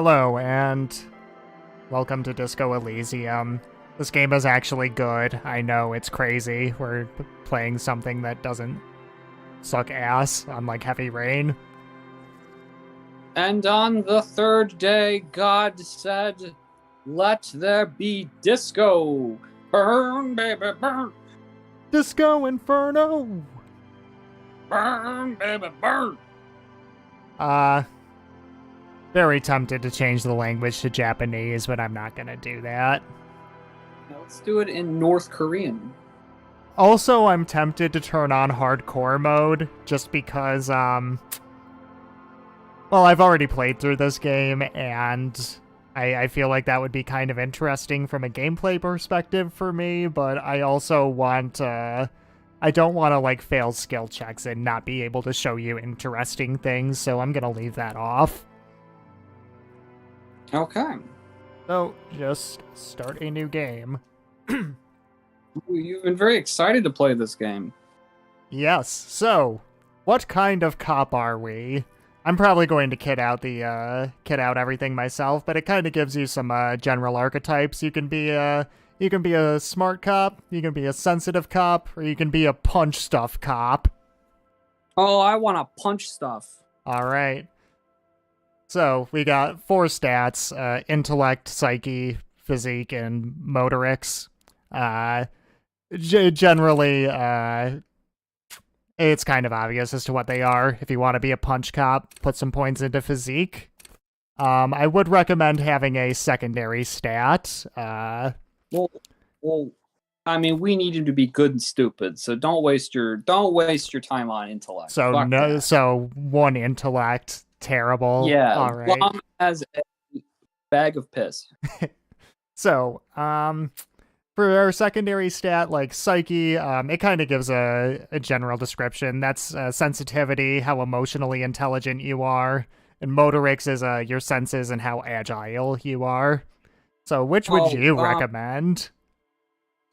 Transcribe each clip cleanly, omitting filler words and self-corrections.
Hello, and welcome to Disco Elysium. This game is actually good. I know, it's crazy. We're playing something that doesn't suck ass, unlike Heavy Rain. And on the third day, God said, "Let there be disco. Burn, baby, burn. Disco Inferno! Burn, baby, burn." Very tempted to change the language to Japanese, but I'm not gonna do that. Now let's do it in North Korean. Also, I'm tempted to turn on hardcore mode, just because, well, I've already played through this game, and I feel like that would be kind of interesting from a gameplay perspective for me, but I also want, I don't want to, like, fail skill checks and not be able to show you interesting things, so I'm gonna leave that off. Okay. So, just start a new game. You've been very excited to play this game. Yes, so, what kind of cop are we? I'm probably going to kit out everything myself, but it kind of gives you some general archetypes. You can be a smart cop, you can be a sensitive cop, or you can be a punch stuff cop. Oh, I want to punch stuff. All right. So we got 4 stats: intellect, psyche, physique, and motorics. Generally, it's kind of obvious as to what they are. If you want to be a punch cop, put some points into physique. I would recommend having a secondary stat. Well, I mean, we need him to be good and stupid, so don't waste your time on intellect. So Fuck no, that. so 1 intellect, terrible. Yeah, all right. Long as a bag of piss. So, for our secondary stat, like psyche, it kind of gives a general description. That's sensitivity, how emotionally intelligent you are. And motorics is your senses and how agile you are. So which would you recommend?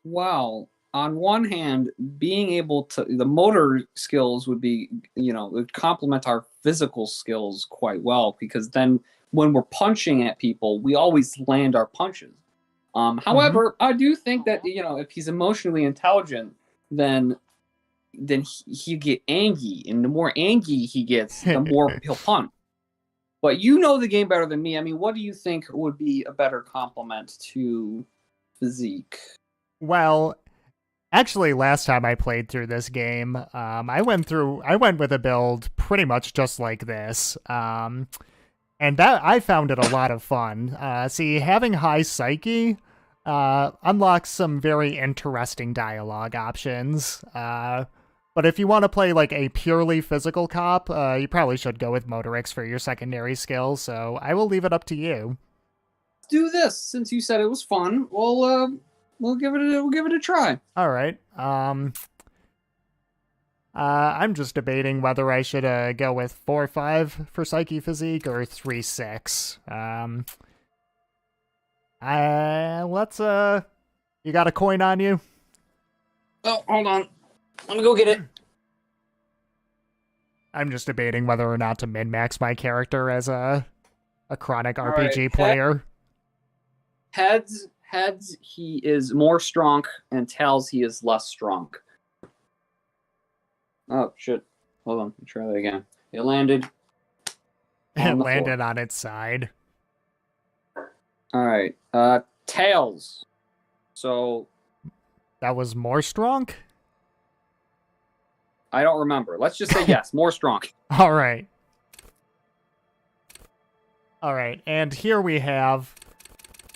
Well, on one hand, being able to, the motor skills would be, would complement our physical skills quite well, because then when we're punching at people, we always land our punches. However, I do think that, if he's emotionally intelligent, then he'll get angry, and the more angry he gets, the more he'll punch. But you know the game better than me. I mean, what do you think would be a better complement to physique? Well, actually, last time I played through this game, I went with a build pretty much just like this. And that I found it a lot of fun. See, having high psyche unlocks some very interesting dialogue options. But if you want to play like a purely physical cop, you probably should go with motorics for your secondary skill. So I will leave it up to you. Let's do this, since you said it was fun. We'll give it a try. All right. I'm just debating whether I should go with 4-5 for psyche physique or 3-6. Let's you got a coin on you? Oh, hold on. Let me go get it. I'm just debating whether or not to min-max my character as a chronic RPG right. player. Heads, he is more strong, and tails, he is less strong. Oh, shit. Hold on. Let's try that again. It landed. It landed on its side. All right. Tails. So. That was more strong? I don't remember. Let's just say yes, more strong. All right. All right. And here we have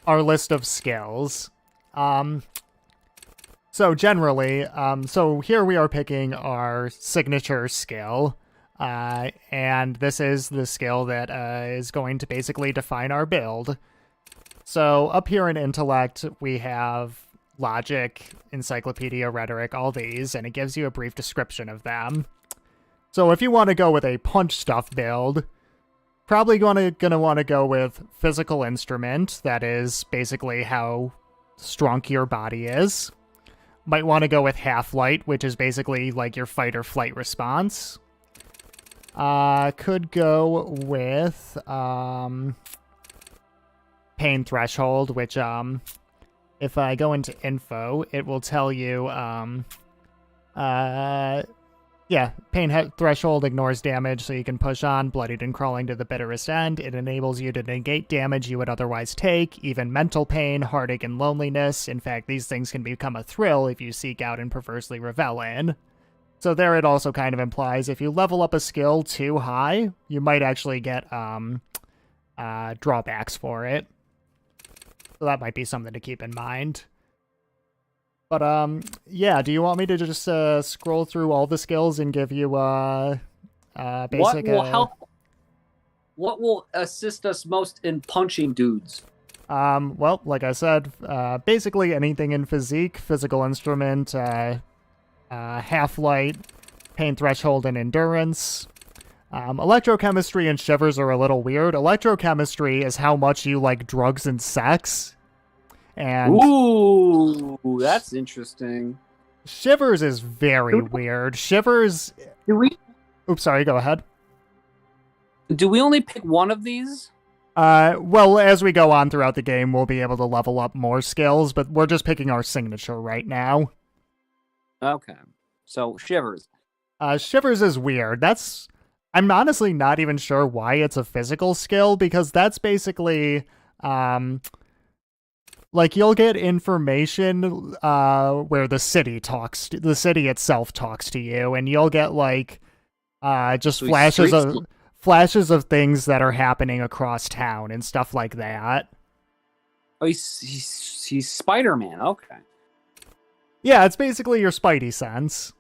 our list of skills. So generally, so here we are picking our signature skill, and this is the skill that is going to basically define our build. So up here in intellect, we have logic, encyclopedia, rhetoric, all these, and it gives you a brief description of them. So if you want to go with a punch stuff build, probably gonna want to go with physical instrument. That is basically how strong your body is. Might want to go with half-light, which is basically like your fight or flight response. Could go with pain threshold, which if I go into info, it will tell you yeah, pain threshold ignores damage, so you can push on, bloodied and crawling to the bitterest end. It enables you to negate damage you would otherwise take, even mental pain, heartache, and loneliness. In fact, these things can become a thrill if you seek out and perversely revel in. So there it also kind of implies if you level up a skill too high, you might actually get drawbacks for it. So that might be something to keep in mind. But, yeah, do you want me to just scroll through all the skills and give you basic... What will assist us most in punching dudes? Well, like I said, basically anything in physique, physical instrument, half-light, pain threshold, and endurance. Electrochemistry and shivers are a little weird. Electrochemistry is how much you like drugs and sex. And ooh, that's interesting. Shivers is very weird. Shivers... Do we... Oops, sorry, go ahead. Do we only pick one of these? Well, as we go on throughout the game, we'll be able to level up more skills, but we're just picking our signature right now. Okay. So, Shivers. Shivers is weird. I'm honestly not even sure why it's a physical skill, because that's basically... like, you'll get information where the city itself talks to you, and you'll get, like, just So flashes of things that are happening across town and stuff like that. Oh, he's Spider-Man. Okay. Yeah, it's basically your Spidey sense.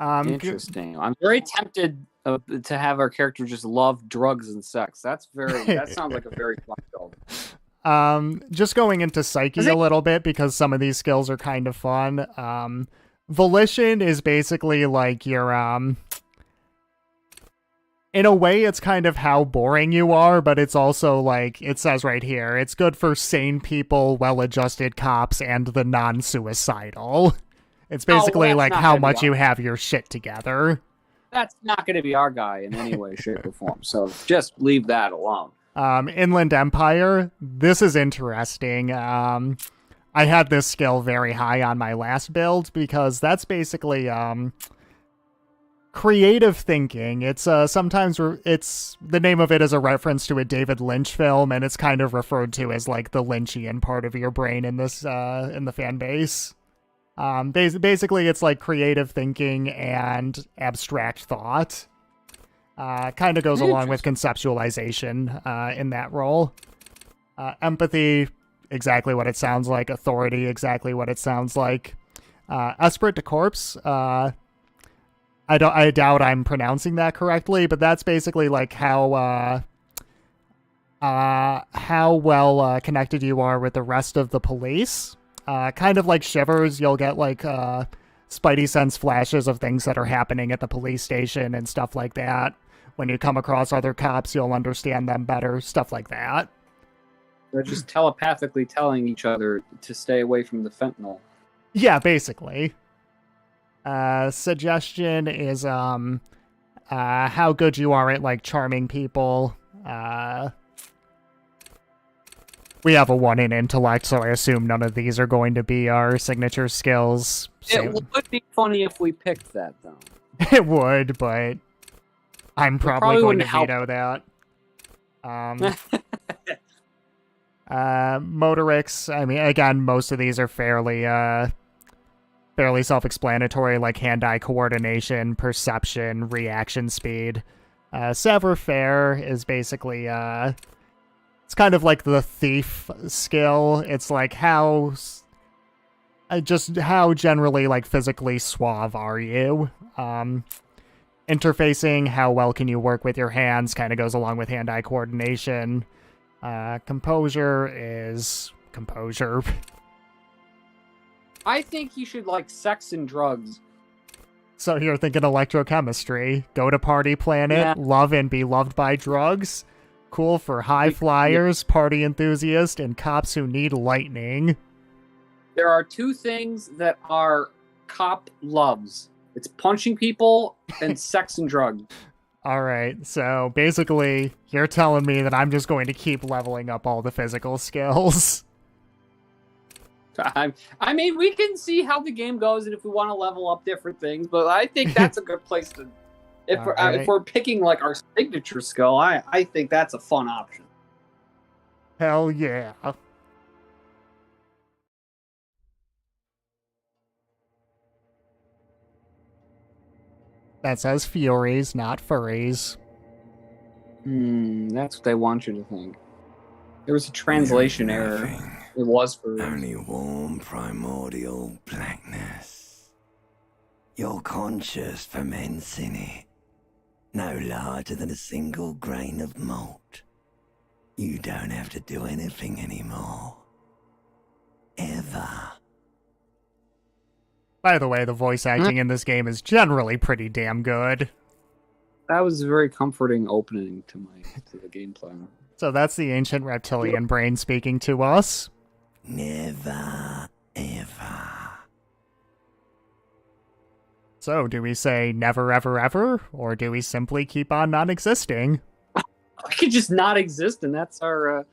Interesting. I'm very tempted to have our character just love drugs and sex. That sounds like a very fun build. Just going into Psyche a little bit, because some of these skills are kind of fun. Volition is basically like your, in a way, it's kind of how boring you are, but it's also like, it says right here, it's good for sane people, well-adjusted cops, and the non-suicidal. It's basically like how much you have your shit together. That's not going to be our guy in any way, shape, or form, so just leave that alone. Inland Empire, this is interesting. I had this skill very high on my last build, because that's basically, creative thinking. It's, sometimes the name of it is a reference to a David Lynch film, and it's kind of referred to as, like, the Lynchian part of your brain in this, in the fan base. Basically, it's like creative thinking and abstract thought. Kind of goes along with conceptualization in that role. Empathy, exactly what it sounds like. Authority, exactly what it sounds like. Esprit de Corps, I doubt I'm pronouncing that correctly, but that's basically like how well connected you are with the rest of the police. Kind of like Shivers, you'll get like Spidey sense flashes of things that are happening at the police station and stuff like that. When you come across other cops, you'll understand them better, stuff like that. They're just telepathically telling each other to stay away from the fentanyl. Yeah, basically. Suggestion is how good you are at like charming people. We have a 1 in intellect, so I assume none of these are going to be our signature skills. It would be funny if we picked that, though. It would, but I'm probably going to veto that. Motorics, I mean, again, most of these are fairly self-explanatory, like hand-eye coordination, perception, reaction speed. Savoir-faire is basically, it's kind of like the thief skill. It's like how generally, like, physically suave are you? Interfacing, how well can you work with your hands, kind of goes along with hand-eye coordination. Composure is composure. I think you should like sex and drugs. So you're thinking electrochemistry. Go to party planet, love and be loved by drugs. Cool for high flyers, party enthusiasts, and cops who need lightning. There are two things that are cop loves. It's punching people and sex and drugs. All right, so basically, you're telling me that I'm just going to keep leveling up all the physical skills. I mean, we can see how the game goes and if we want to level up different things, but I think that's a good place to. If Alright. we're picking like our signature skill, I think that's a fun option. Hell yeah. That says Furies, not Furries. That's what they want you to think. There was a translation error. It was for only warm primordial blackness. Your conscious ferments in it, no larger than a single grain of malt. You don't have to do anything anymore. Ever. By the way, the voice acting in this game is generally pretty damn good. That was a very comforting opening to the gameplay. So that's the ancient reptilian brain speaking to us. Never, ever. So do we say never ever ever, or do we simply keep on not existing? We could just not exist, and that's our.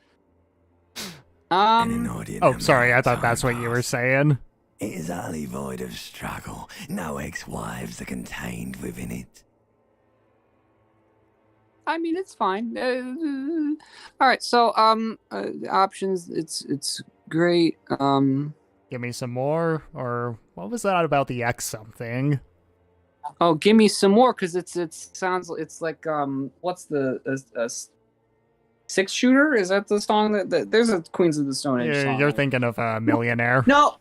Oh, sorry, I thought that's what you were saying. It is utterly void of struggle. No ex-wives are contained within it. I mean, it's fine. All right, so options. It's great. Give me some more, or what was that about the X something? Oh, give me some more, because it sounds it's like what's the 6-shooter? Is that the song that there's a Queens of the Stone Age song? You're thinking of Millionaire. No.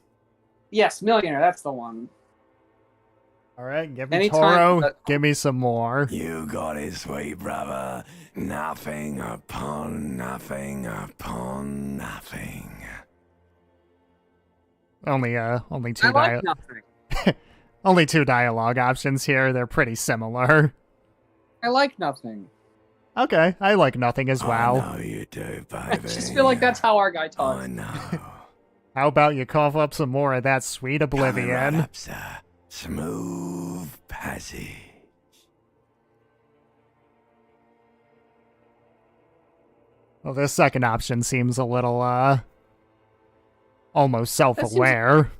Yes, Millionaire. That's the one. All right, give me Toro. Give me some more. You got it, sweet brother. Nothing upon nothing upon nothing. Only two. I like nothing. Only 2 dialogue options here. They're pretty similar. I like nothing. Okay, I like nothing as well. I know you do, baby. I just feel like that's how our guy talks. I know. How about you cough up some more of that sweet oblivion? Coming right up, sir. Smooth passage. Well, this second option seems a little, almost self-aware.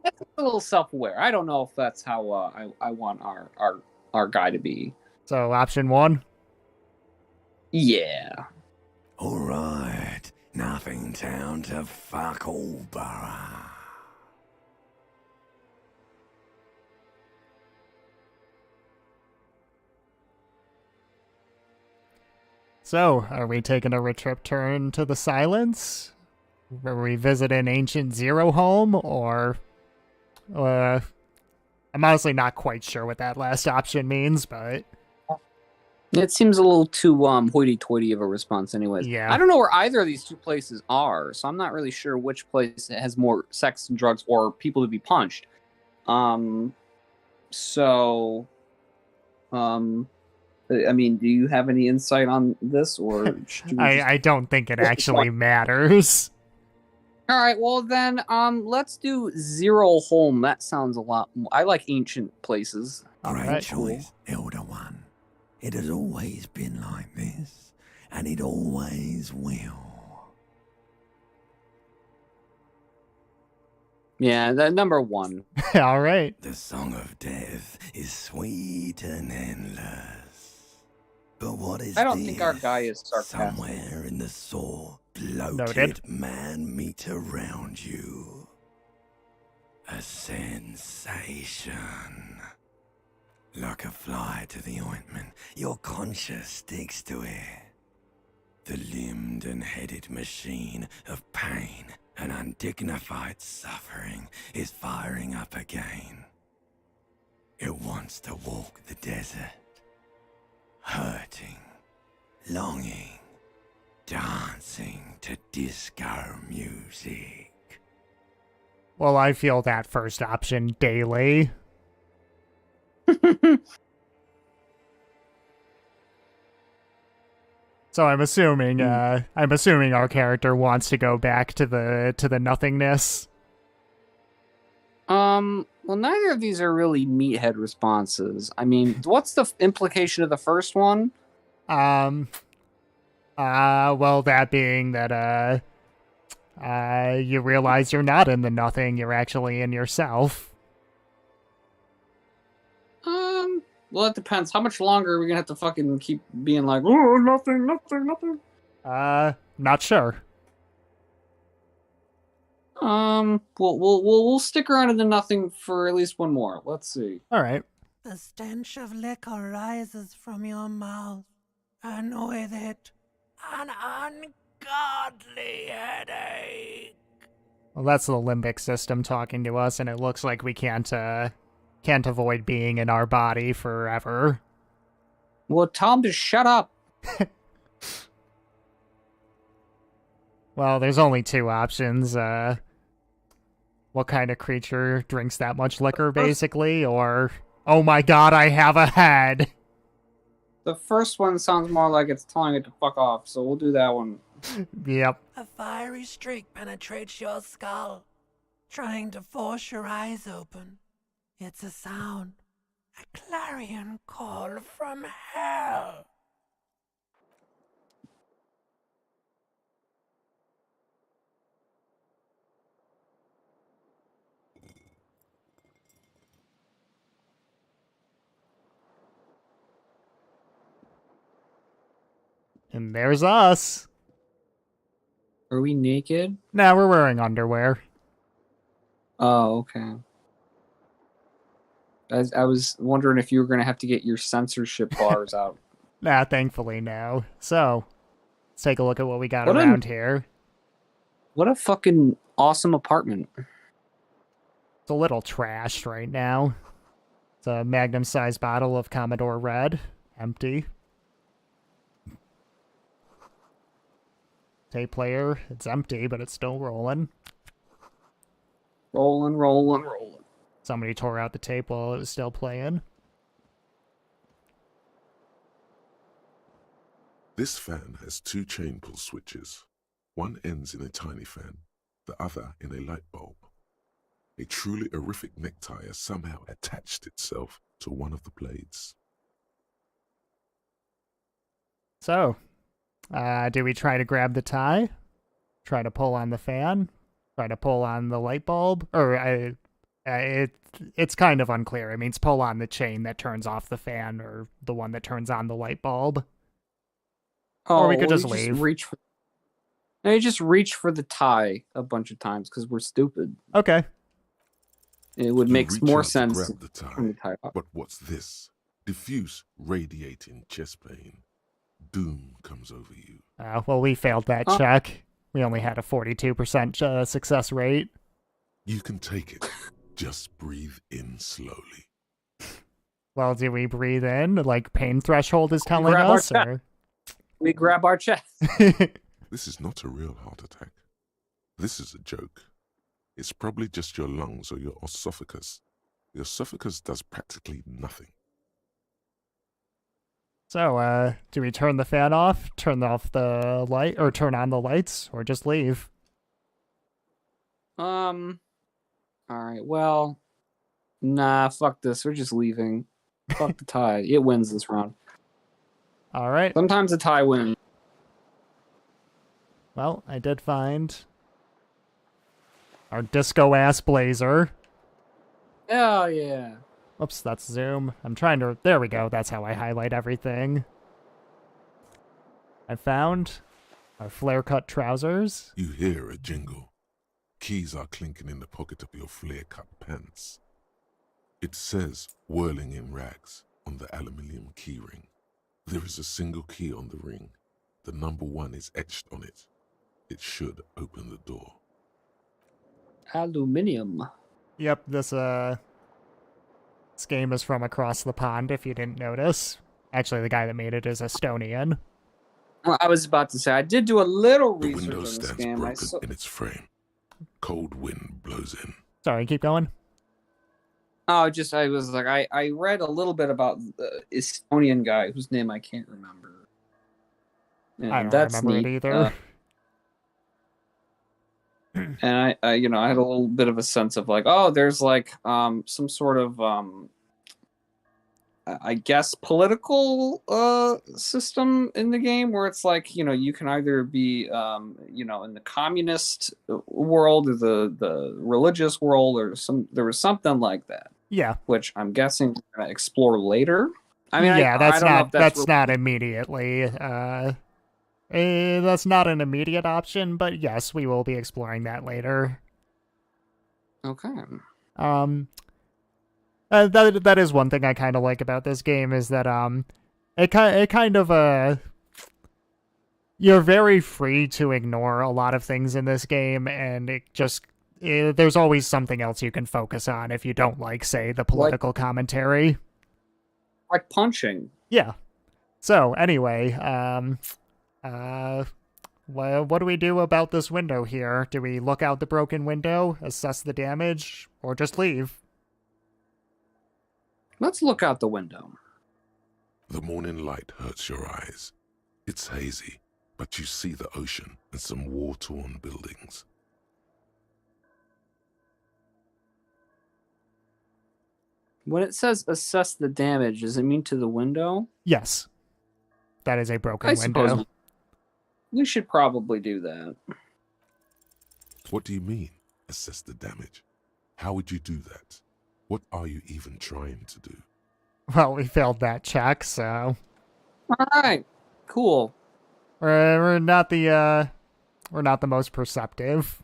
That's a little self-aware. I don't know if that's how I want our guy to be. So, option 1? Yeah. All right. Nothing down to fuck all, borough. So, are we taking a trip turn to the Silence? Are we visiting ancient Zero Home, or... I'm honestly not quite sure what that last option means, but... It seems a little too hoity-toity of a response anyways. Yeah. I don't know where either of these two places are, so I'm not really sure which place has more sex and drugs or people to be punched. I mean, do you have any insight on this, or I don't think it actually matters. All right, well then, let's do Zero Home. That sounds a lot more... I like ancient places. Great choice, Elder One. It has always been like this, and it always will. Yeah, number 1. All right. The song of death is sweet and endless. But what is I don't think our guy is sarcastic. Somewhere in the sore, bloated Noted. man meet around you. A sensation. Like a fly to the ointment, your conscience sticks to it. The limbed and headed machine of pain and undignified suffering is firing up again. It wants to walk the desert, hurting, longing, dancing to disco music. Well, I feel that first option daily. So I'm assuming our character wants to go back to the nothingness. Well, neither of these are really meathead responses. I mean, what's the implication of the first one? Well, that being that, you realize you're not in the nothing, you're actually in yourself. Well, it depends. How much longer are we gonna have to fucking keep being like, oh, nothing, nothing, nothing? Not sure. We'll stick around in the nothing for at least one more. Let's see. Alright. The stench of liquor rises from your mouth, and with it, an ungodly headache. Well, that's the limbic system talking to us, and it looks like we can't avoid being in our body forever. Well, tell him to shut up. Well, there's only two options. What kind of creature drinks that much liquor, basically? Or, oh my god, I have a head! The first one sounds more like it's telling it to fuck off, so we'll do that one. Yep. A fiery streak penetrates your skull, trying to force your eyes open. It's a sound, a clarion call from hell. And there's us. Are we naked? Nah, we're wearing underwear. Oh, okay. I was wondering if you were going to have to get your censorship bars out. Nah, thankfully no. So, let's take a look at what we got What around here. What a fucking awesome apartment. It's a little trashed right now. It's a magnum-sized bottle of Commodore Red. Empty. Tape player, it's empty, but it's still rolling. Rolling, rolling, rolling. Somebody tore out the tape while it was still playing. This fan has two chain pull switches. One ends in a tiny fan, the other in a light bulb. A truly horrific necktie has somehow attached itself to one of the blades. So, do we try to grab the tie? Try to pull on the fan? Try to pull on the light bulb? Or, it's kind of unclear. It means pull on the chain that turns off the fan or the one that turns on the light bulb. Or we could just leave. No, you just reach for the tie a bunch of times because we're stupid. Okay. It would You make reach more out to sense grab to the turn the tie, tie off. but what's this? Diffuse, radiating chest pain. Doom comes over you. Well, we failed that check. We only had a 42% success rate. You can take it. Just breathe in slowly. Well, do we breathe in? Like pain threshold is telling grab our us? Or... We grab our chest. This is not a real heart attack. This is a joke. It's probably just your lungs or your esophagus. The esophagus does practically nothing. So, do we turn the fan off, turn off the light, or turn on the lights, or just leave? Alright, well, nah, fuck this. We're just leaving. Fuck the tie. It wins this round. Alright. Sometimes the tie wins. Well, I did find our disco-ass blazer. Oh, yeah. Oops, that's zoom. I'm trying to... There we go. That's how I highlight everything. I found our flare-cut trousers. You hear a jingle. Keys are clinking in the pocket of your flare-cut pants. It says, whirling in rags, on the aluminium keyring. There is a single key on the ring. The number 1 is etched on it. It should open the door. Aluminium. Yep, this game is from across the pond, if you didn't notice. Actually, the guy that made it is Estonian. Well, I was about to say, I did do a little The research window on this stands game. broken in its frame. Cold wind blows in. Sorry, keep going. I was like, I read a little bit about the Estonian guy whose name I can't remember. And I don't that's remember neat. it either. and I I had a little bit of a sense of like, oh, there's like some sort of I guess political system in the game where it's like you can either be in the communist world or the religious world or there was something like that, Yeah. which I'm guessing we're gonna explore later. I mean, Yeah, I don't know if that's that's not immediately that's not an immediate option, but yes, we will be exploring that later. okay. Um that is one thing I kind of like about this game is that it kind of you're very free to ignore a lot of things in this game, and there's always something else you can focus on if you don't like, say, the political commentary. Like punching. Yeah. So anyway, what do we do about this window here? Do we look out the broken window, assess the damage, or just leave? Let's look out the window. The morning light hurts your eyes. It's hazy, but you see the ocean and some war-torn buildings. When it says assess the damage, does it mean to the window? Yes. That is a broken I window. suppose we should probably do that. What do you mean, assess the damage? How would you do that? What are you even trying to do? Well, we failed that check, so All right, cool. we're not the most perceptive.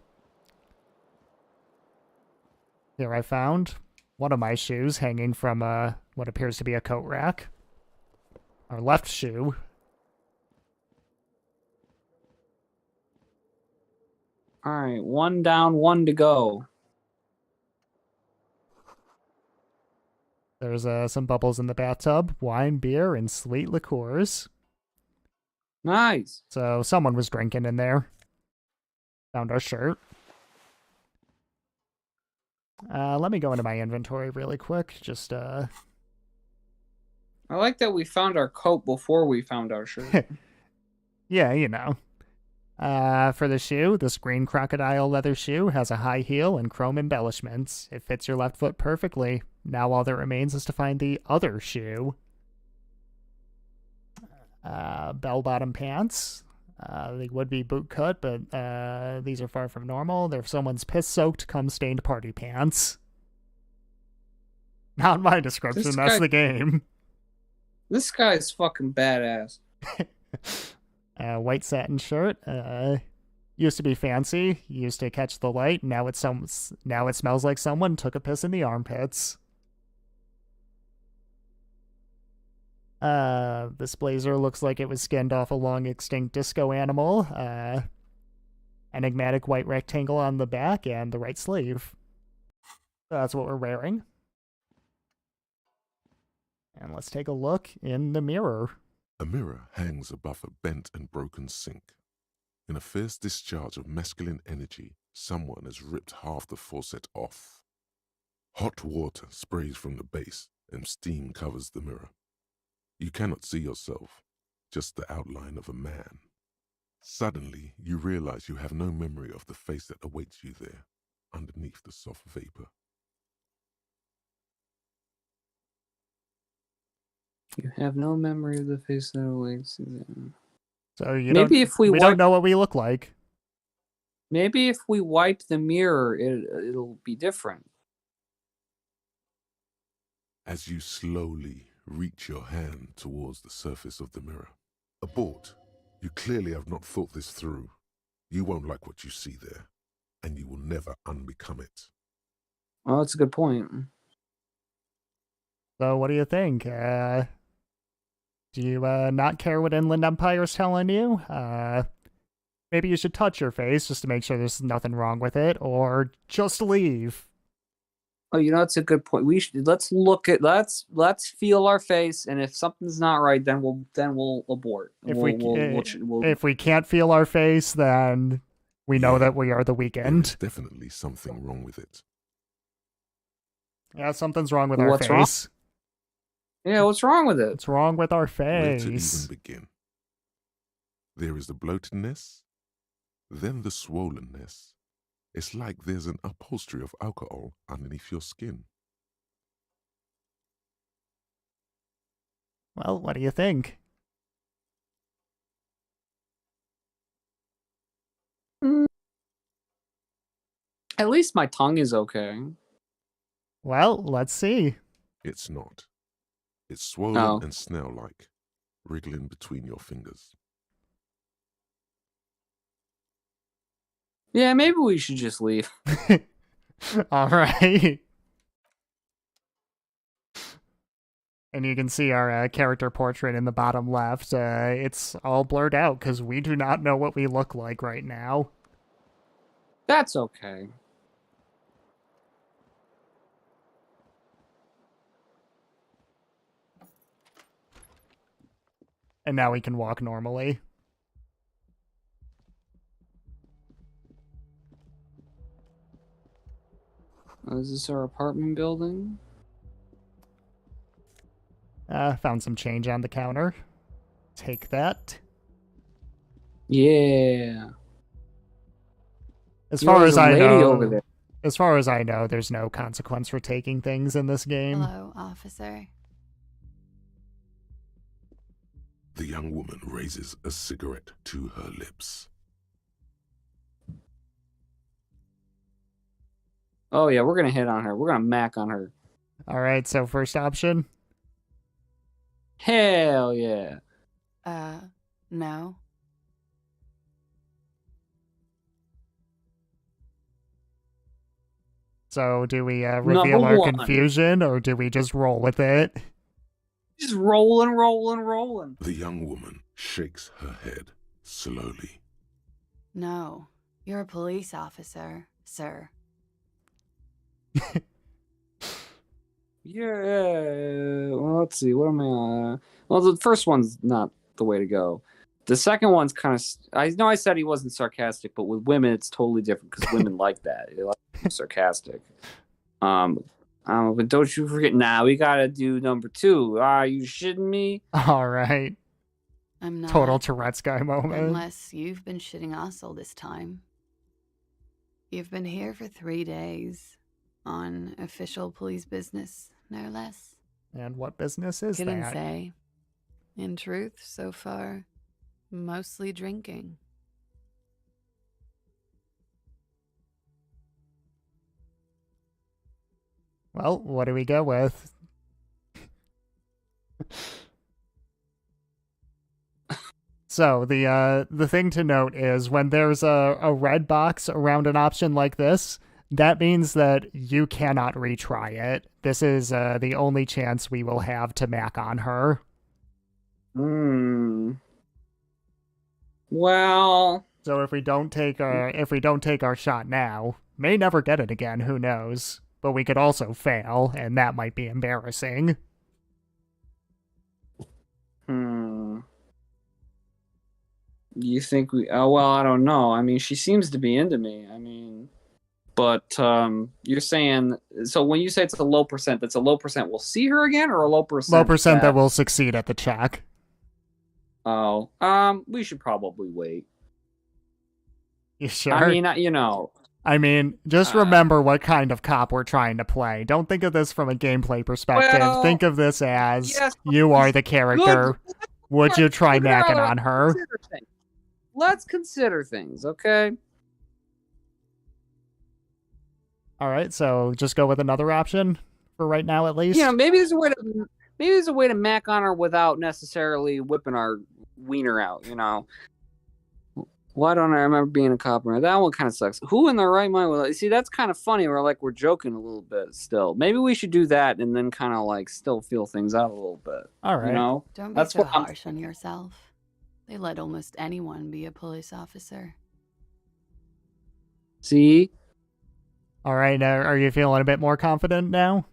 Here I found one of my shoes hanging from what appears to be a coat rack. Our left shoe. All right, one down, one to go. There's some bubbles in the bathtub, wine, beer, and sweet liqueurs. Nice. So someone was drinking in there. Found our shirt. Let me go into my inventory really quick. Just I like that we found our coat before we found our shirt. yeah, you know. For the shoe, this green crocodile leather shoe has a high heel and chrome embellishments. It fits your left foot perfectly. Now all that remains is to find the other shoe. Bell-bottom pants. They would be boot cut, but these are far from normal. They're someone's piss-soaked, cum-stained party pants. Not my description, that's the game. This guy's fucking badass. White satin shirt. Used to be fancy. Used to catch the light. Now it smells like someone took a piss in the armpits. This blazer looks like it was skinned off a long extinct disco animal. Enigmatic white rectangle on the back and the right sleeve. So that's what we're wearing. And let's take a look in the mirror. A mirror hangs above a bent and broken sink. In a fierce discharge of masculine energy, someone has ripped half the faucet off. Hot water sprays from the base and steam covers the mirror. You cannot see yourself, just the outline of a man. Suddenly, you realize you have no memory of the face that awaits you there, underneath the soft vapor. You have no memory of the face that awaits you there. So we don't know what we look like. Maybe if we wipe the mirror, it'll be different. As you slowly reach your hand towards the surface of the mirror. Abort. You clearly have not thought this through. You won't like what you see there, and you will never unbecome it. Oh, that's a good point. So what do you think? Do you not care what Inland Empire's telling you? Maybe you should touch your face just to make sure there's nothing wrong with it, or just leave. Oh, that's a good point. Let's feel our face, and if something's not right, then we'll abort. If we can't feel our face, then we know that we are the weekend. There's definitely something wrong with it. Yeah, something's wrong with our face. Wrong? Yeah, what's wrong with it? What's wrong with our Where face? to even begin? There is the bloatedness, then the swollenness, It's like there's an upholstery of alcohol underneath your skin. Well, what do you think? At least my tongue is okay. Well, let's see. It's not. It's swollen Oh. and snail-like, wriggling between your fingers. Yeah, maybe we should just leave. All right. And you can see our character portrait in the bottom left. It's all blurred out because we do not know what we look like right now. That's okay. And now we can walk normally. Is this our apartment building? Found some change on the counter. Take that. Yeah. As Yo, far there's as a I lady know, over there. as far as I know, there's no consequence for taking things in this game. Hello, officer. The young woman raises a cigarette to her lips. Oh yeah, we're gonna hit on her. We're gonna mac on her. All right, so first option. Hell yeah. No. So do we reveal Number our one. confusion, or do we just roll with it? Just rolling. The young woman shakes her head slowly. No. You're a police officer, sir. Yeah. Well, let's see. What am I? Well, the first one's not the way to go. The second one's kind of. I know I said he wasn't sarcastic, but with women, it's totally different because women like that. They like sarcastic. But don't you forget. Now we gotta do number 2. Are you shitting me? All right. I'm not. Total Tourette's guy moment. Unless you've been shitting us all this time. You've been here for 3 days. On official police business, no less. And what business is Couldn't that? say. In truth, so far, mostly drinking. Well, what do we go with? So the thing to note is when there's a red box around an option like this, that means that you cannot retry it. This is the only chance we will have to mac on her. Well. So if we don't take our shot now, may never get it again, who knows? But we could also fail, and that might be embarrassing. You think we? Oh well, I don't know. I mean, she seems to be into me. I mean, but you're saying so when you say it's a low percent, that's a low percent we'll see her again, or a low percent? Low percent that will succeed at the check. Oh, we should probably wait. You sure? I mean, you know. I mean, just remember what kind of cop we're trying to play. Don't think of this from a gameplay perspective. Well, think of this as yes, you are the character. Would you try macking on her? Let's consider things, okay? All right, so just go with another option for right now, at least. You know, maybe there's a way to mac on her without necessarily whipping our wiener out. You know. Why don't I remember being a cop? That one kind of sucks. Who in their right mind would see? That's kind of funny. We're joking a little bit still. Maybe we should do that and then kind of like still feel things out a little bit. All right. You know? Don't be That's so what harsh on yourself. They let almost anyone be a police officer. See? All right, are you feeling a bit more confident now?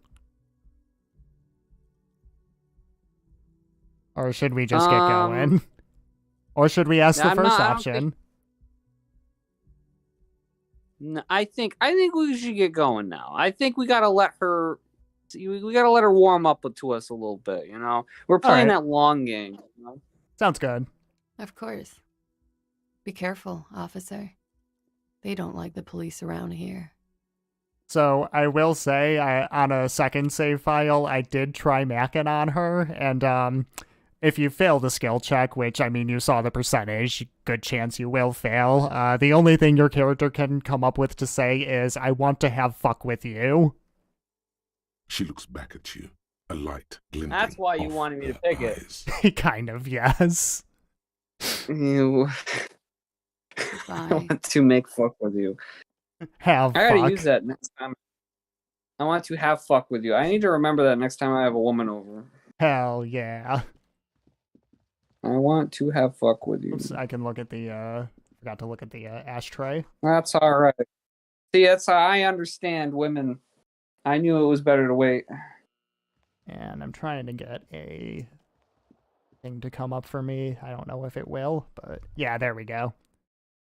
Or should we just get going? Or should we ask the first option? No, I think we should get going now. I think we gotta let her. We gotta let her warm up to us a little bit. You know, we're playing that long game. You know? Sounds good. Of course. Be careful, officer. They don't like the police around here. So I will say, on a second save file, I did try macking on her, and if you fail the skill check, which, I mean, you saw the percentage, good chance you will fail, the only thing your character can come up with to say is, I want to have fuck with you. She looks back at you, a light glinting That's why you off wanted me to her pick it. eyes. Kind of, yes. You. I Bye. want to make fuck with you. Have I gotta fuck. use that next time. I want to have fuck with you. I need to remember that next time I have a woman over. Hell yeah. I want to have fuck with you. Oops, I can look at the, forgot to look at the ashtray. That's alright. See, that's how I understand women. I knew it was better to wait. And I'm trying to get a thing to come up for me. I don't know if it will, but yeah, there we go.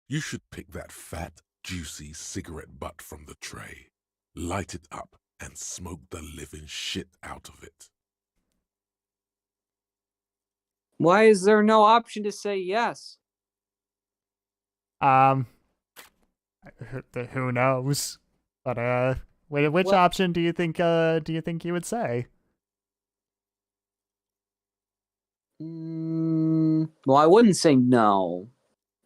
You should pick that fat, juicy cigarette butt from the tray, light it up, and smoke the living shit out of it. Why is there no option to say yes? Who knows? But which Well- option do you think you would say? Well, I wouldn't say no.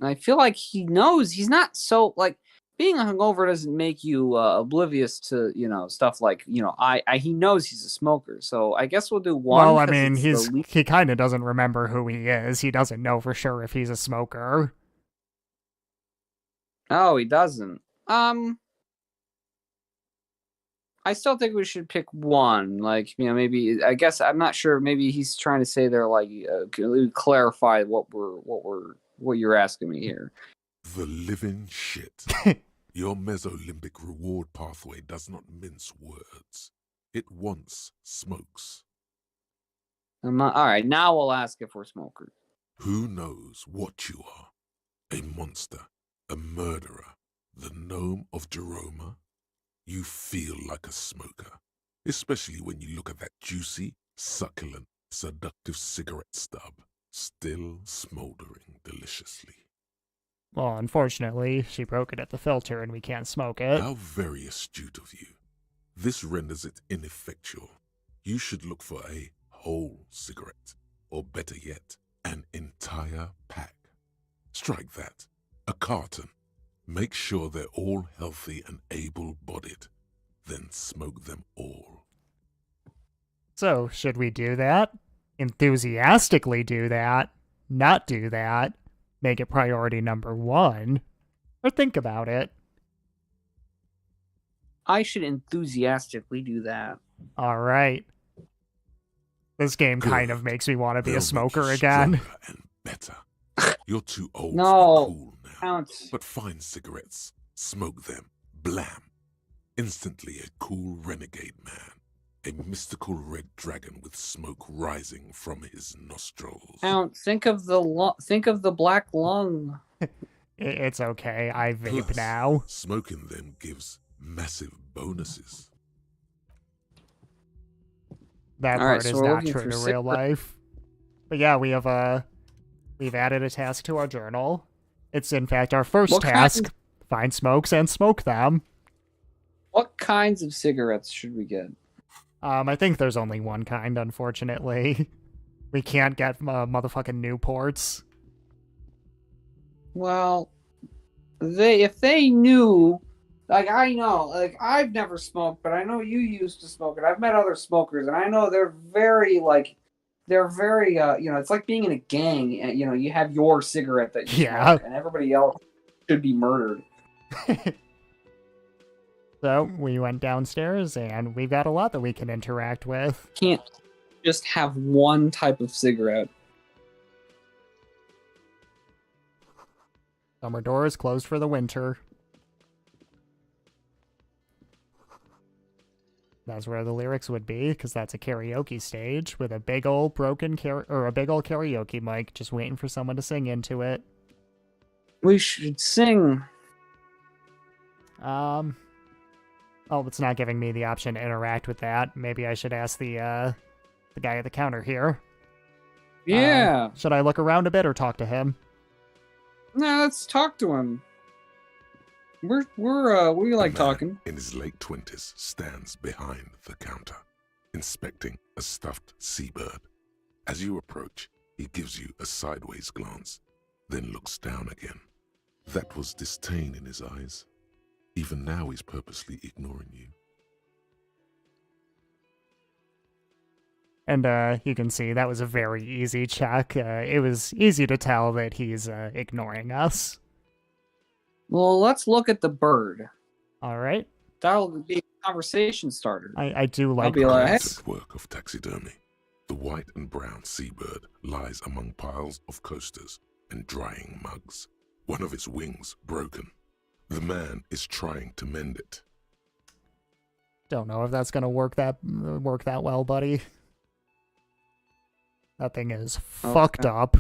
I feel like he knows. He's not so like being hungover doesn't make you oblivious to stuff like he knows he's a smoker. So I guess we'll do one. Well, I 'cause mean, it's the least- he kind of doesn't remember who he is. He doesn't know for sure if he's a smoker. Oh, he doesn't. I still think we should pick one. Like, maybe I guess I'm not sure. Maybe he's trying to say they're like clarify what you're asking me here. The living shit. Your mesolimbic reward pathway does not mince words. It once smokes. All right. Now we'll ask if we're smokers. Who knows what you are? A monster, a murderer, the gnome of Jeroma? You feel like a smoker, especially when you look at that juicy, succulent, seductive cigarette stub, still smoldering deliciously. Well, unfortunately, she broke it at the filter and we can't smoke it. How very astute of you. This renders it ineffectual. You should look for a whole cigarette, or better yet, an entire pack. Strike that. A carton. Make sure they're all healthy and able-bodied. Then smoke them all. So, should we do that? Enthusiastically do that? Not do that? Make it priority number 1? Or think about it? I should enthusiastically do that. Alright. This game kind of Good. makes me want to be They'll a make smoker you again. stronger and better. You're too old No. to be cool now. Counts. But find cigarettes, smoke them, blam. Instantly a cool renegade man. A mystical red dragon with smoke rising from his nostrils. Count. Think of the black lung. It's okay, I vape Plus, now. Smoking them gives massive bonuses. That All right, part so is we're not looking true for to cigarette- real life. But yeah, we've added a task to our journal. It's in fact our first What task. kind- Find smokes and smoke them. What kinds of cigarettes should we get? I think there's only one kind, unfortunately. We can't get motherfucking Newports. Well, if they knew, like I know, like I've never smoked, but I know you used to smoke, and I've met other smokers, and I know they're very it's like being in a gang, and you have your cigarette that you Yeah. smoke, and everybody else should be murdered. So we went downstairs, and we've got a lot that we can interact with. Can't just have one type of cigarette. Summer door is closed for the winter. That's where the lyrics would be, because that's a karaoke stage with a big old karaoke mic, just waiting for someone to sing into it. We should sing. Oh, it's not giving me the option to interact with that. Maybe I should ask the guy at the counter here. Yeah. Should I look around a bit or talk to him? No, let's talk to him. We like A man talking. in his late 20s stands behind the counter, inspecting a stuffed seabird. As you approach, he gives you a sideways glance, then looks down again. That was disdain in his eyes. Even now he's purposely ignoring you. And you can see that was a very easy check. It was easy to tell that he's ignoring us. Well, let's look at the bird. All right. That'll be a conversation starter. I do I'll like be like, hey. birds. Work of taxidermy. The white and brown seabird lies among piles of coasters and drying mugs. One of its wings broken. The man is trying to mend it. Don't know if that's gonna work that well, buddy. That thing is fucked up.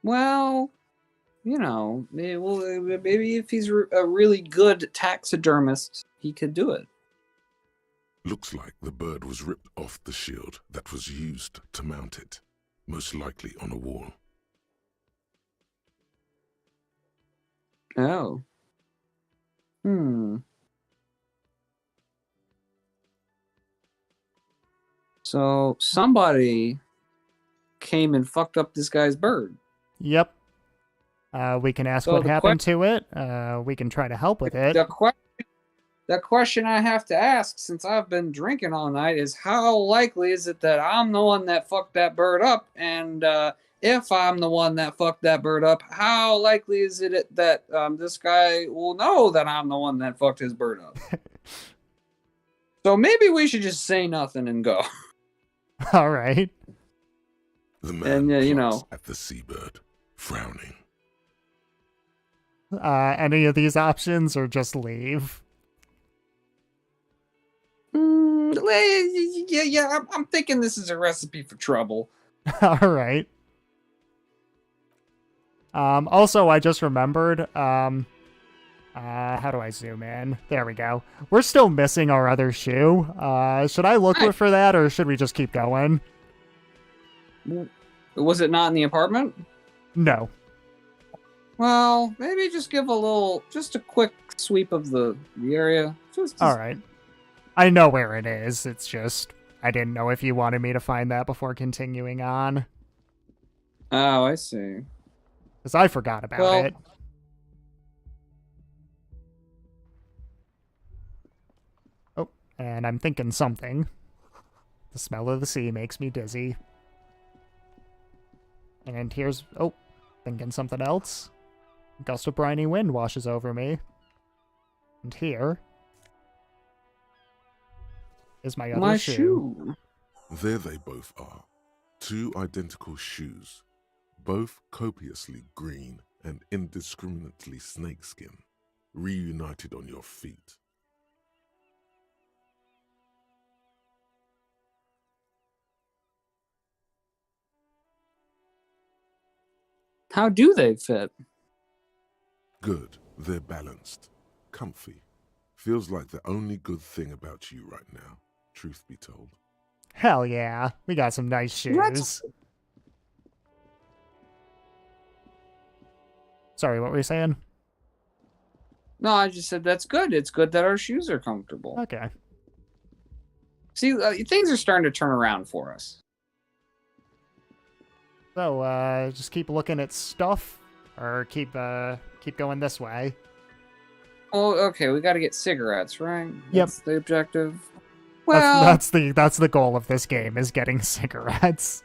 Well, you know, maybe if he's a really good taxidermist, he could do it. Looks like the bird was ripped off the shield that was used to mount it, most likely on a wall. Oh. So somebody came and fucked up this guy's bird. Yep. We can ask So what the happened to it. We can try to help with it. The question I have to ask, since I've been drinking all night, is how likely is it that I'm the one that fucked that bird up? And if I'm the one that fucked that bird up, how likely is it that this guy will know that I'm the one that fucked his bird up? So maybe we should just say nothing and go. All right. The man And, you plucks know. at the seabird, frowning. Any of these options, or just leave? Yeah, I'm thinking this is a recipe for trouble. All right. Also, I just remembered, how do I zoom in? There we go. We're still missing our other shoe. Should I look Right. for that, or should we just keep going? Was it not in the apartment? No. Well, maybe just give just a quick sweep of the area. All right. I know where it is. It's just, I didn't know if you wanted me to find that before continuing on. Oh, I see. Because I forgot about Well- it. Oh, and I'm thinking something. The smell of the sea makes me dizzy. And here's... Oh, thinking something else. A gust of briny wind washes over me. And here is my other My shoe. shoe. There they both are. Two identical shoes, both copiously green and indiscriminately snakeskin, reunited on your feet. How do they fit? Good, they're balanced, comfy. Feels like the only good thing about you right now, truth be told. Hell yeah, we got some nice shoes. Let's- Sorry, what were you saying? No, I just said that's good. It's good that our shoes are comfortable. Okay. See, things are starting to turn around for us. So, just keep looking at stuff, or keep going this way. Oh, okay. We got to get cigarettes, right? Yep. That's the objective. Well, That's the goal of this game, is getting cigarettes.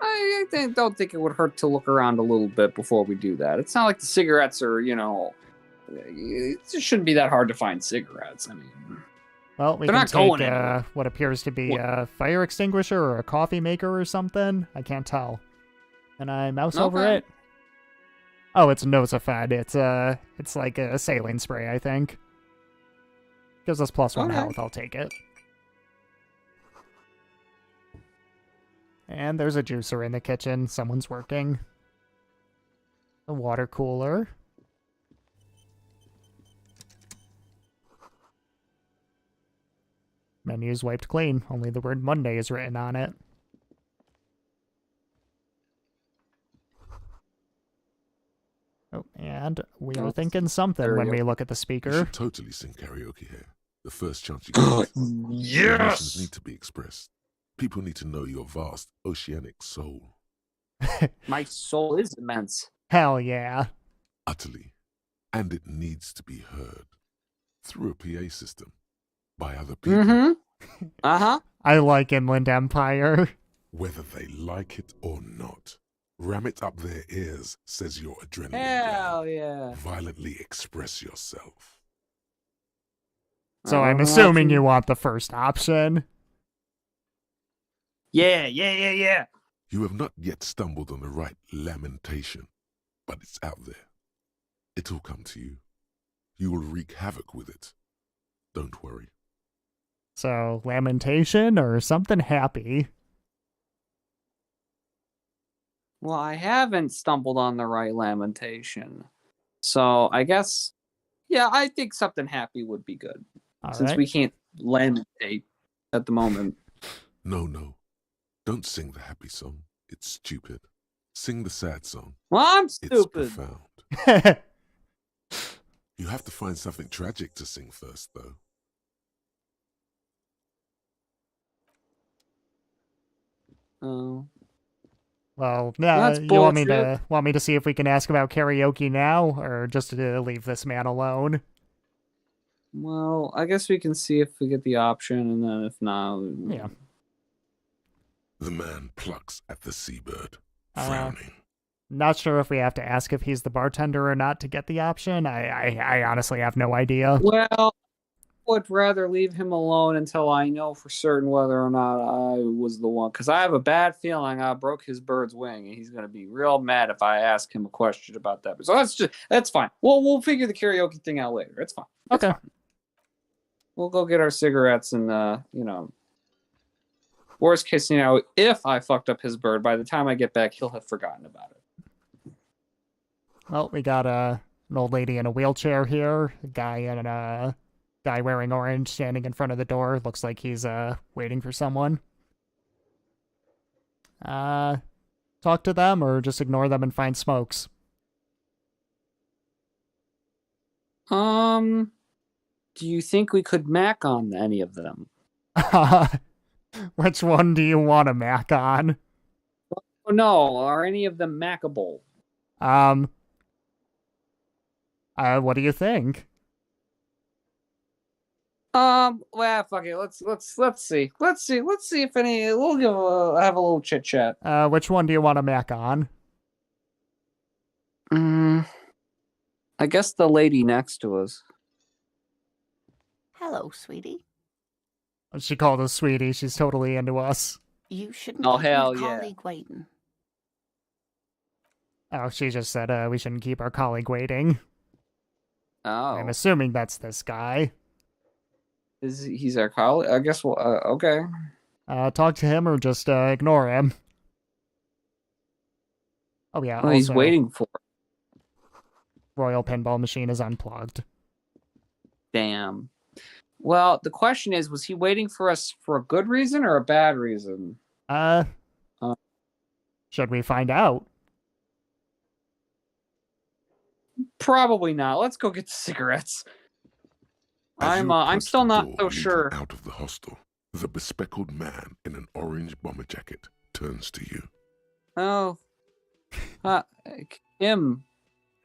I don't think it would hurt to look around a little bit before we do that. It's not like the cigarettes are, it shouldn't be that hard to find cigarettes. I mean, Well, we They're can not going take anywhere. what appears to be a fire extinguisher or a coffee maker or something. I can't tell. And I mouse over Okay. it. Oh, it's Nosafed. It's like a saline spray, I think. Gives us +1 Okay. health. I'll take it. And there's a juicer in the kitchen. Someone's working. A water cooler. Menu's wiped clean. Only the word Monday is written on it. Oh, and we are Let's- thinking something when we look at the You speaker. should totally sing karaoke here. The first chance you get. Emotions need to be expressed. People need to know your vast oceanic soul. My soul is immense. Hell yeah. Utterly. And it needs to be heard. Through a PA system. By other people. Mm-hmm. Uh-huh. I like Inland Empire. Whether they like it or not. Ram it up their ears, says your adrenaline Hell gland. yeah. Violently express yourself. So I'm An assuming option? you want the first option. Yeah. You have not yet stumbled on the right lamentation, but it's out there. It'll come to you. You will wreak havoc with it. Don't worry. So, lamentation or something happy? Well, I haven't stumbled on the right lamentation. So I guess, yeah, I think something happy would be good. All since right. we can't lamentate at the moment. No. Don't sing the happy song. It's stupid. Sing the sad song. Well, I'm It's stupid. profound. You have to find something tragic to sing first, though. Oh. Well, That's you want me bullshit. to see if we can ask about karaoke now, or just to leave this man alone? Well, I guess we can see if we get the option, and then if not, Yeah. The man plucks at the seabird, Uh, frowning. Not sure if we have to ask if he's the bartender or not to get the option. I honestly have no idea. Well, I would rather leave him alone until I know for certain whether or not I was the one. Because I have a bad feeling I broke his bird's wing, and he's going to be real mad if I ask him a question about that. So that's fine. We'll figure the karaoke thing out later. It's fine. It's Okay. fine. We'll go get our cigarettes and worst case scenario, if I fucked up his bird, by the time I get back, he'll have forgotten about it. Well, we got an old lady in a wheelchair here, a guy wearing orange standing in front of the door. Looks like he's waiting for someone. Talk to them or just ignore them and find smokes. Do you think we could mac on any of them? Which one do you want to mac on? Oh no, are any of them mackable? What do you think? Well, fuck it. Let's see. Let's see if any. We'll have a little chit chat. Which one do you want to mac on? I guess the lady next to us. Hello, sweetie. She called us sweetie. She's totally into us. You shouldn't Oh, keep hell your yeah. colleague waiting. Oh, she just said we shouldn't keep our colleague waiting. Oh, I'm assuming that's this guy. he's our colleague? I guess we'll. Okay. Talk to him or just ignore him. Oh yeah, Well, he's also, waiting for. Royal Pinball Machine is unplugged. Damn. Well, the question is, was he waiting for us for a good reason or a bad reason? Should we find out? Probably not. Let's go get the cigarettes. As you I'm approach still the not door so leading sure. Out of the hostel, the bespectacled man in an orange bomber jacket turns to you. Oh. Kim.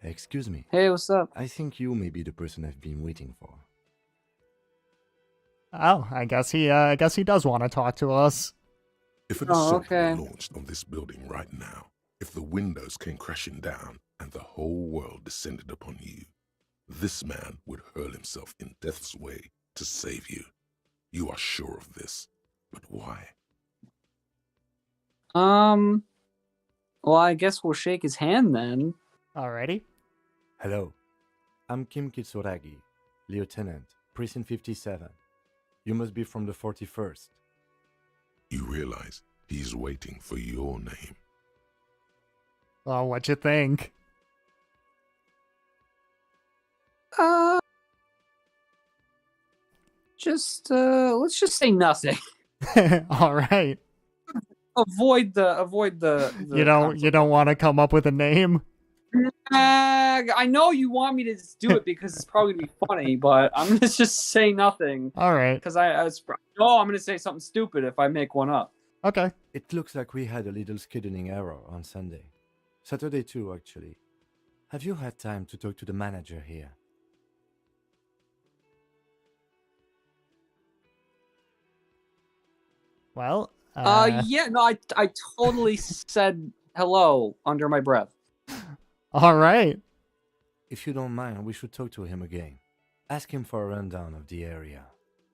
Excuse me. Hey, what's up? I think you may be the person I've been waiting for. Oh, I guess he does want to talk to us. If an Oh, assault okay. were launched on this building right now, if the windows came crashing down and the whole world descended upon you, this man would hurl himself in death's way to save you. You are sure of this, but why? Well, I guess we'll shake his hand then. Alrighty. Hello. I'm Kim Kitsuragi, Lieutenant, Precinct 57. You must be from the 41st. You realize he's waiting for your name. Oh, what you think? Let's just say nothing. All right. avoid the You don't want to come up with a name? I know you want me to just do it because it's probably gonna be funny, but I'm gonna just say nothing All right. because I'm gonna say something stupid if I make one up. Okay. It looks like we had a little scheduling error on Sunday. Saturday too, actually. Have you had time to talk to the manager here? Well. Yeah, no, I totally said hello under my breath. All right. If you don't mind, we should talk to him again. Ask him for a rundown of the area.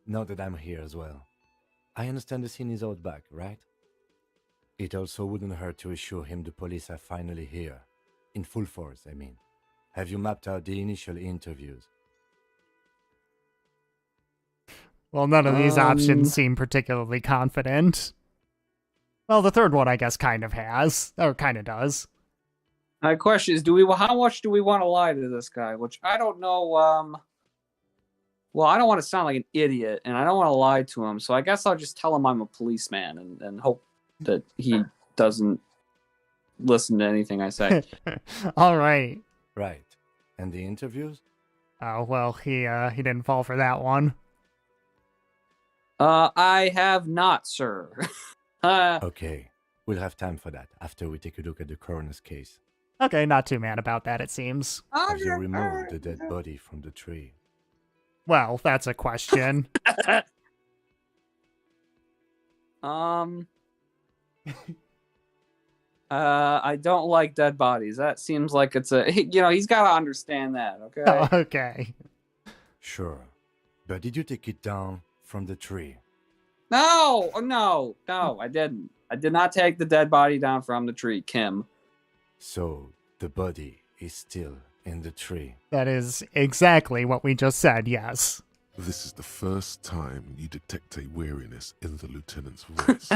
Now that I'm here as well. I understand the scene is out back, right? It also wouldn't hurt to assure him the police are finally here. In full force, I mean. Have you mapped out the initial interviews? Well, none of these options seem particularly confident. Well, the third one, I guess, kind of has, or kind of does. My question is, how much do we want to lie to this guy? Which I don't know. Well, I don't want to sound like an idiot, and I don't want to lie to him. So I guess I'll just tell him I'm a policeman and hope that he doesn't listen to anything I say. All right. Right. And the interviews? Oh, well, he didn't fall for that one. I have not, sir. Okay. We'll have time for that after we take a look at the coroner's case. Okay, not too mad about that, it seems. Have you removed the dead body from the tree? Well, that's a question. I don't like dead bodies. That seems like it's he's got to understand that, okay? Okay. Sure. But did you take it down from the tree? No, I didn't. I did not take the dead body down from the tree, Kim. So, the body is still in the tree. That is exactly what we just said, yes. This is the first time you detect a weariness in the lieutenant's voice.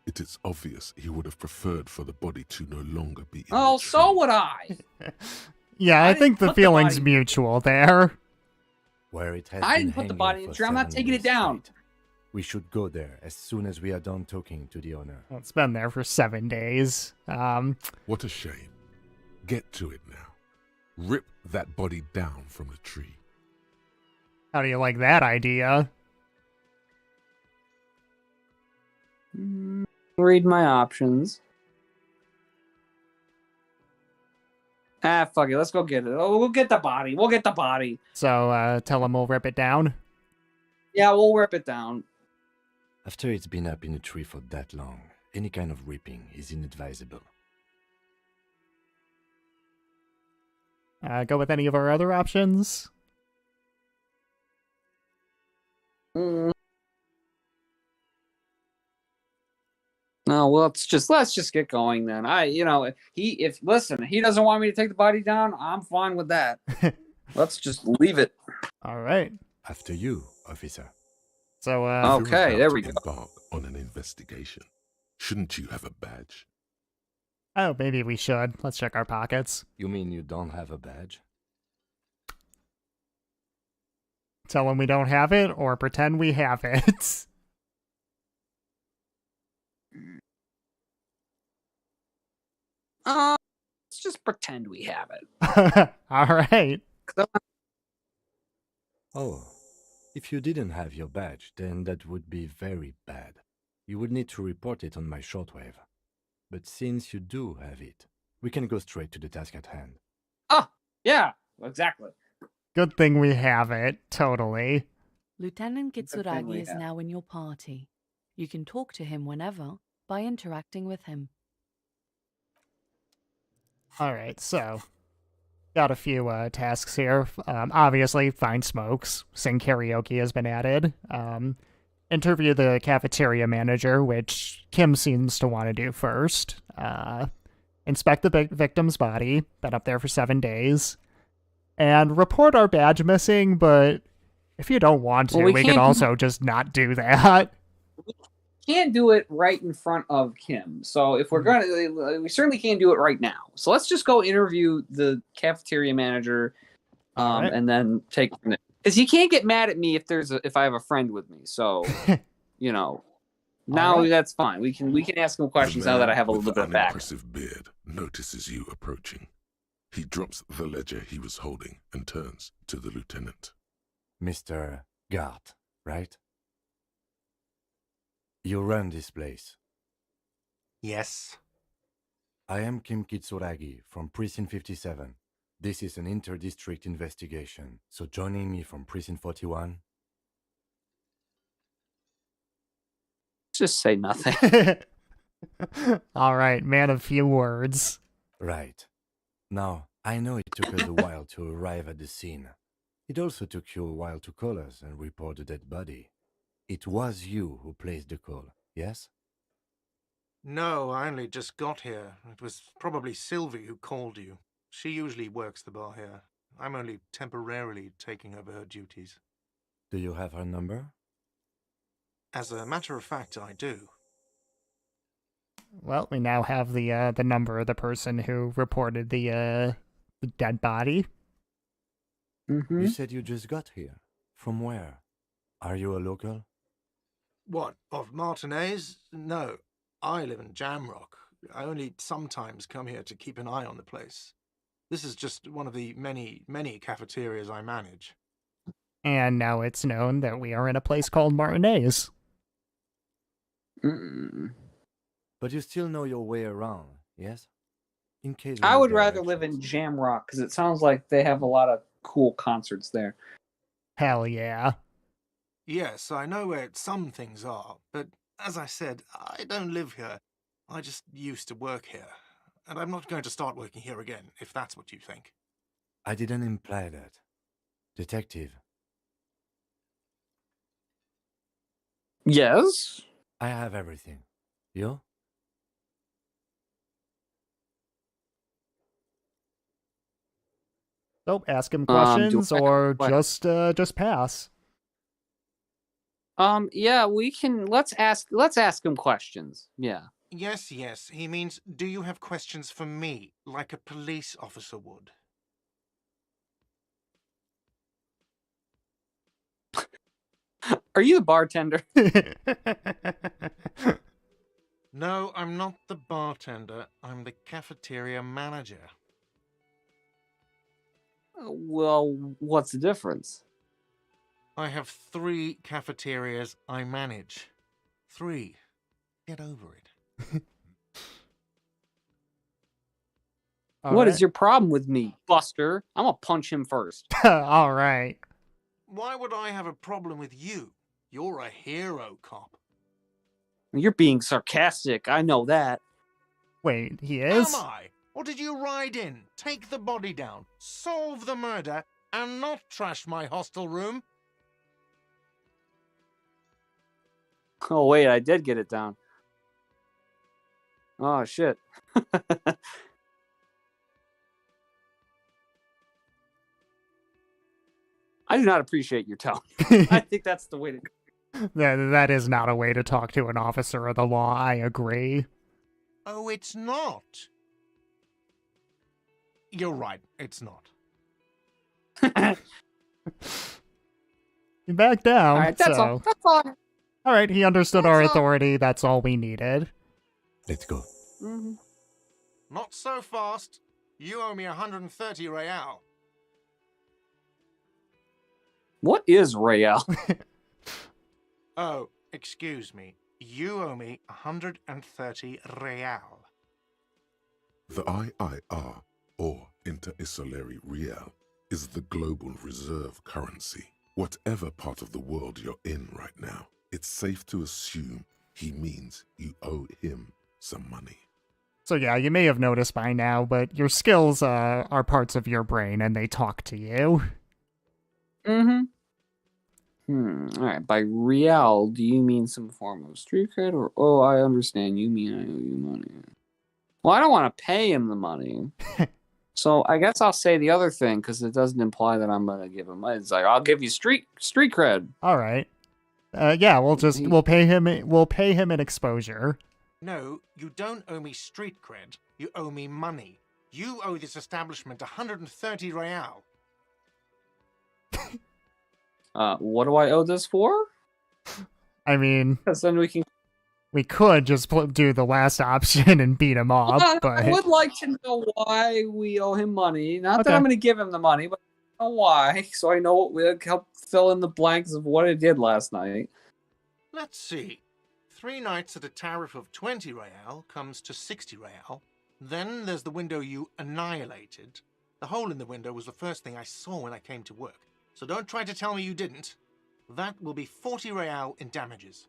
It is obvious he would have preferred for the body to no longer be in Oh, the so tree. would I. Yeah, I think the put the feeling's body- mutual there. Where it has I been didn't put the hanging body in for the tree. I'm not 7 taking it days down. straight. We should go there as soon as we are done talking to the owner. Well, it's been there for 7 days. What a shame. Get to it now. Rip that body down from the tree. How do you like that idea? Read my options. Fuck it. Let's go get it. Oh, we'll get the body. We'll get the body. So, tell him we'll rip it down. Yeah, we'll rip it down. After it's been up in a tree for that long, any kind of ripping is inadvisable. Go with any of our other options? No, well, let's just get going then. If he doesn't want me to take the body down, I'm fine with that. Let's just leave it. All right. After you, officer. So, If Okay, you're there about we to go. embark on an investigation, shouldn't you have a badge? oh, maybe we should. Let's check our pockets. You mean you don't have a badge? Tell him we don't have it, or pretend we have it. Let's just pretend we have it. All right. Oh, if you didn't have your badge, then that would be very bad. You would need to report it on my shortwave. But since you do have it, we can go straight to the task at hand. Yeah, exactly. Good thing we have it. Totally. Lieutenant thing we Kitsuragi is have. now in your party. You can talk to him whenever by interacting with him. All right, so got a few tasks here. Obviously, find smokes. Sing karaoke has been added. Interview the cafeteria manager, which Kim seems to want to do first. Inspect the victim's body. Been up there for 7 days. And report our badge missing, but if you don't want to, Well, we we can can't- also just not do that. Can't do it right in front of Kim. So if we're gonna, we certainly can't do it right now. So let's just go interview the cafeteria manager, All right. and then take it. Because he can't get mad at me if I have a friend with me. So now right. that's fine. We can ask him questions The now that I man have a with little the bit of back. unimpressive beard notices you approaching. He drops the ledger he was holding and turns to the lieutenant. Mr. Gart, right? You run this place. Yes. I am Kim Kitsuragi from Precinct 57. This is an inter-district investigation, so joining me from Precinct 41... Just say nothing. All right, man of few words. Right. Now, I know it took us a while to arrive at the scene. It also took you a while to call us and report the dead body. It was you who placed the call, yes? No, I only just got here. It was probably Sylvie who called you. She usually works the bar here. I'm only temporarily taking over her duties. Do you have her number? As a matter of fact, I do. Well, we now have the number of the person who reported the dead body. Mm-hmm. You said you just got here. From where? Are you a local? What, of Martinez? No, I live in Jamrock. I only sometimes come here to keep an eye on the place. This is just one of the many, many cafeterias I manage. And now it's known that we are in a place called Martinez. Mm. But you still know your way around, yes? In case we I need would rather live in directions. Jamrock because it sounds like they have a lot of cool concerts there. Hell yeah. Yes, I know where some things are, but as I said, I don't live here. I just used to work here. And I'm not going to start working here again, if that's what you think. I didn't imply that. Detective, Yes? I have everything. You? So ask him Do questions I have or questions? just pass. Yeah, we can. Let's ask him questions. Yeah. Yes, yes. He means, do you have questions for me, like a police officer would? Are you the bartender? No, I'm not the bartender. I'm the cafeteria manager. Well, what's the difference? I have 3 cafeterias I manage. 3. Get over it. What is your problem with me, Buster? I'm gonna punch him first. All right. Why would I have a problem with you? You're a hero cop. You're being sarcastic. I know that. Wait, he Am is? I? Or did you ride in, take the body down, solve the murder, and not trash my hostel room? Oh wait, I did get it down. Oh shit. I do not appreciate your tone. I think that's the way to go. That is not a way to talk to an officer of the law, I agree. Oh, it's not. You're right, it's not. He backed down, All right, that's so... all. That's all. All right, he understood That's our all. authority. That's all we needed. Let's go. Mm-hmm. Not so fast. You owe me 130 real. What is Rael? Oh, excuse me. You owe me 130 real. The IIR, or Inter-Isolary Real, is the global reserve currency. Whatever part of the world you're in right now, it's safe to assume he means you owe him some money. So yeah, you may have noticed by now, but your skills are parts of your brain and they talk to you. Mm-hmm. All right. By real, do you mean some form of street cred, or I understand you mean I owe you money? Well, I don't want to pay him the money, so I guess I'll say the other thing because it doesn't imply that I'm gonna give him money. It's like I'll give you street cred. All right. Yeah, we'll pay him an exposure. No, you don't owe me street cred. You owe me money. You owe this establishment 130 real. What do I owe this for? I mean, Because then we can We could just do the last option and beat him up, I but would like to know why we owe him money. Not that Okay. I'm going to give him the money, but I know why, so I know it will help fill in the blanks of what I did last night. Let's see. 3 nights at a tariff of 20 real comes to 60 real. Then there's the window you annihilated. The hole in the window was the first thing I saw when I came to work. So don't try to tell me you didn't. That will be 40 real in damages.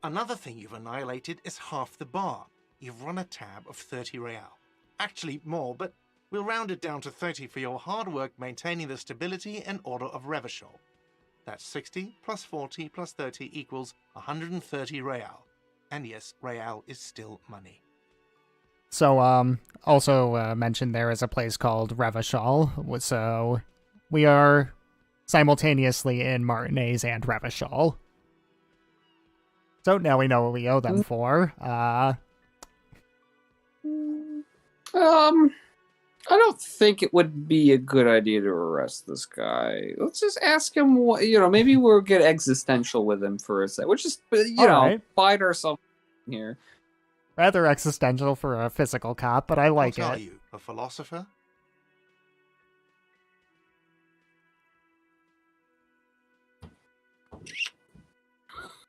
Another thing you've annihilated is half the bar. You've run a tab of 30 real. Actually more, but we'll round it down to 30 for your hard work maintaining the stability and order of Revachol. That's 60 plus 40 plus 30 equals 130 real. And yes, real is still money. so also mentioned there is a place called Revachol, so we are simultaneously in Martinez and Revachol. So now we know what we owe them for. I don't think it would be a good idea to arrest this guy. Let's just ask him what, maybe we'll get existential with him for a sec. We'll just, Alright. bite ourselves here. Rather existential for a physical cop, but I like What are it. you, a philosopher?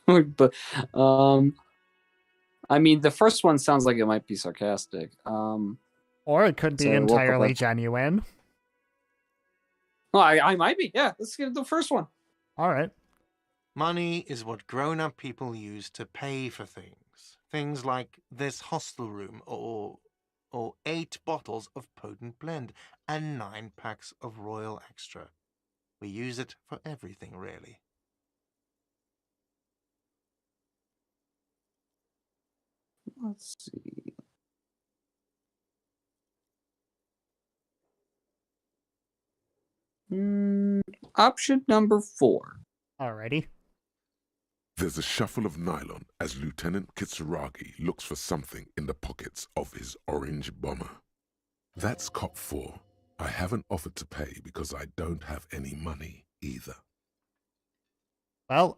But, I mean, the first one sounds like it might be sarcastic. Or it could be So, welcome entirely back. genuine. Well, I might be. Yeah, let's get the first one. All right. Money is what grown-up people use to pay for things. Things like this hostel room or 8 bottles of potent blend and 9 packs of Royal Extra. We use it for everything, really. Let's see. Option number 4. Alrighty. There's a shuffle of nylon as Lieutenant Kitsuragi looks for something in the pockets of his orange bomber. That's cop 4. I haven't offered to pay because I don't have any money either. Well,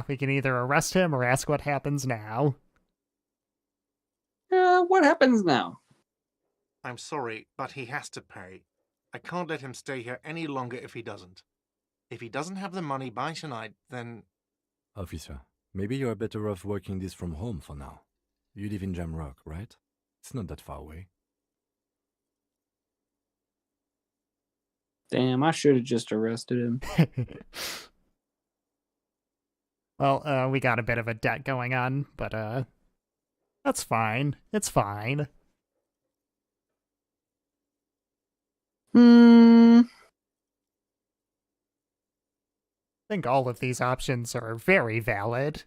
we can either arrest him or ask what happens now. What happens now? I'm sorry, but he has to pay. I can't let him stay here any longer if he doesn't. If he doesn't have the money by tonight, then... Officer, maybe you are better off working this from home for now. You live in Jamrock, right? It's not that far away. Damn, I should have just arrested him. Well, we got a bit of a debt going on, but that's fine. It's fine. I think all of these options are very valid.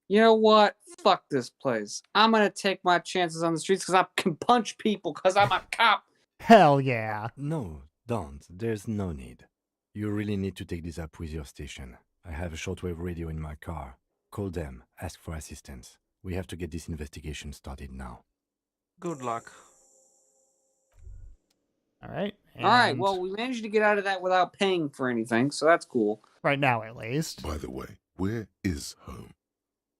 You know what? Fuck this place. I'm gonna take my chances on the streets because I can punch people because I'm a cop. Hell yeah. No, don't. There's no need. You really need to take this up with your station. I have a shortwave radio in my car. Call them, ask for assistance. We have to get this investigation started now. Good luck. All right. All right, and well, we managed to get out of that without paying for anything, so that's cool. right now at least. By the way, where is home?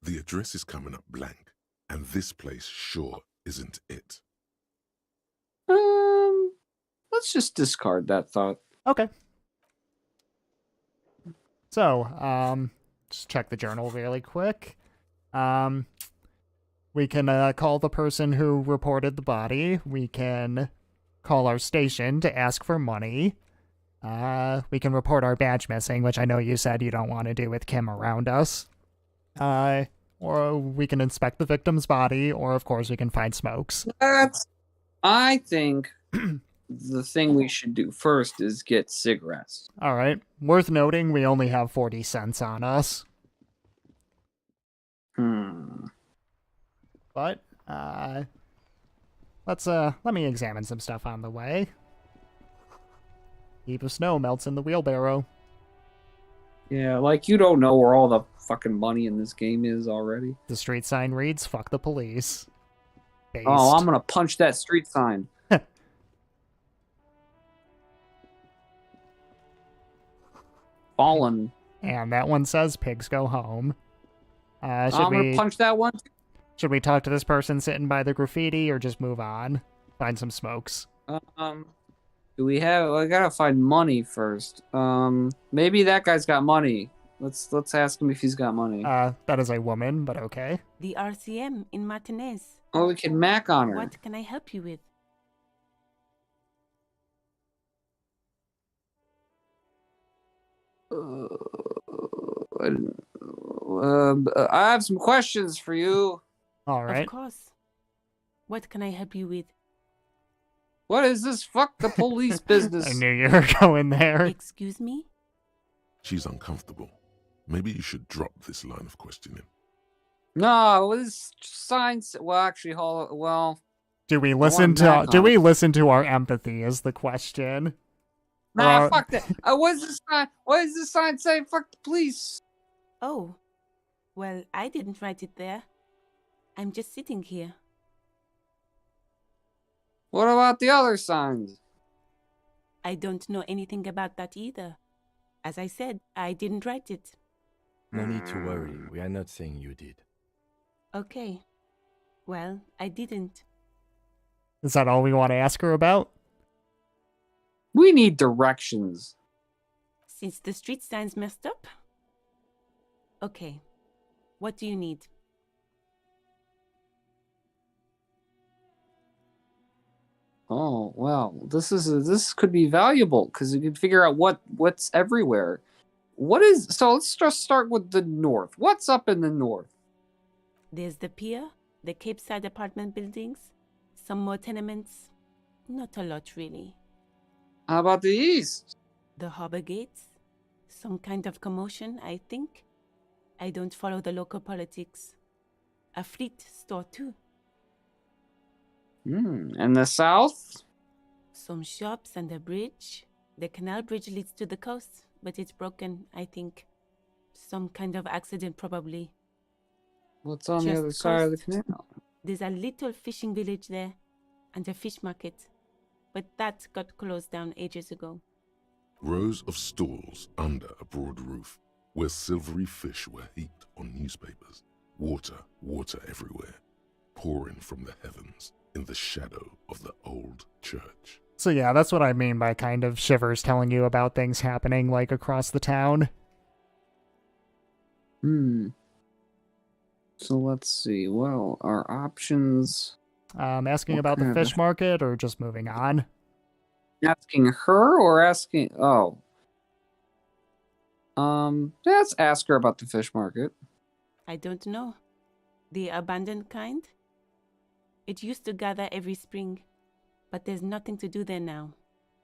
The address is coming up blank, and this place sure isn't it. Let's just discard that thought. Okay. So, just check the journal really quick. We can call the person who reported the body. We can call our station to ask for money. We can report our badge missing, which I know you said you don't want to do with Kim around us. Or we can inspect the victim's body, or of course we can find Smokes. I think the thing we should do first is get cigarettes. All right. Worth noting, we only have 40 cents on us. But, let me examine some stuff on the way. Heap of snow melts in the wheelbarrow. Yeah, like you don't know where all the fucking money in this game is already. The street sign reads, "Fuck the police." Based. Oh, I'm gonna punch that street sign. Fallen. And that one says, "Pigs go home." Should I'm gonna we punch that one. should we talk to this person sitting by the graffiti or just move on? Find some smokes. Do we have? I gotta find money first. Maybe that guy's got money. Let's ask him if he's got money. That is a woman, but okay. The RCM in Martinez. Oh, we can mac on her. What can I help you with? I have some questions for you. All right. Of course. What can I help you with? What is this fuck the police I business? knew you were going there. Excuse me? She's uncomfortable. Maybe you should drop this line of questioning. No, this signs. Well, actually, well, Do we listen to our empathy is the question. nah, fuck that. What is this sign? What does this sign say? Fuck the police. Oh. Well, I didn't write it there. I'm just sitting here. What about the other signs? I don't know anything about that either. As I said, I didn't write it. No need to worry. We are not saying you did. Okay. Well, I didn't. Is that all we want to ask her about? We need directions. Since the street sign's messed up? Okay. What do you need? Oh well, this could be valuable because you can figure out what's everywhere. So let's just start with the north. What's up in the north? There's the pier, the Cape Side apartment buildings, some more tenements. Not a lot, really. How about the east? The harbor gates, some kind of commotion, I think. I don't follow the local politics. A fleet store, too. And the south? Some shops and a bridge. The canal bridge leads to the coast, but it's broken, I think. Some kind of accident, probably. What's on the Just other side of the coast. canal? There's a little fishing village there, and a fish market. But that got closed down ages ago. Rows of stalls under a broad roof, where silvery fish were heaped on newspapers. Water everywhere, pouring from the heavens in the shadow of the old church. So yeah, that's what I mean by kind of Shivers telling you about things happening like across the town. So let's see. Well, our options. Asking What about the kind of- fish market or just moving on? Asking her or asking? Oh. Let's ask her about the fish market. I don't know. The abandoned kind? It used to gather every spring, but there's nothing to do there now.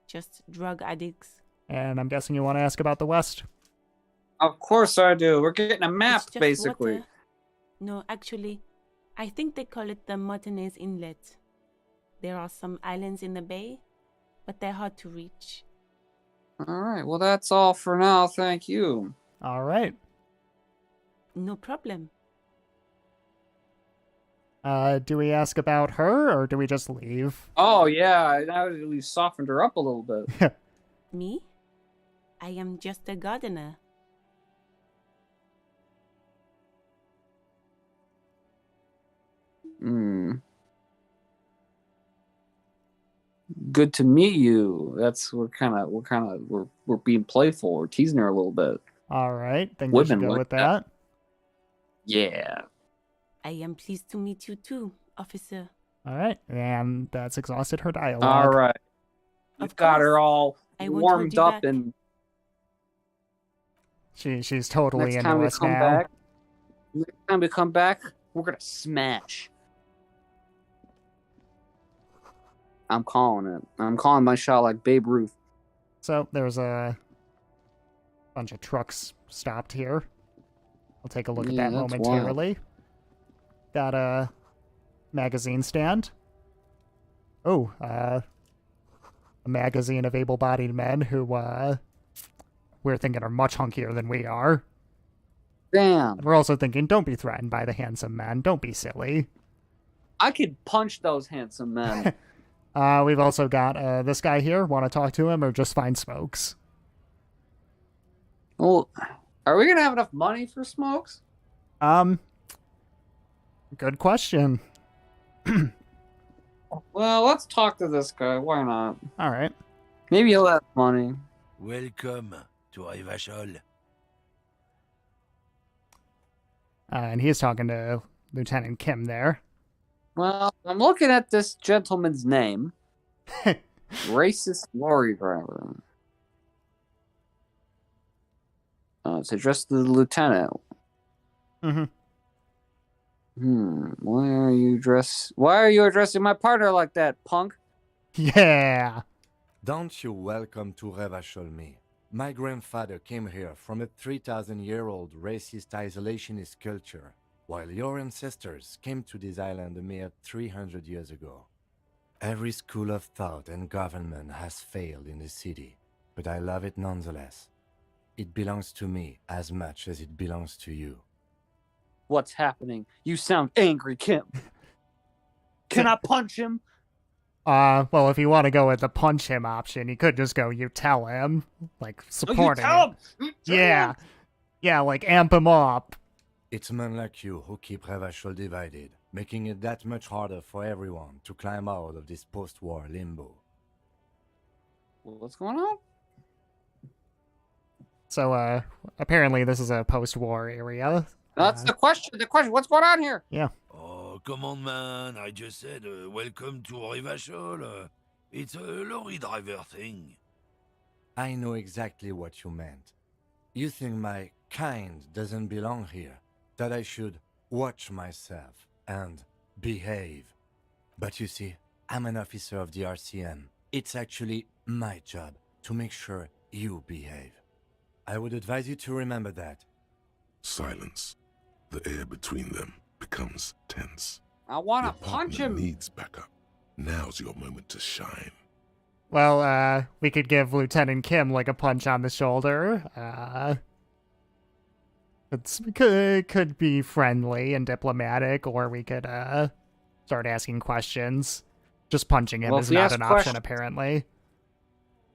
Just drug addicts. And I'm guessing you want to ask about the west? Of course I do. We're getting a map, It's just basically. water. No, actually, I think they call it the Martinez Inlet. There are some islands in the bay, but they're hard to reach. All right. Well, that's all for now. Thank you. All right. No problem. Do we ask about her or do we just leave? Oh yeah, now we softened her up a little bit. Me? I am just a gardener. Good to meet you. We're being playful. We're teasing her a little bit. All right. Think we should Women go like with that. that. Yeah. I am pleased to meet you too, officer. All right. And that's exhausted her dialogue. All right. Of We've got her course. all I won't hold warmed you up back. and She's totally next into time we us come now. back, we're gonna smash. I'm calling it. I'm calling my shot like Babe Ruth. So there's a bunch of trucks stopped here. I'll take a look at Yeah, that that's momentarily. Got a magazine stand. Oh, a magazine of able-bodied men who we're thinking are much hunkier than we are. Damn. We're also thinking, don't be threatened by the handsome men. Don't be silly. I could punch those handsome men. We've also got this guy here. Want to talk to him or just find smokes? Well, are we gonna have enough money for smokes? Good question. Well, let's talk to this guy. Why not? All right. Maybe he'll have money. Welcome to Rivachol. And he's talking to Lieutenant Kim there. Well, I'm looking at this gentleman's name. Racist lorry driver. It's addressed to the lieutenant. Mm-hmm. Why are you addressing my partner like that, punk? Yeah. Don't you welcome to Revachol me. My grandfather came here from a 3,000-year-old racist isolationist culture, while your ancestors came to this island a mere 300 years ago. Every school of thought and government has failed in the city, but I love it nonetheless. It belongs to me as much as it belongs to you. What's happening? You sound angry, Kim. Can I punch him? Well, if you want to go with the punch him option, you could just go, you tell him, like, supporting him. Yeah. Yeah, like, amp him up. It's men like you who keep Revachol divided, making it that much harder for everyone to climb out of this post-war limbo. What's going on? So, apparently this is a post-war area. That's the question. What's going on here? Yeah. Oh, come on, man. I just said, welcome to Rivachol. It's a lorry driver thing. I know exactly what you meant. You think my kind doesn't belong here, that I should watch myself and behave. But you see, I'm an officer of the RCM. It's actually my job to make sure you behave. I would advise you to remember that. Silence. The air between them becomes tense. I want Your to punch partner him. needs backup. Now's your moment to shine. Well, we could give Lieutenant Kim, like, a punch on the shoulder. Could be friendly and diplomatic, or we could, start asking questions. Just punching him Well, is if we not ask an option, questions- apparently.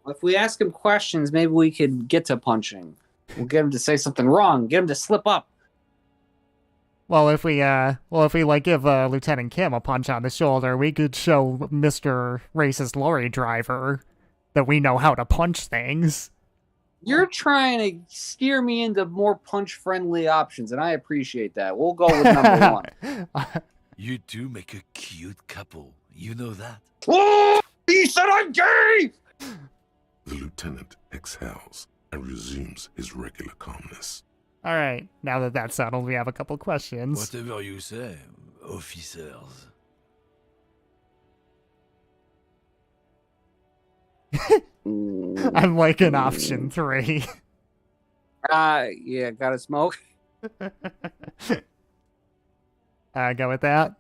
If we ask him questions, maybe we could get to punching. We'll get him to say something wrong. Get him to slip up. Well, if we like give Lieutenant Kim a punch on the shoulder, we could show Mr. Racist Lorry Driver that we know how to punch things. You're trying to steer me into more punch-friendly options, and I appreciate that. We'll go with number one. You two make a cute couple. You know that. Oh, he said I'm gay! The lieutenant exhales and resumes his regular calmness. All right, now that that's settled, we have a couple questions. Whatever you say, officers. I'm liking option 3. Yeah, gotta smoke. Go with that.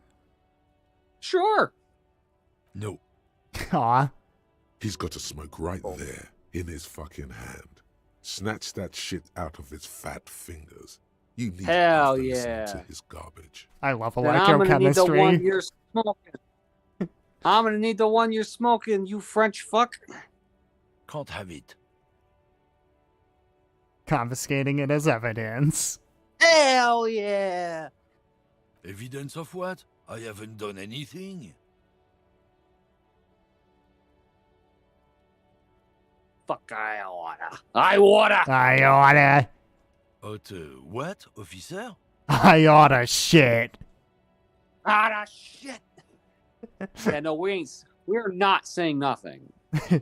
Sure. No. Aw. He's got a smoke right there in his fucking hand. Snatch that shit out of his fat fingers. You need Hell to yeah. listen to his garbage. I love Then I'm gonna need the one electrochemistry. you're smoking. I'm gonna need the one you're smoking, you French fuck. Can't have it. Confiscating it as evidence. Hell yeah. Evidence of what? I haven't done anything. Fuck, I oughta. I oughta. I oughta. What, officer? I oughta shit. Ah, shit. Yeah, no, we're not saying nothing. All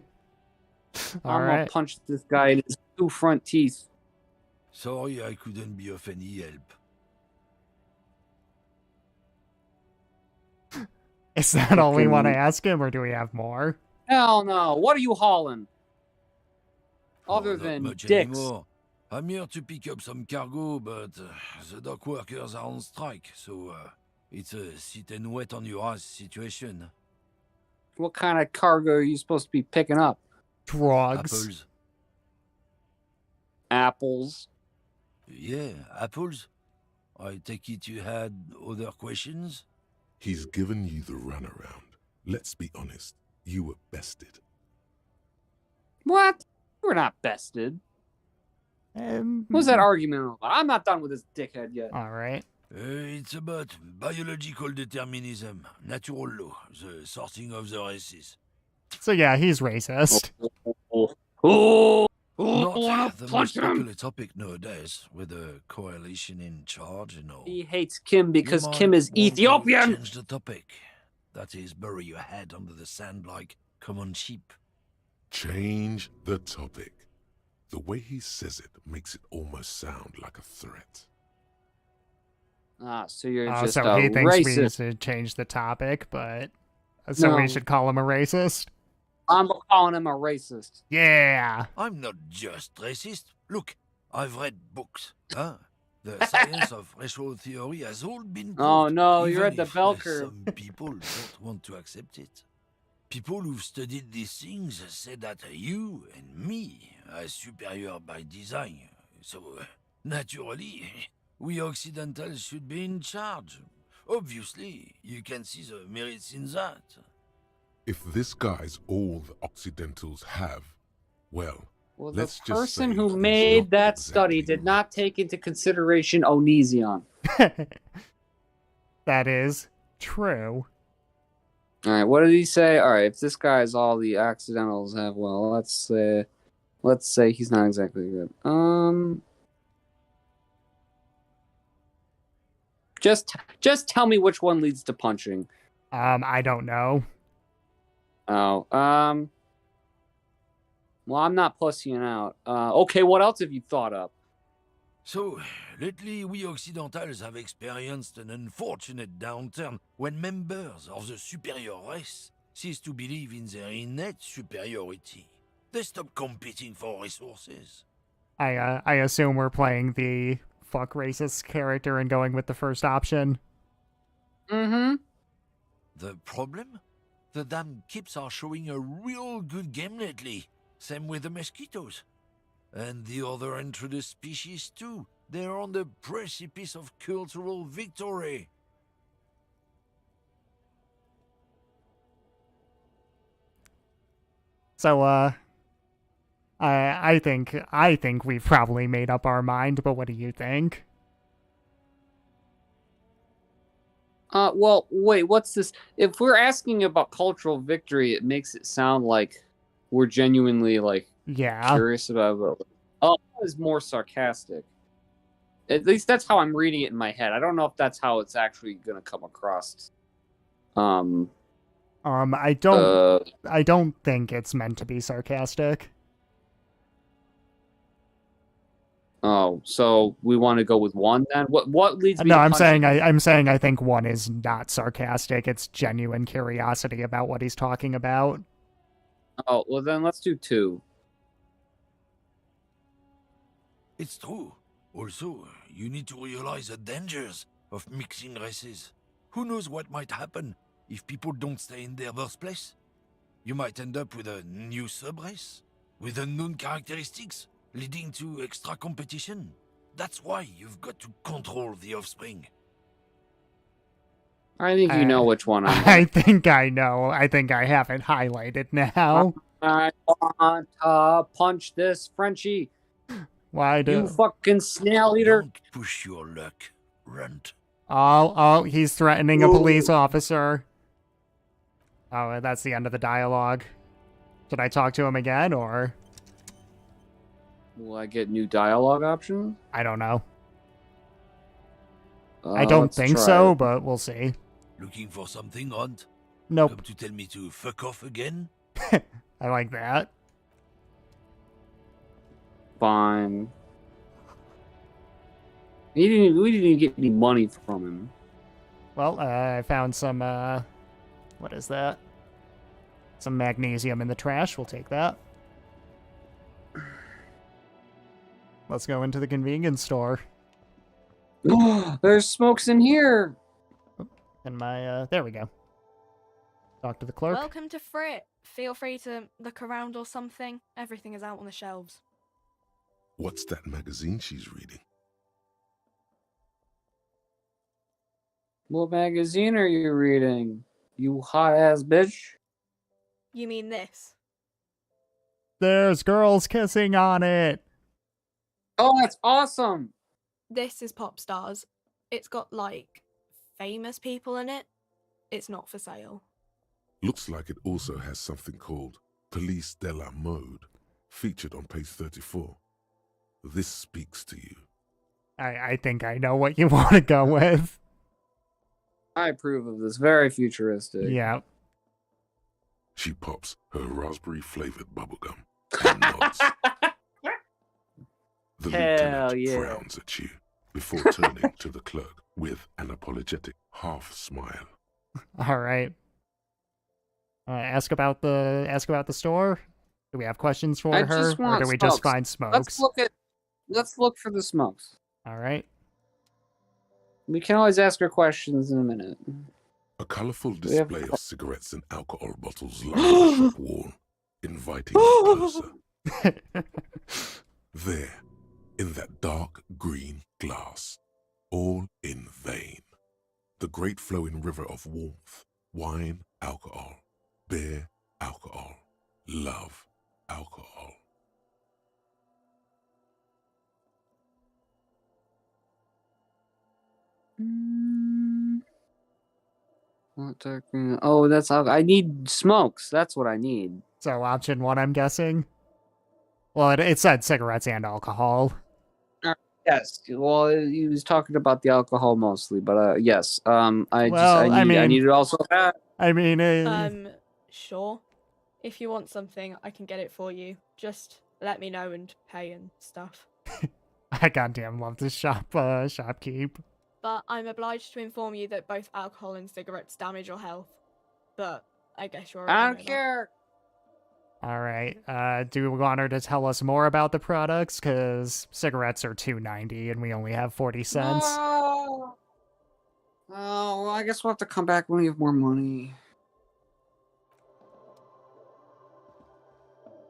I'm gonna right. punch this guy in his 2 front teeth. Sorry I couldn't be of any help. Is that all we want to Fucking- ask him, or do we have more? Hell no. What are you hauling? Oh, Other not than much dicks. anymore. I'm here to pick up some cargo, but the dock workers are on strike, so it's a sit and wait on your ass situation. What kind of cargo are you supposed to be picking up? Drugs. Apples. Apples. Yeah, apples. I take it you had other questions? He's given you the runaround. Let's be honest. You were bested. What? We're not bested. What was that argument about? I'm not done with this dickhead yet. All right. It's about biological determinism, natural law, the sorting of the races. So yeah, he's racist. Oh, I Not wanna the punch most him. popular topic nowadays, with the coalition in charge and all. He hates Kim because You Kim might is want to Ethiopian. Change the topic. That is, bury your head under the sand like common sheep. Change the topic. The way he says it makes it almost sound like a threat. Ah, so you're Oh, just so a he thinks we need racist. to change the topic, but so we No. should call him a racist? I'm calling him a racist. Yeah. I'm not just racist. Look, I've read books. Huh? The science of racial theory has all been proved. Oh no, even you're at the if, bell curve. Some people don't want to accept it. People who've studied these things say that you and me are superior by design. So, naturally, we Occidentals should be in charge. Obviously, you can see the merits in that. If this guy's all the Occidentals have, well, Well, let's the just person say who he's made not that study exactly did not right. take into consideration Onision. That is true. All right, what did he say? All right, if this guy is all the accidentals have, well, let's say he's not exactly good. Just tell me which one leads to punching. I don't know. Oh, well, I'm not pussying out. Okay, what else have you thought up? So, lately we Occidentals have experienced an unfortunate downturn when members of the superior race cease to believe in their innate superiority. They stop competing for resources. I assume we're playing the fuck racist character and going with the first option. Mm-hmm. The problem? The damn kips are showing a real good game lately. Same with the mosquitoes. And the other introduced species too. They're on the precipice of cultural victory. So I think we've probably made up our mind, but what do you think? Well, wait, what's this? If we're asking about cultural victory, it makes it sound like we're genuinely like Yeah. curious about it. Oh, that was more sarcastic. At least that's how I'm reading it in my head. I don't know if that's how it's actually gonna come across. I don't think it's meant to be sarcastic. Oh, so we want to go with one then? What leads me No, to I'm punching? saying I think one is not sarcastic. It's genuine curiosity about what he's talking about. Oh, well then let's do two. It's true. Also, you need to realize the dangers of mixing races. Who knows what might happen if people don't stay in their birthplace? You might end up with a new subrace, with unknown characteristics, leading to extra competition. That's why you've got to control the offspring. I think you know which one I think I know. I think I have it highlighted now. I want to punch this Frenchie. Why do You fucking snail eater. Don't push your luck, runt. Oh, he's threatening a police officer. Oh, that's the end of the dialogue. Should I talk to him again, or? Will I get new dialogue options? I don't know. I don't Let's think try so, it. but we'll see. Looking for something, runt? Nope. Come to tell me to fuck off again? I like that. Fine. We didn't even get any money from him. Well, I found some, what is that? Some magnesium in the trash. We'll take that. Let's go into the convenience store. There's smokes in here. And there we go. Talk to the clerk. Welcome to Frit. Feel free to look around or something. Everything is out on the shelves. What's that magazine she's reading? What magazine are you reading? You hot ass bitch. You mean this? There's girls kissing on it. Oh, that's awesome. This is Pop Stars. It's got, like, famous people in it. It's not for sale. Looks like it also has something called Police de la Mode, featured on page 34. This speaks to you. I think I know what you want to go with. I approve of this. Very futuristic. Yeah. She pops her raspberry-flavored bubblegum and nods. The Hell lieutenant yeah. frowns at you before turning to the clerk with an apologetic half-smile. All right. Ask about the store. Do we have questions for I her, just or want do we just smokes. find smokes? Let's look for the smokes. All right. We can always ask her questions in a minute. A colorful We have- display of cigarettes and alcohol bottles line the shop wall, inviting you closer. There, in that dark green glass, all in vain. The great flowing river of warmth, wine, alcohol, beer, alcohol, love, alcohol. Not dark green. Oh, that's I need smokes. That's what I need. So option 1, I'm guessing. Well, it said cigarettes and alcohol. Yes. Well, he was talking about the alcohol mostly, but yes. I Well, need it also. I mean, Sure. If you want something, I can get it for you. Just let me know and pay and stuff. I goddamn love this shopkeep. But I'm obliged to inform you that both alcohol and cigarettes damage your health. But I guess you're already I know don't that. care. All right. Do we want her to tell us more about the products? Because cigarettes are $2.90 and we only have 40 cents. Oh, well, I guess we'll have to come back when we have more money.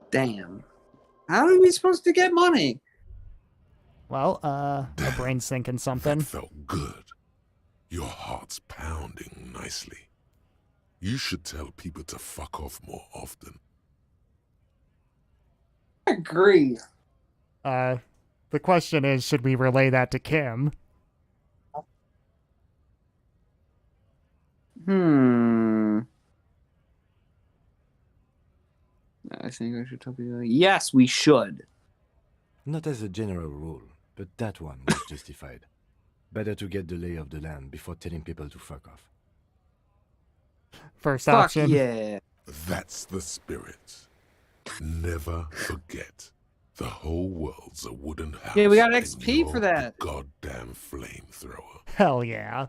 Damn. How are we supposed to get money? Well, my brain's thinking something. That felt good. Your heart's pounding nicely. You should tell people to fuck off more often. I agree. The question is, should we relay that to Kim? I think I should tell people. Yes, we should. Not as a general rule, but that one was justified. Better to get the lay of the land before telling people to fuck off. First Fuck option. yeah. That's the spirit. Never forget. The whole world's a wooden house. Yeah, we got and XP for you're that. the goddamn flamethrower. Hell yeah.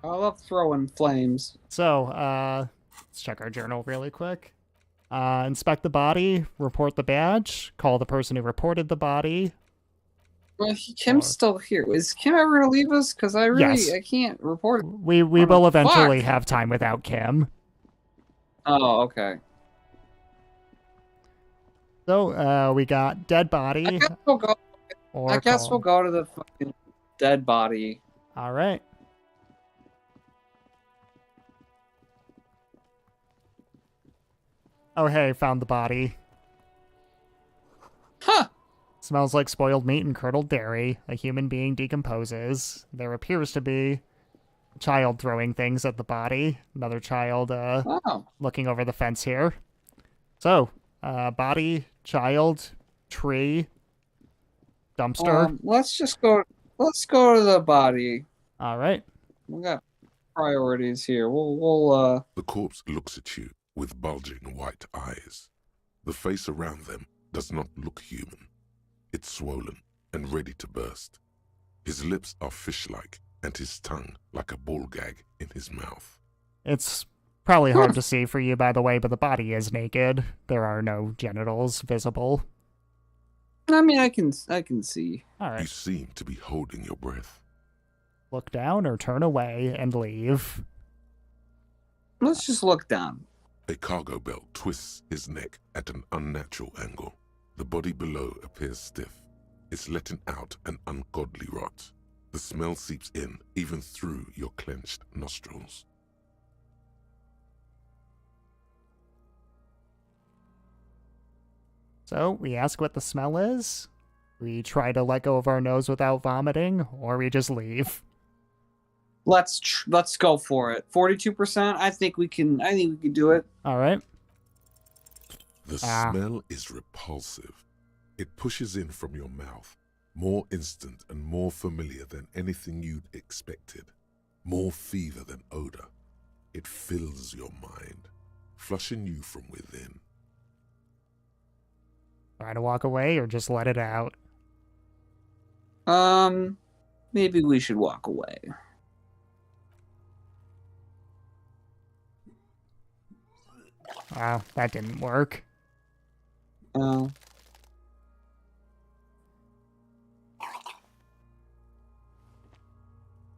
I love throwing flames. So, let's check our journal really quick. Inspect the body, report the badge, call the person who reported the body. Well, Kim's still here. Is Kim ever gonna leave us? Because I really, Yes. I can't report it. We will eventually have time without Kim. Oh, okay. So, we got dead body. I guess we'll go. Or I guess call. we'll go to the fucking dead body. All right. Oh, hey, found the body. Huh. Smells like spoiled meat and curdled dairy. A human being decomposes. There appears to be a child throwing things at the body. Another child Oh. looking over the fence here. So, body, child, tree, dumpster. Let's just go. Let's go to the body. All right. We got priorities here. We'll. The corpse looks at you with bulging white eyes. The face around them does not look human. It's swollen and ready to burst. His lips are fish-like and his tongue like a ball gag in his mouth. It's probably hard to see for you, by the way, but the body is naked. There are no genitals visible. I mean, I can see. All You right. seem to be holding your breath. Look down or turn away and leave. Let's just look down. A cargo belt twists his neck at an unnatural angle. The body below appears stiff. It's letting out an ungodly rot. The smell seeps in, even through your clenched nostrils. So, we ask what the smell is. We try to let go of our nose without vomiting, or we just leave. Let's go for it. 42%. I think we can do it. All right. The smell is repulsive. It pushes in from your mouth, more instant and more familiar than anything you'd expected, more fever than odor. It fills your mind, flushing you from within. Try to walk away or just let it out. Maybe we should walk away. Wow, that didn't work.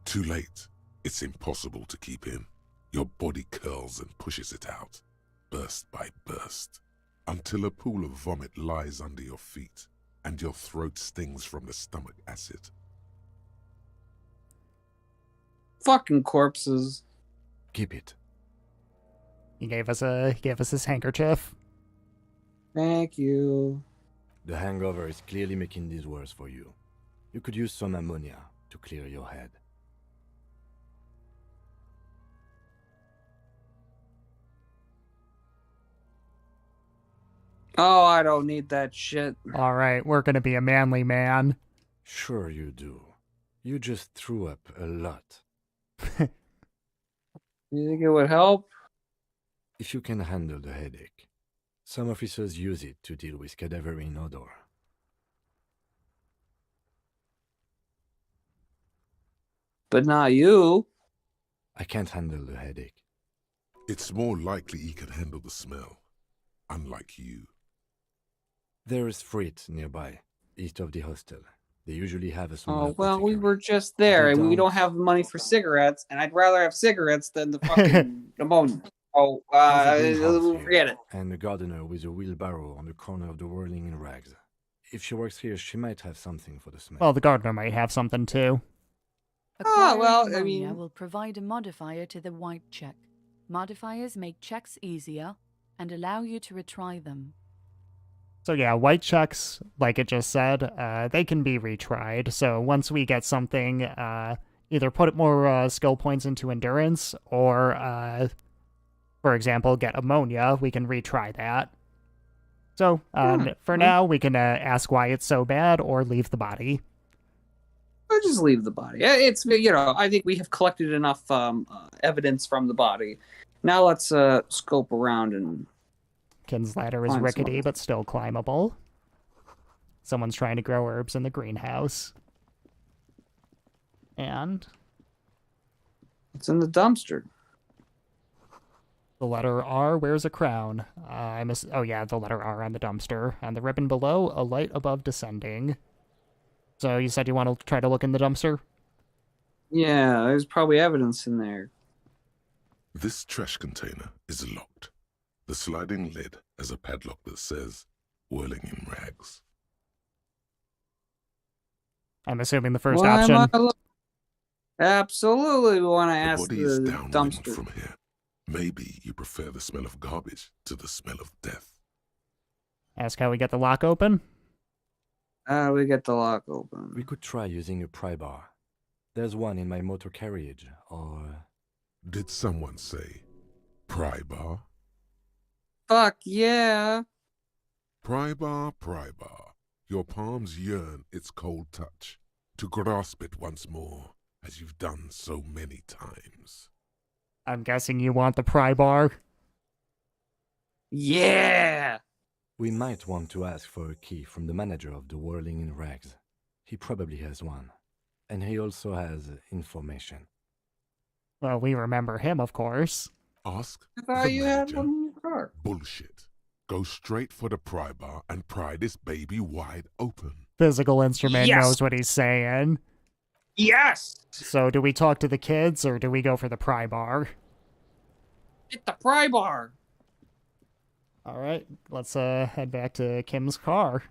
Too late. It's impossible to keep in. Your body curls and pushes it out, burst by burst, until a pool of vomit lies under your feet and your throat stings from the stomach acid. Fucking corpses. Keep it. He gave us his handkerchief. Thank you. The hangover is clearly making this worse for you. You could use some ammonia to clear your head. Oh, I don't need that shit. All right, we're gonna be a manly man. Sure you do. You just threw up a lot. You think it would help? If you can handle the headache. Some officers use it to deal with cadaverine odor. But not you. I can't handle the headache. It's more likely he can handle the smell, unlike you. There is Frit nearby, east of the hostel. They usually have a small Oh, well, we apothecary. were just there, They and we don't- don't have money for cigarettes, and I'd rather have cigarettes than the fucking pneumonia. Oh, There's a greenhouse here, forget it. And a gardener with a wheelbarrow on the corner of the whirling in rags. If she works here, she might have something for the smell. Well, the gardener might have something too. Ah, well, Acquiring I ammonia mean- will provide a modifier to the white check. Modifiers make checks easier and allow you to retry them. So yeah, white checks, like it just said, they can be retried. So once we get something, either put more skill points into endurance, or, for example, get ammonia, we can retry that. So for now, we can ask why it's so bad, or leave the body. Or just leave the body. It's, I think we have collected enough evidence from the body. Now let's scope around and... Kin's ladder is Find rickety, someone. but still climbable. Someone's trying to grow herbs in the greenhouse. And It's in the dumpster. the letter R wears a crown. Oh yeah, the letter R on the dumpster. On the ribbon below, a light above descending. So you said you want to try to look in the dumpster? Yeah, there's probably evidence in there. This trash container is locked. The sliding lid has a padlock that says, "Whirling in rags." I'm assuming the first Why am option. Absolutely, we want to The ask body is the downwind dumpster. from here. Maybe you prefer the smell of garbage to the smell of death. Ask how we get the lock open? We get the lock open. We could try using a pry bar. There's one in my motor carriage, or... Did someone say pry bar? Fuck yeah. Pry bar, pry bar. Your palms yearn its cold touch, to grasp it once more, as you've done so many times. I'm guessing you want the pry bar? Yeah. We might want to ask for a key from the manager of the Whirling in Rags. He probably has one. And he also has information. Well, we remember him, of course. Ask I thought the you had manager. one in your car. Bullshit. Go straight for the pry bar and pry this baby wide open. Physical instrument Yes! knows what he's saying. Yes. So do we talk to the kids, or do we go for the pry bar? Get the pry bar. All right, let's head back to Kim's car.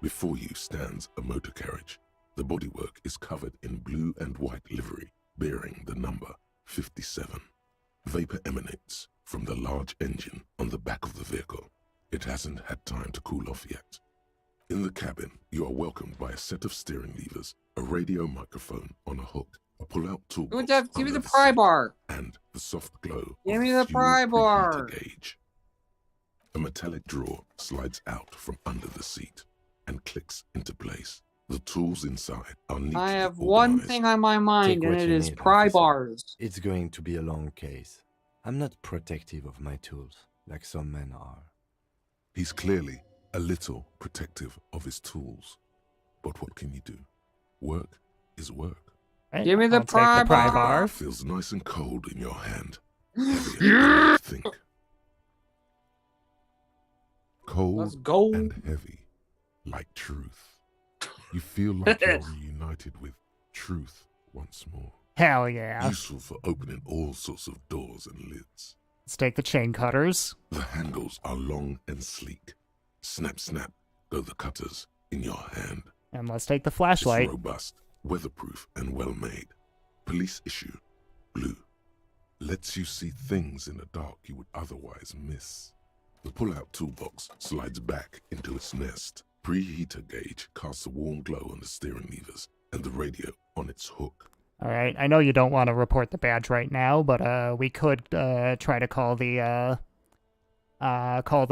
Before you stands a motor carriage. The bodywork is covered in blue and white livery, bearing the number 57. Vapor emanates from the large engine on the back of the vehicle. It hasn't had time to cool off yet. In the cabin, you are welcomed by a set of steering levers, a radio microphone on a hook, a pull-out toolbox Give me under the the pry seat, bar. and the soft glow Give of me the the pry fuel bar. preheater gauge. A metallic drawer slides out from under the seat and clicks into place. The tools inside are neatly I have one organized. thing on my mind, Take and what it you is need, pry officer. bars. It's going to be a long case. I'm not protective of my tools, like some men are. He's clearly a little protective of his tools. But what can you do? Work is work. Right, Give me the I'll take pry the pry bar. bar. Feels nice and cold in your hand. Heavier than you think. Cold Let's go. and heavy, like truth. You feel like you're reunited with truth once more. Hell yeah. Useful for opening all sorts of doors and lids. Let's take the chain cutters. The handles are long and sleek. Snap, snap, go the cutters in your hand. And let's take the It's flashlight. robust, weatherproof, and well made. Police issue, blue. Lets you see things in the dark you would otherwise miss. The pull-out toolbox slides back into its nest. Preheater gauge casts a warm glow on the steering levers and the radio on its hook. All right, I know you don't want to report the badge right now, but we could try to call the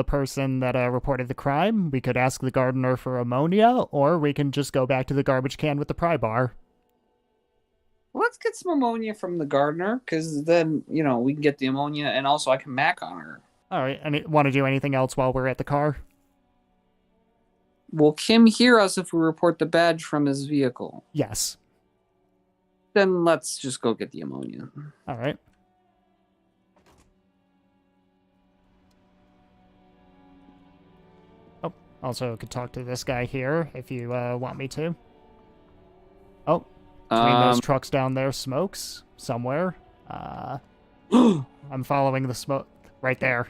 person that reported the crime. We could ask the gardener for ammonia, or we can just go back to the garbage can with the pry bar. Let's get some ammonia from the gardener, because then, we can get the ammonia, and also I can mac on her. All right, want to do anything else while we're at the car? Will Kim hear us if we report the badge from his vehicle? Yes. Then let's just go get the ammonia. All right. Oh, also could talk to this guy here if you want me to. Oh, between those trucks down there, smokes somewhere. I'm following the smoke right there.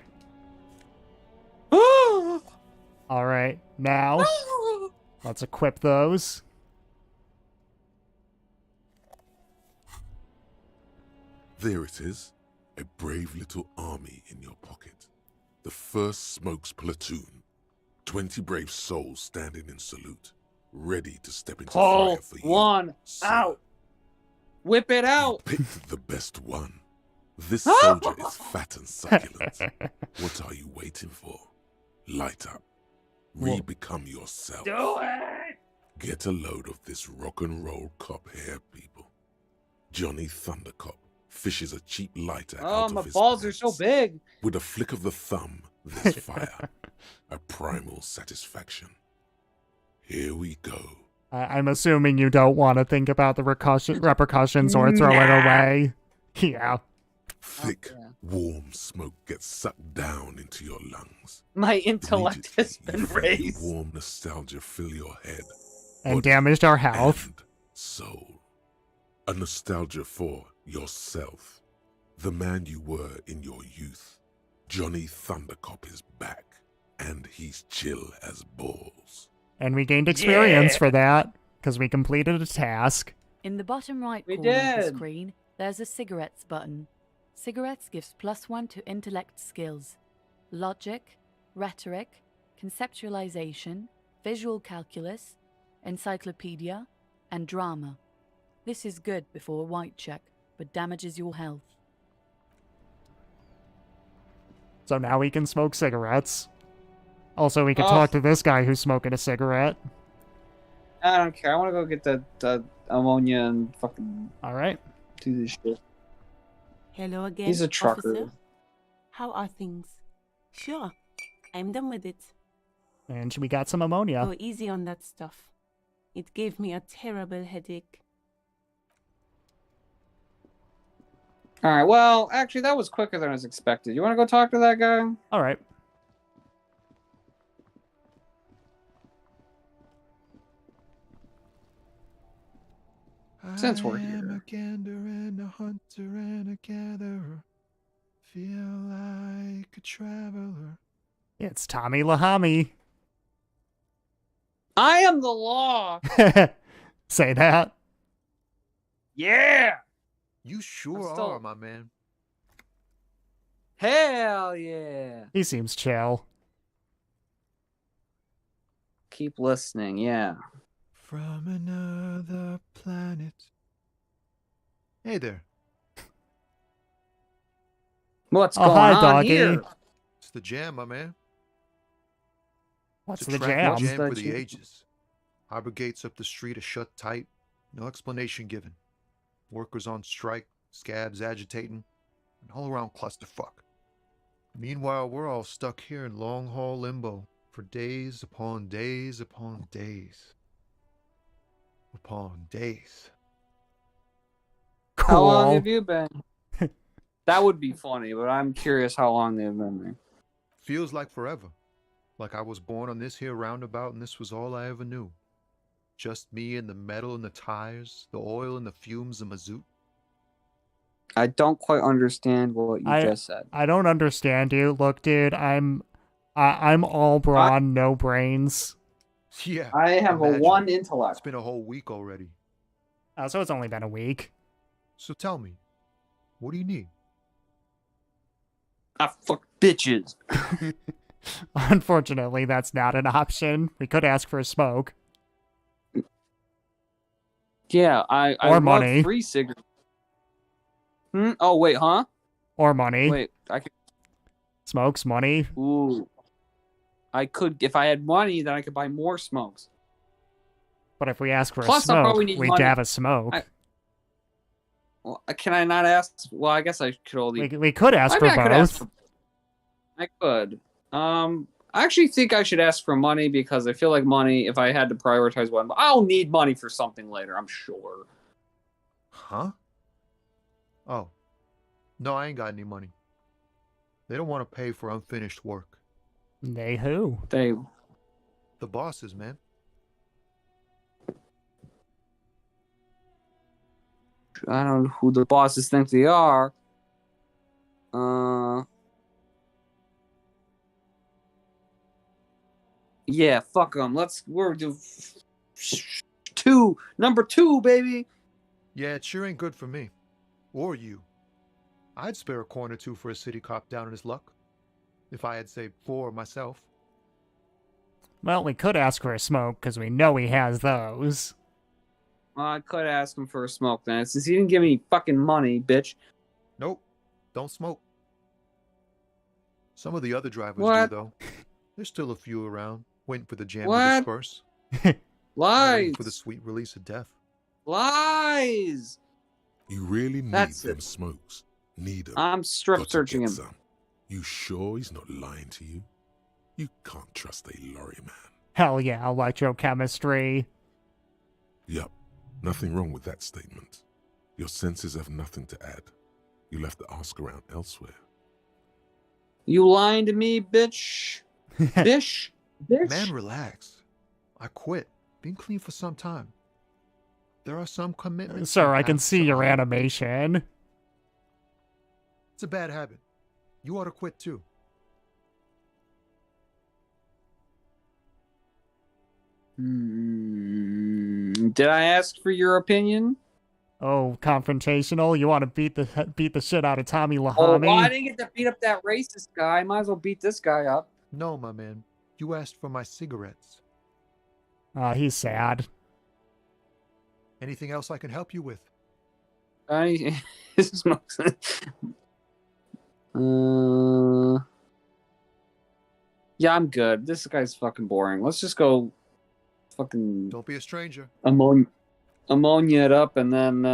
All right, now let's equip those. There it is, a brave little army in your pocket. The 1st Smokes Platoon. 20 brave souls standing in salute, ready to step into Pull fire for you. one sir. out. Whip it out. Pick the best one. This soldier is fat and succulent. What are you waiting for? Light up. Re-become yourself. Do it. Get a load of this rock and roll cop here, people. Johnny Thundercop fishes a cheap lighter out My of his balls pants. are so big. With a flick of the thumb, there's fire. A primal satisfaction. Here we go. I'm assuming you don't want to think about the repercussions or throw it away. Yeah. Thick, Okay. warm smoke gets sucked down into your lungs. My intellect has Immediately, been you feel the raised. warm nostalgia fill your head. And body, damaged our health. and soul. A nostalgia for yourself. The man you were in your youth. Johnny Thundercop is back, and he's chill as balls. And we gained experience for that, because we completed a task. In the bottom right We corner of the did. screen, there's a cigarettes button. Cigarettes gives +1 to intellect skills. Logic, rhetoric, conceptualization, visual calculus, encyclopedia, and drama. This is good before a white check, but damages your health. So now we can smoke cigarettes. Also, we can Oh. talk to this guy who's smoking a cigarette. I don't care. I want to go get the ammonia and fucking All right. do this shit. Hello again, He's a trucker. officer. How are things? Sure, I'm done with it. And we got some ammonia. Go easy on that stuff. It gave me a terrible headache. All right. Well, actually, that was quicker than I was expected. You want to go talk to that guy? All right. Since we're I am here. a gander and a hunter and a gatherer. Feel like a traveler. It's Tommy Lahami. I am the law. Say that. Yeah. You sure still- are, my man. Hell yeah. He seems chill. Keep listening, yeah. From another planet. Hey there. What's Oh, going hi, on doggy. here? It's the jam, my man. What's It's a the traffic jam? jam the for the jam? ages. Harbor gates up the street are shut tight. No explanation given. Workers on strike, scabs agitating, an all-around clusterfuck. Meanwhile, we're all stuck here in long-haul limbo for days upon days upon days. Upon days. How long Cool. have you been? That would be funny, but I'm curious how long they've been there. Feels like forever. Like I was born on this here roundabout and this was all I ever knew. Just me and the metal and the tires, the oil and the fumes of mazout. I don't quite understand what you just said. I don't understand you. Look, dude, I'm all brawn, no brains. Yeah. I have imagine. a one It's intellect. been a whole week already. So it's only been a week. So tell me, what do you need? I fuck bitches. Unfortunately, that's not an option. We could ask for a smoke. Yeah, I Or love money. free cigarettes. Oh wait, huh? Or money. Wait, I could. Smokes, money. Ooh, I could if I had money, then I could buy more smokes. But if we ask for Plus, a I'll smoke, probably need we'd money. have a smoke. Well, can I not ask? Well, I guess I could only. We could ask for I could both. ask for. I could. I actually think I should ask for money because I feel like money. If I had to prioritize one, I'll need money for something later. I'm sure. Huh? Oh. No, I ain't got any money. They don't want to pay for unfinished work. They who? They. The bosses, man. I don't know who the bosses think they are. Yeah, fuck them. We're number two, baby. Yeah, it sure ain't good for me. Or you. I'd spare a coin or two for a city cop down in his luck. If I had saved 4 myself. Well, we could ask for a smoke, because we know he has those. I could ask him for a smoke then, since he didn't give me fucking money, bitch. Nope. Don't smoke. Some of the other drivers What? do, though. There's still a few around, waiting for the jam to What? disperse. Lies. Waiting for the sweet release of death. Lies. You really need That's them it. smokes. Need 'em. I'm strip Gotta searching get him. some. You sure he's not lying to you? You can't trust a lorry man. Hell yeah, electrochemistry. Yup, nothing wrong with that statement. Your senses have nothing to add. You'll have to ask around elsewhere. You lying to me, bitch? Bitch? Man, relax. I quit. Been clean for some time. There are some commitments. Sir, you I can have see to your honor. animation. It's a bad habit. You ought to quit too. Did I ask for your opinion? Oh, confrontational? You want to beat the shit out of Tommy Oh, Lahami? well, I didn't get to beat up that racist guy. Might as well beat this guy up. No, my man. You asked for my cigarettes. He's sad. Anything else I can help you with? Smokes. Yeah, I'm good. This guy's fucking boring. Let's just go fucking Don't be a stranger. ammonia it up and then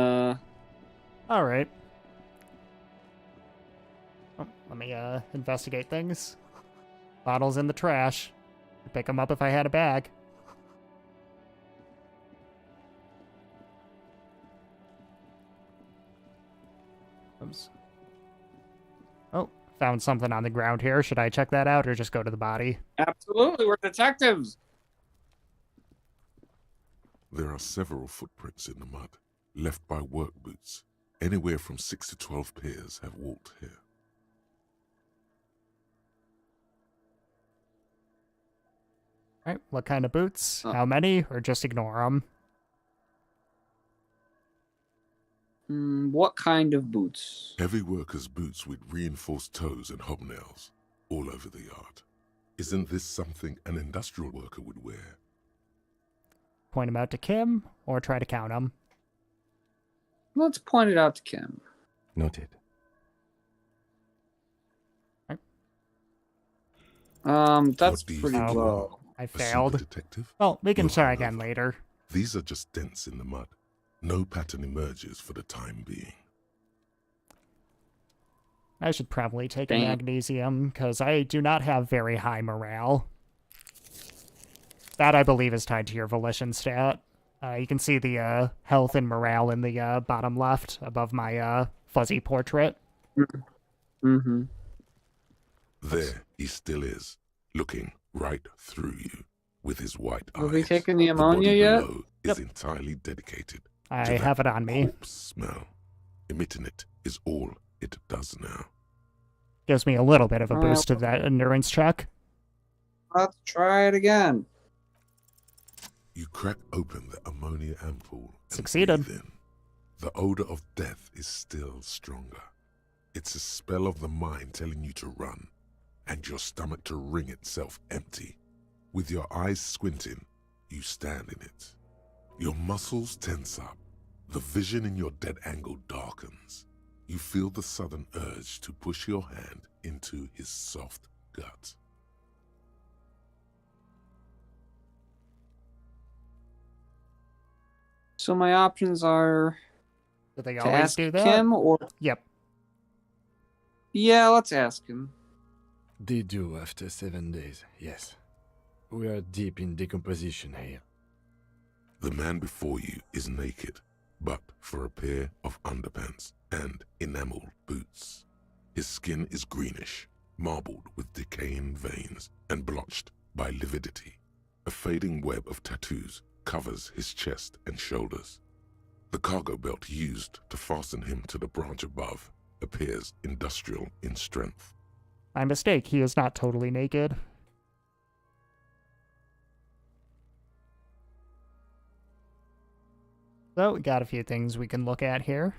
All right. Oh, let me investigate things. Bottles in the trash. I'd pick them up if I had a bag. Oops. Oh, found something on the ground here. Should I check that out or just go to the body? absolutely, we're detectives. There are several footprints in the mud, left by work boots. Anywhere from 6 to 12 pairs have walked here. All right, what kind of boots? How many? Or just ignore them? What kind of boots? Heavy workers' boots with reinforced toes and hobnails all over the yard. Isn't this something an industrial worker would wear? Point him out to Kim, or try to count him. Let's point it out to Kim. Noted. That's What do you pretty think you low. I A failed. super detective? Well, we can You're try again hungover. later. These are just dents in the mud. No pattern emerges for the time being. I should probably take a Damn. magnesium, because I do not have very high morale. That, I believe, is tied to your volition stat. You can see the health and morale in the bottom left above my fuzzy portrait. Mm-hmm. There he still is, looking right through you with his white eyes. Have we taken the The ammonia body yet? below is entirely dedicated I to that have it on me. corpse smell. Emitting it is all it does now. Gives me a little bit of a Alright, boost to that endurance check. Let's try it again. You crack open the ammonia ampoule and Succeeded. breathe in. The odor of death is still stronger. It's a spell of the mind telling you to run, and your stomach to wring itself empty. With your eyes squinting, you stand in it. Your muscles tense up. The vision in your dead angle darkens. You feel the sudden urge to push your hand into his soft gut. So my options are Do they to always ask do that? Kim or Yep. yeah, let's ask him. They do after 7 days, yes. We are deep in decomposition here. The man before you is naked, but for a pair of underpants and enameled boots. His skin is greenish, marbled with decaying veins and blotched by lividity. A fading web of tattoos covers his chest and shoulders. The cargo belt used to fasten him to the branch above appears industrial in strength. My mistake, he is not totally naked. So, we got a few things we can look at here.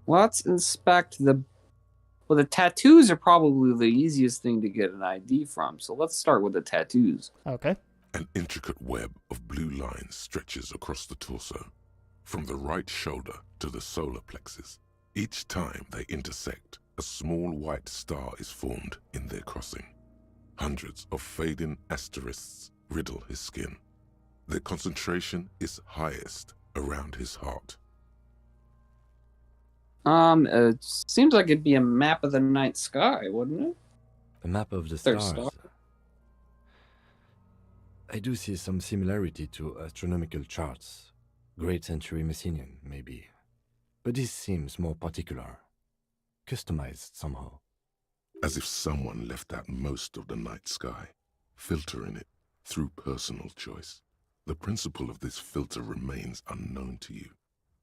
Let's inspect the. Well, the tattoos are probably the easiest thing to get an ID from. So let's start with the tattoos. Okay. An intricate web of blue lines stretches across the torso, from the right shoulder to the solar plexus. Each time they intersect, a small white star is formed in their crossing. Hundreds of fading asterisks riddle his skin. Their concentration is highest around his heart. It seems like it'd be a map of the night sky, wouldn't it? A map of the There's stars. stars. I do see some similarity to astronomical charts. Great Century Messinian, maybe. But this seems more particular. Customized somehow. As if someone left out most of the night sky, filtering it through personal choice. The principle of this filter remains unknown to you.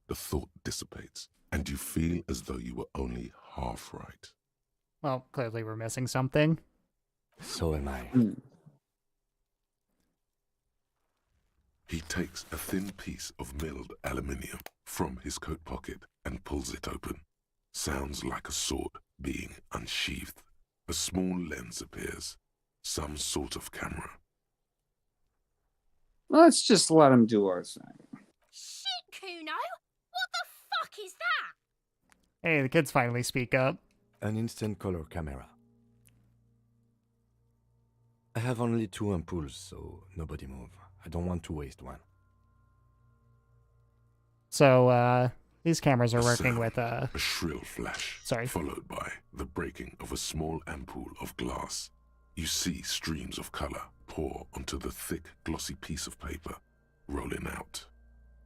The thought dissipates, and you feel as though you were only half right. Well, clearly we're missing something. So am I. He takes a thin piece of milled aluminium from his coat pocket and pulls it open. Sounds like a sword being unsheathed. A small lens appears. Some sort of camera. Let's just let him do our thing. Shit, Kuno! What the fuck is that? Hey, the kids finally speak up. An instant color camera. I have only 2 ampoules, so nobody move. I don't want to waste one. So, these cameras are A working sound, with, a shrill flash, Sorry. followed by the breaking of a small ampoule of glass. You see streams of color pour onto the thick, glossy piece of paper, rolling out.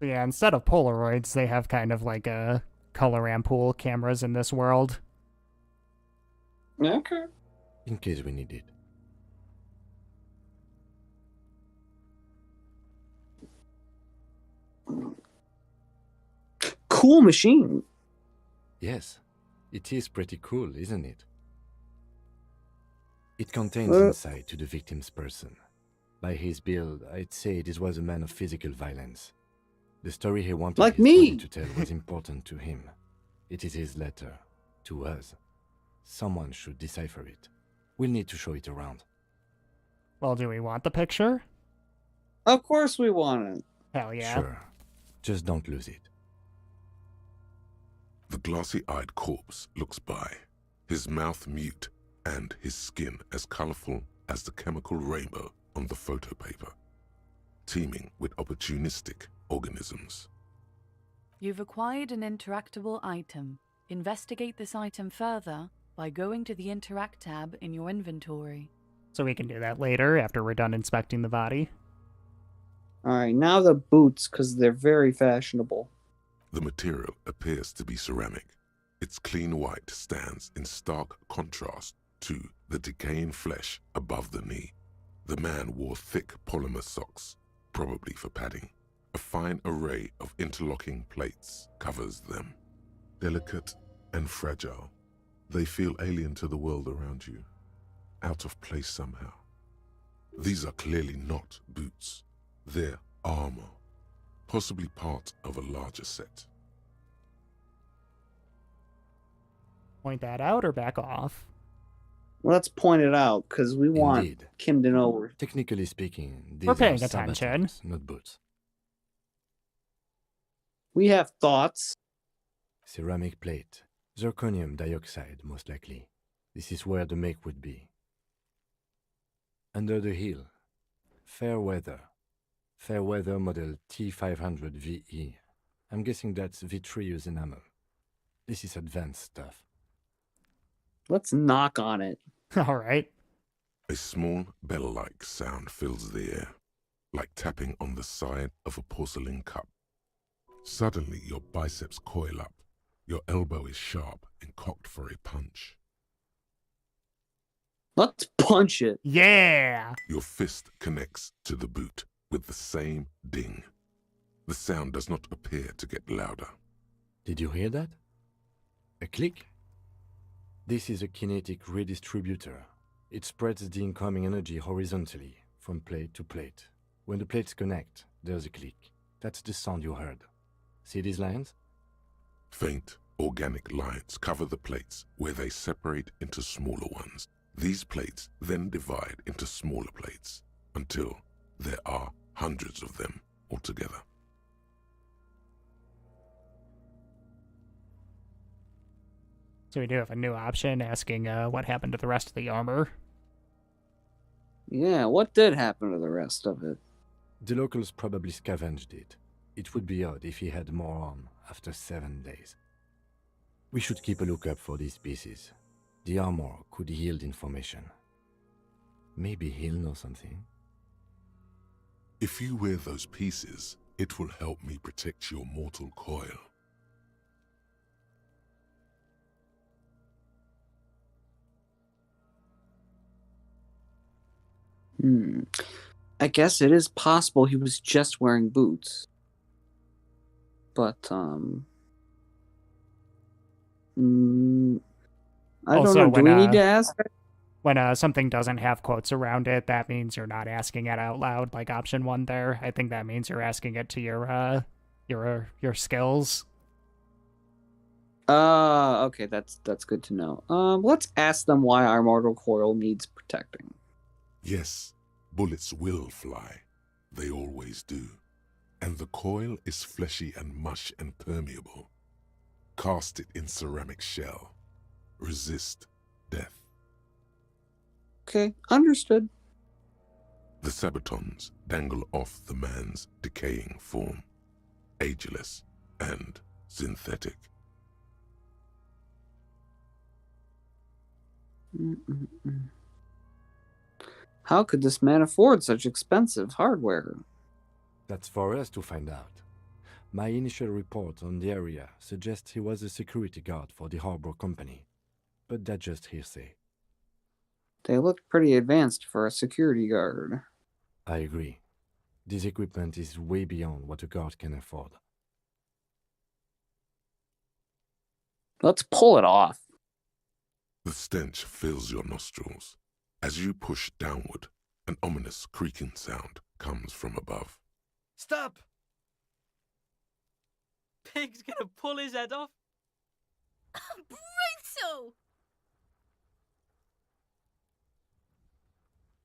Yeah, instead of Polaroids, they have kind of like color ampoule cameras in this world. Okay. In case we need it. Cool machine. Yes, it is pretty cool, isn't it? It contains insight to the victim's person. By his build, I'd say this was a man of physical violence. The story he wanted Like his me. family to tell was important to him. It is his letter to us. Someone should decipher it. We'll need to show it around. Well, do we want the picture? Of course we want it. Hell yeah. Sure. Just don't lose it. The glassy-eyed corpse looks by, his mouth mute and his skin as colorful as the chemical rainbow on the photo paper, teeming with opportunistic organisms. You've acquired an interactable item. Investigate this item further by going to the Interact tab in your inventory. So we can do that later after we're done inspecting the body. Alright, now the boots, because they're very fashionable. The material appears to be ceramic. Its clean white stands in stark contrast to the decaying flesh above the knee. The man wore thick polymer socks, probably for padding. A fine array of interlocking plates covers them. Delicate and fragile, they feel alien to the world around you, out of place somehow. These are clearly not boots. They're armor, possibly part of a larger set. Point that out or back off? Let's point it out, because we want Indeed. Kim to know we're... Technically speaking, these We're paying are attention. sabatons, not boots. We have thoughts. Ceramic plate. Zirconium dioxide, most likely. This is where the make would be. Under the heel. Fair weather. Fair weather model T500 VE. I'm guessing that's vitreous enamel. This is advanced stuff. Let's knock on it. All right. A small bell-like sound fills the air, like tapping on the side of a porcelain cup. Suddenly, your biceps coil up. Your elbow is sharp and cocked for a punch. Let's punch it. Yeah! Your fist connects to the boot with the same ding. The sound does not appear to get louder. Did you hear that? A click? This is a kinetic redistributor. It spreads the incoming energy horizontally, from plate to plate. When the plates connect, there's a click. That's the sound you heard. See these lines? Faint, organic lines cover the plates where they separate into smaller ones. These plates then divide into smaller plates until there are hundreds of them altogether. So we do have a new option asking what happened to the rest of the armor. Yeah, what did happen to the rest of it? The locals probably scavenged it. It would be odd if he had more on after 7 days. We should keep a lookout for these pieces. The armor could yield information. Maybe he'll know something. If you wear those pieces, it will help me protect your mortal coil. I guess it is possible he was just wearing boots. But, I don't Also, know. Do we need to ask? When something doesn't have quotes around it, that means you're not asking it out loud, like option 1 there. I think that means you're asking it to your skills. Okay, that's good to know. Let's ask them why our mortal coil needs protecting. Yes, bullets will fly. They always do. And the coil is fleshy and mush and permeable. Cast it in ceramic shell. Resist death. Okay, understood. The sabatons dangle off the man's decaying form, ageless and synthetic. How could this man afford such expensive hardware? That's for us to find out. My initial report on the area suggests he was a security guard for the harbor company, but that's just hearsay. They look pretty advanced for a security guard. I agree. This equipment is way beyond what a guard can afford. Let's pull it off. The stench fills your nostrils. As you push downward, an ominous creaking sound comes from above. Stop! Pig's gonna pull his head off. Brutal!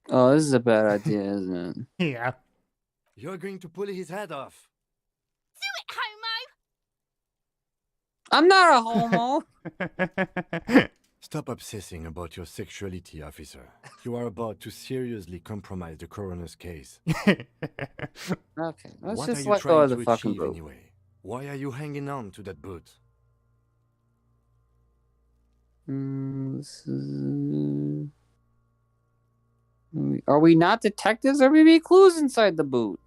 Oh, this is a bad idea, isn't it? Yeah. You're going to pull his head off. Do it, homo! I'm not a homo. Stop obsessing about your sexuality, officer. You are about to seriously compromise the coroner's case. Okay, let's What just are you let go trying of the to fucking achieve boot. anyway? Why are you hanging on to that boot? Are we not detectives? There may be clues inside the boot.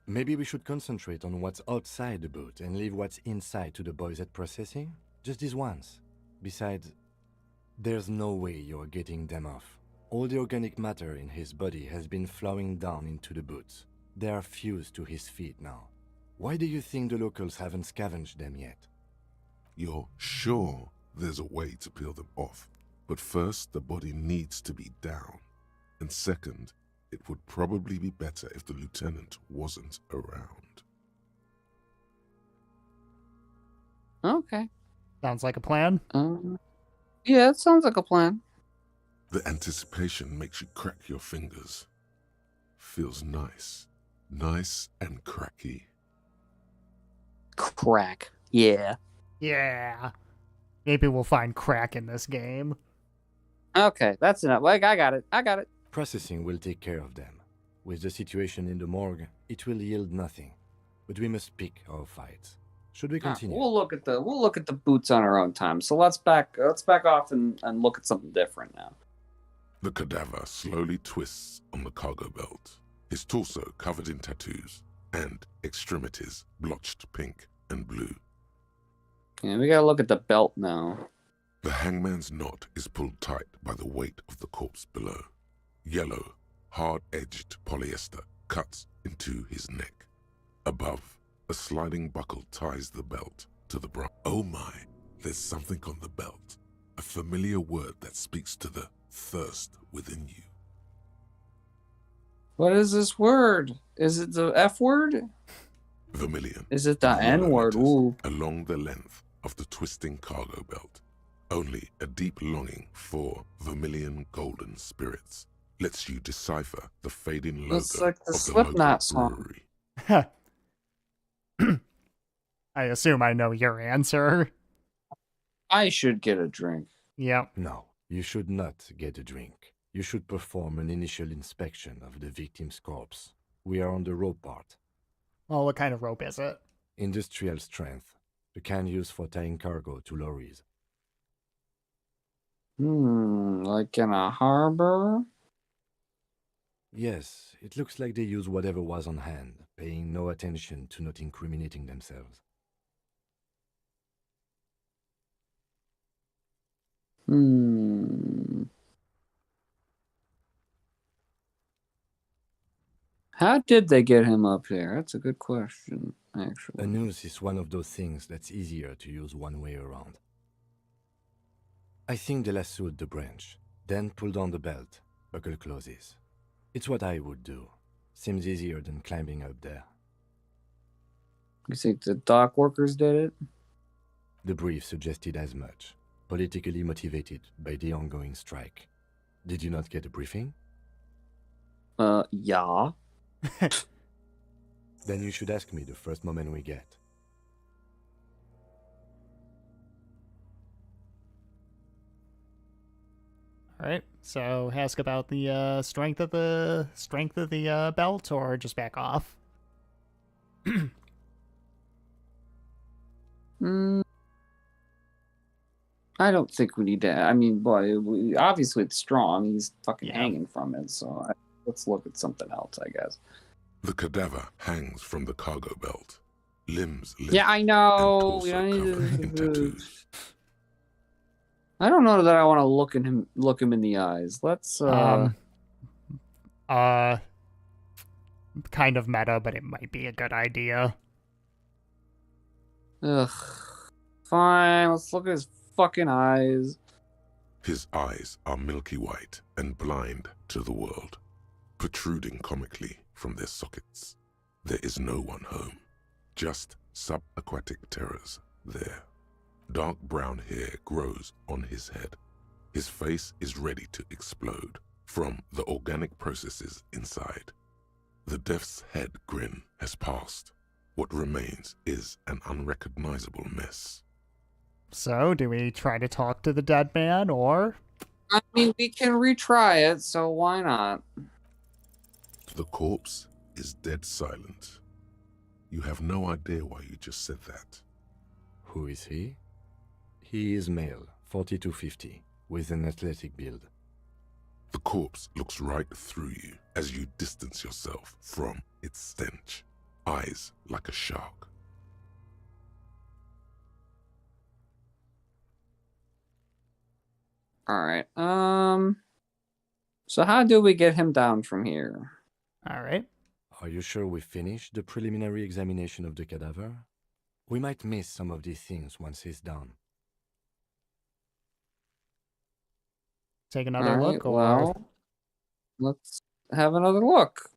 Maybe we should concentrate on what's outside the boot and leave what's inside to the boys at processing? Just this once. Besides, there's no way you're getting them off. All the organic matter in his body has been flowing down into the boots. They are fused to his feet now. Why do you think the locals haven't scavenged them yet? You're sure there's a way to peel them off, but first the body needs to be down. And second, it would probably be better if the lieutenant wasn't around. Okay. Sounds like a plan. Yeah, it sounds like a plan. The anticipation makes you crack your fingers. Feels nice. Nice and cracky. Crack. Yeah. Yeah. Maybe we'll find crack in this game. Okay, that's enough. Like, I got it. Processing will take care of them. With the situation in the morgue, it will yield nothing. But we must pick our fights. Should we continue? We'll look at the boots on our own time. So let's back off and look at something different now. The cadaver slowly twists on the cargo belt, his torso covered in tattoos, and extremities blotched pink and blue. Yeah, we gotta look at the belt now. The hangman's knot is pulled tight by the weight of the corpse below. Yellow, hard-edged polyester cuts into his neck. Above, a sliding buckle ties the belt to the bra. Oh my, there's something on the belt. A familiar word that speaks to the thirst within you. What is this word? Is it the F word? Vermilion. Is it the in N yellow word? letters Ooh. Along the length of the twisting cargo belt. Only a deep longing for vermilion golden spirits lets you decipher the fading logo It's like the of the Slipknot local song. brewery. I assume I know your answer. I should get a drink. Yep. No, you should not get a drink. You should perform an initial inspection of the victim's corpse. We are on the rope part. Well, what kind of rope is it? Industrial strength. The kind used for tying cargo to lorries. Like in a harbor? Yes, it looks like they use whatever was on hand, paying no attention to not incriminating themselves. How did they get him up there? That's a good question, actually. A noose is one of those things that's easier to use one way around. I think they lassoed the branch, then pulled on the belt, buckle closes. It's what I would do. Seems easier than climbing up there. You think the dock workers did it? The brief suggested as much, politically motivated by the ongoing strike. Did you not get a briefing? Yeah. Then you should ask me the first moment we get. All right. So ask about the strength of the belt, or just back off. I don't think we need to. I mean, boy, obviously it's strong. He's fucking hanging from it. So let's look at something else, I guess. The cadaver hangs from the cargo belt, limbs limp, Yeah, I know. and We torso don't need covered in to. tattoos. I don't know that I want to look him in the eyes. Let's. Kind of meta, but it might be a good idea. Ugh. Fine. Let's look at his fucking eyes. His eyes are milky white and blind to the world, protruding comically from their sockets. There is no one home. just subaquatic terrors there. Dark brown hair grows on his head. His face is ready to explode from the organic processes inside. The death's head grin has passed. What remains is an unrecognizable mess. So, do we try to talk to the dead man, or? I mean, we can retry it, so why not? The corpse is dead silent. You have no idea why you just said that. Who is he? He is male, 40 to 50, with an athletic build. The corpse looks right through you as you distance yourself from its stench, eyes like a shark. Alright, so how do we get him down from here? Alright. Are you sure we finished the preliminary examination of the cadaver? We might miss some of these things once he's done. Take another Alright, look, or? well, let's have another look.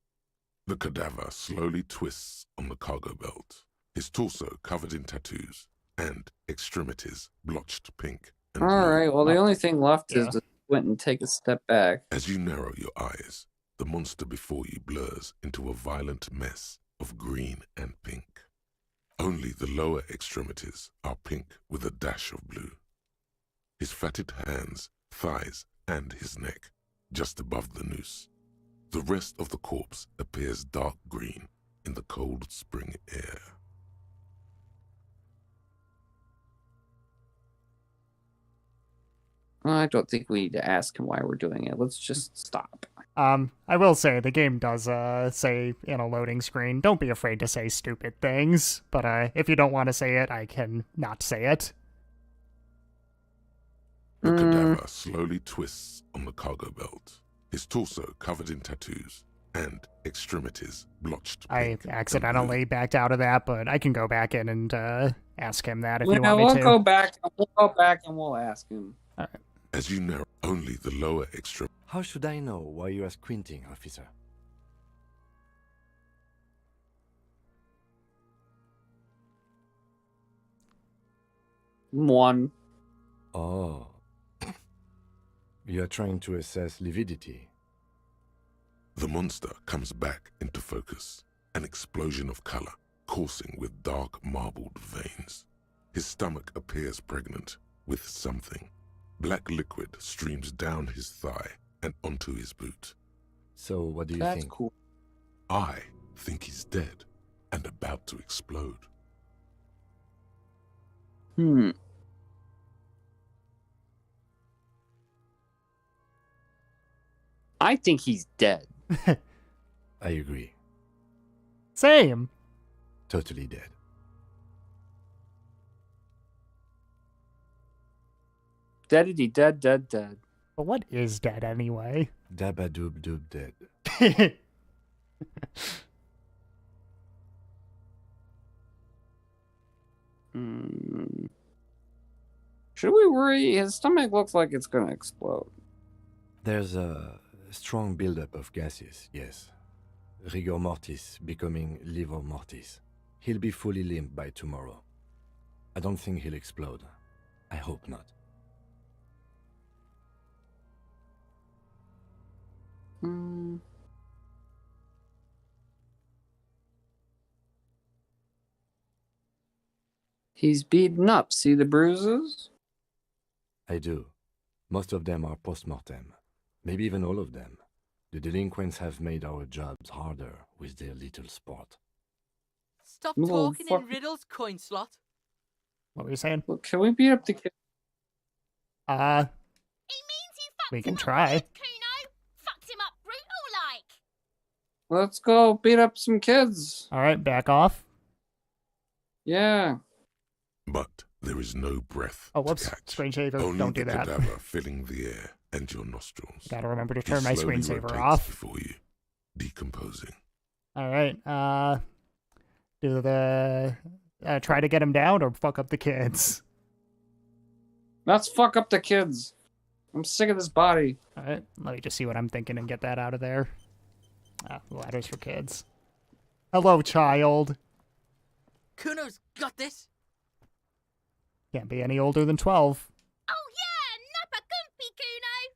The cadaver slowly twists on the cargo belt, his torso covered in tattoos, and extremities blotched pink and blue. Alright, well, the only thing left is to squint and take a step back. As you narrow your eyes, the monster before you blurs into a violent mess of green and pink. Only the lower extremities are pink with a dash of blue. His fatted hands, thighs, and his neck, just above the noose. The rest of the corpse appears dark green in the cold spring air. I don't think we need to ask him why we're doing it. Let's just stop. I will say, the game does say in a loading screen, don't be afraid to say stupid things, but if you don't want to say it, I can not say it. The cadaver slowly twists on the cargo belt, his torso covered in tattoos, and extremities blotched pink. I accidentally backed out of that, but I can go back in and ask him that if you Yeah, want me we'll to. go back. We'll go back and we'll ask him. All right. As you narrow, only the lower extremities. How should I know why you are squinting, officer? One. Oh. You are trying to assess lividity. The monster comes back into focus, an explosion of color, coursing with dark marbled veins. His stomach appears pregnant with something. Black liquid streams down his thigh and onto his boot. So what do you That's think? cool. I think he's dead and about to explode. I think he's dead. I agree. Same. Totally dead. Deadity dead, dead, dead. But what is dead anyway? Dabadoob doob dead. Should we worry? His stomach looks like it's gonna explode. There's a strong buildup of gases, yes. Rigor mortis becoming livor mortis. He'll be fully limp by tomorrow. I don't think he'll explode. I hope not. He's beaten up. See the bruises? I do. Most of them are post-mortem. Maybe even all of them. The delinquents have made our jobs harder with their little sport. Stop Well, talking fuck- in riddles, coin slot. What were you saying? Look, can we beat up the kid? He means you fucked We him can up try. good, Kuno. Fucked him up brutal like. Let's go beat up some kids. All right, back off. Yeah. But there is no breath Oh, to whoops. catch. Screensaver. Only Don't do the that. cadaver filling the air and your nostrils. Gotta remember to He turn my slowly screensaver rotates off. before you, decomposing. All right. Do the try to get him down or fuck up the kids. Let's fuck up the kids. I'm sick of this body. All right. Let me just see what I'm thinking and get that out of there. Ladders for kids. Hello, child. Kuno's got this. Can't be any older than 12. Oh yeah, Nappa Gumpy Kuno!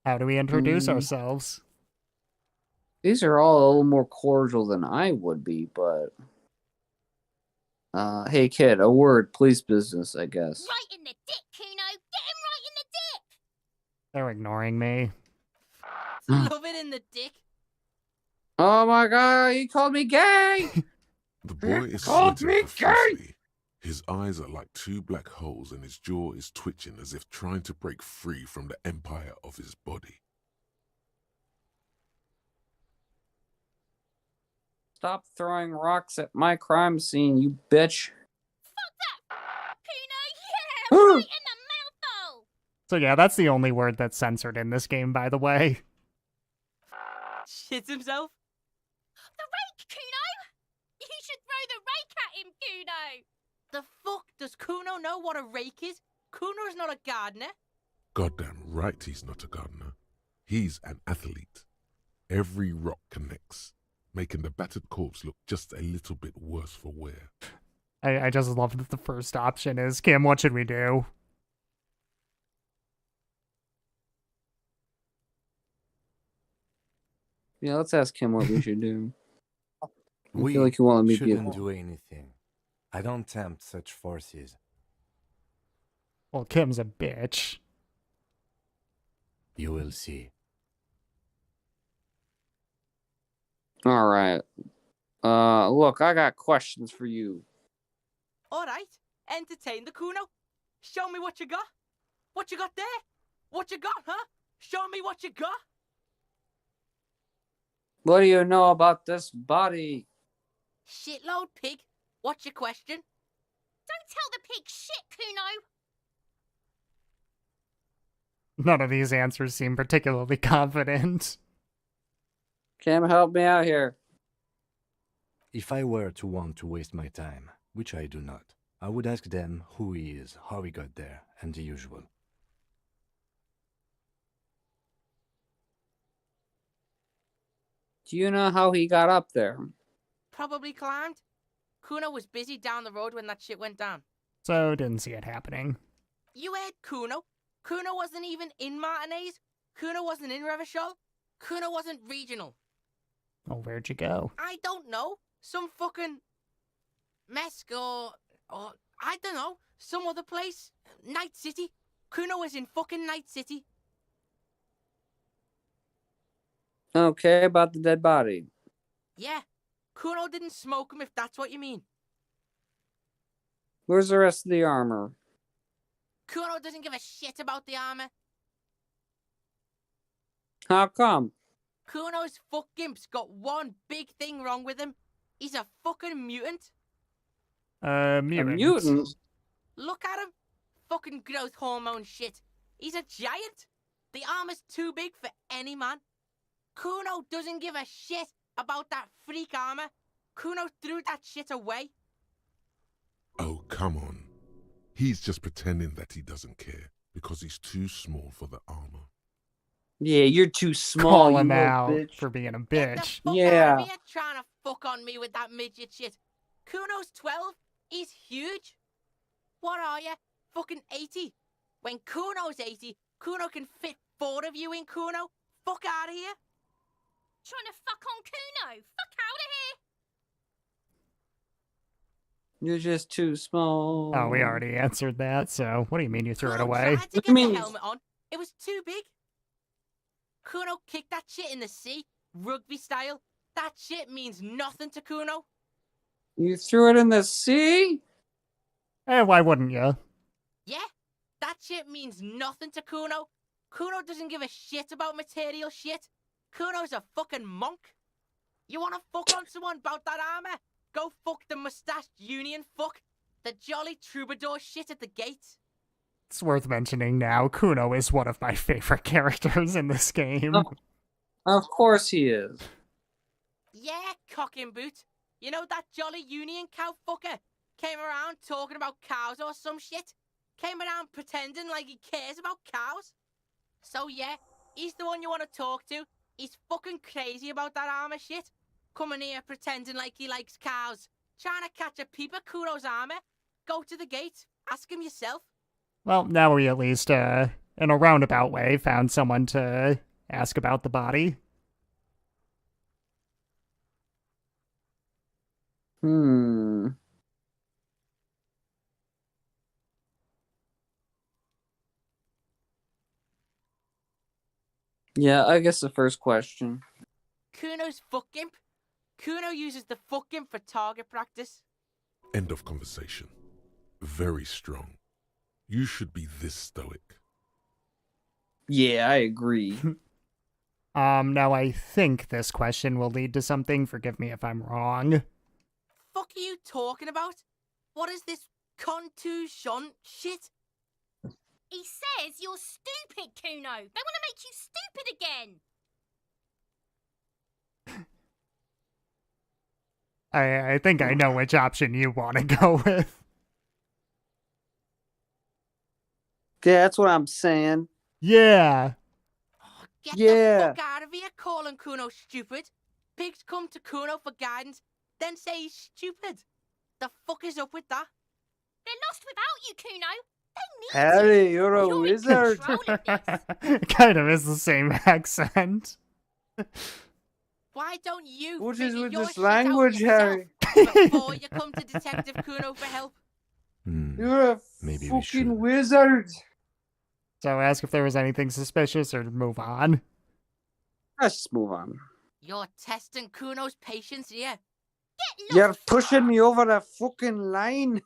How do we introduce ourselves? These are all a little more cordial than I would be, but hey kid, a word, please business, I guess. Right in the dick, Kuno! Get him right in the dick! They're ignoring me. Love it in the dick. Oh my god, he called me gay! The boy is called sweating me profusely. His eyes are like two black holes and his jaw is twitching as if trying to break free from the empire of his body. Stop throwing rocks at my crime scene, you bitch. Fuck that! Kuno, yeah! Right in the mouthful! So yeah, that's the only word that's censored in this game, by the way. Shits himself. The rake, Kuno! You should throw the rake at him, Kuno! The fuck does Kuno know what a rake is? Kuno's not a gardener. Goddamn right he's not a gardener. He's an athlete. Every rock connects, making the battered corpse look just a little bit worse for wear. I just love that the first option is, Kim, what should we do? Yeah, let's ask him what we should do. We feel like you want me to be shouldn't do anything. I don't tempt such forces. Well, Kim's a bitch. You will see. All right. Look, I got questions for you. All right, entertain the Kuno. Show me what you got. What you got there? What you got, huh? Show me what you got. What do you know about this body? Shitload pig. What's your question? Don't tell the pig shit, Kuno! None of these answers seem particularly confident. Kim, help me out here. If I were to want to waste my time, which I do not, I would ask them who he is, how he got there, and the usual. Do you know how he got up there? Probably climbed. Kuno was busy down the road when that shit went down. So, didn't see it happening. You heard Kuno. Kuno wasn't even in Martinez. Kuno wasn't in Revachol. Kuno wasn't regional. Oh, where'd you go? I don't know. Some fucking Mesk or I don't know. Some other place. Night City. Kuno was in fucking Night City. Okay, about the dead body. Yeah. Kuno didn't smoke him if that's what you mean. Where's the rest of the armor? Kuno doesn't give a shit about the armor. How come? Kuno's fuck gimp's got one big thing wrong with him. He's a fucking mutant. Mutant. A mutant? Look at him. Fucking growth hormone shit. He's a giant. The armor's too big for any man. Kuno doesn't give a shit about that freak armor. Kuno threw that shit away. Oh, come on. He's just pretending that he doesn't care because he's too small for the armor. Yeah, you're too small. Call him you little out bitch. for being a Get the bitch. fuck Yeah. out of here trying to fuck on me with that midget shit. Kuno's 12. He's huge. What are you? Fucking 80. When Kuno's 80, Kuno can fit 4 of you in Kuno. Fuck out of here. Trying to fuck on Kuno! Fuck out of here! You're just too small. Oh, we already answered that, so what do you mean you threw it Kuno away? tried to What get do you mean? the helmet on. It was too big. Kuno kicked that shit in the sea, rugby style. That shit means nothing to Kuno. You threw it in the sea? Why wouldn't you? Yeah, that shit means nothing to Kuno. Kuno doesn't give a shit about material shit. Kuno's a fucking monk. You wanna fuck on someone about that armor? Go fuck the mustached union fuck. The jolly troubadour shit at the gate. It's worth mentioning now, Kuno is one of my favorite characters in this game. Of course he is. Yeah, cock and boot. You know that jolly union cow fucker? Came around talking about cows or some shit? Came around pretending like he cares about cows? So yeah, He's the one you want to talk to. He's fucking crazy about that armor shit. Coming here pretending like he likes cows. Trying to catch a peep at Kuno's armor. Go to the gate. Ask him yourself. Well, now we at least, in a roundabout way, found someone to ask about the body. Yeah, I guess the first question. Kuno's fuck imp. Kuno uses the fuck imp for target practice. End of conversation. Very strong. You should be this stoic. Yeah, I agree. Now I think this question will lead to something. Forgive me if I'm wrong. Fuck are you talking about? What is this contusion shit? He says you're stupid, Kuno. They want to make you stupid again. I think I know which option you want to go with. Yeah, that's what I'm saying. Yeah. Get Yeah. the fuck out of here calling Kuno stupid. Pigs come to Kuno for guidance, then say he's stupid. The fuck is up with that? They're lost without you, Kuno. They need Harry, you. you're a You're wizard. in control of this. Kind of is the same accent. Why don't you What is figure with your this shit out language, yourself Harry? before you come to Detective Kuno for help? You're a Maybe we should. fucking wizard. So ask if there was anything suspicious or move on. Let's just move on. You're testing Kuno's patience here. Get lost. You're pushing me over the fucking line.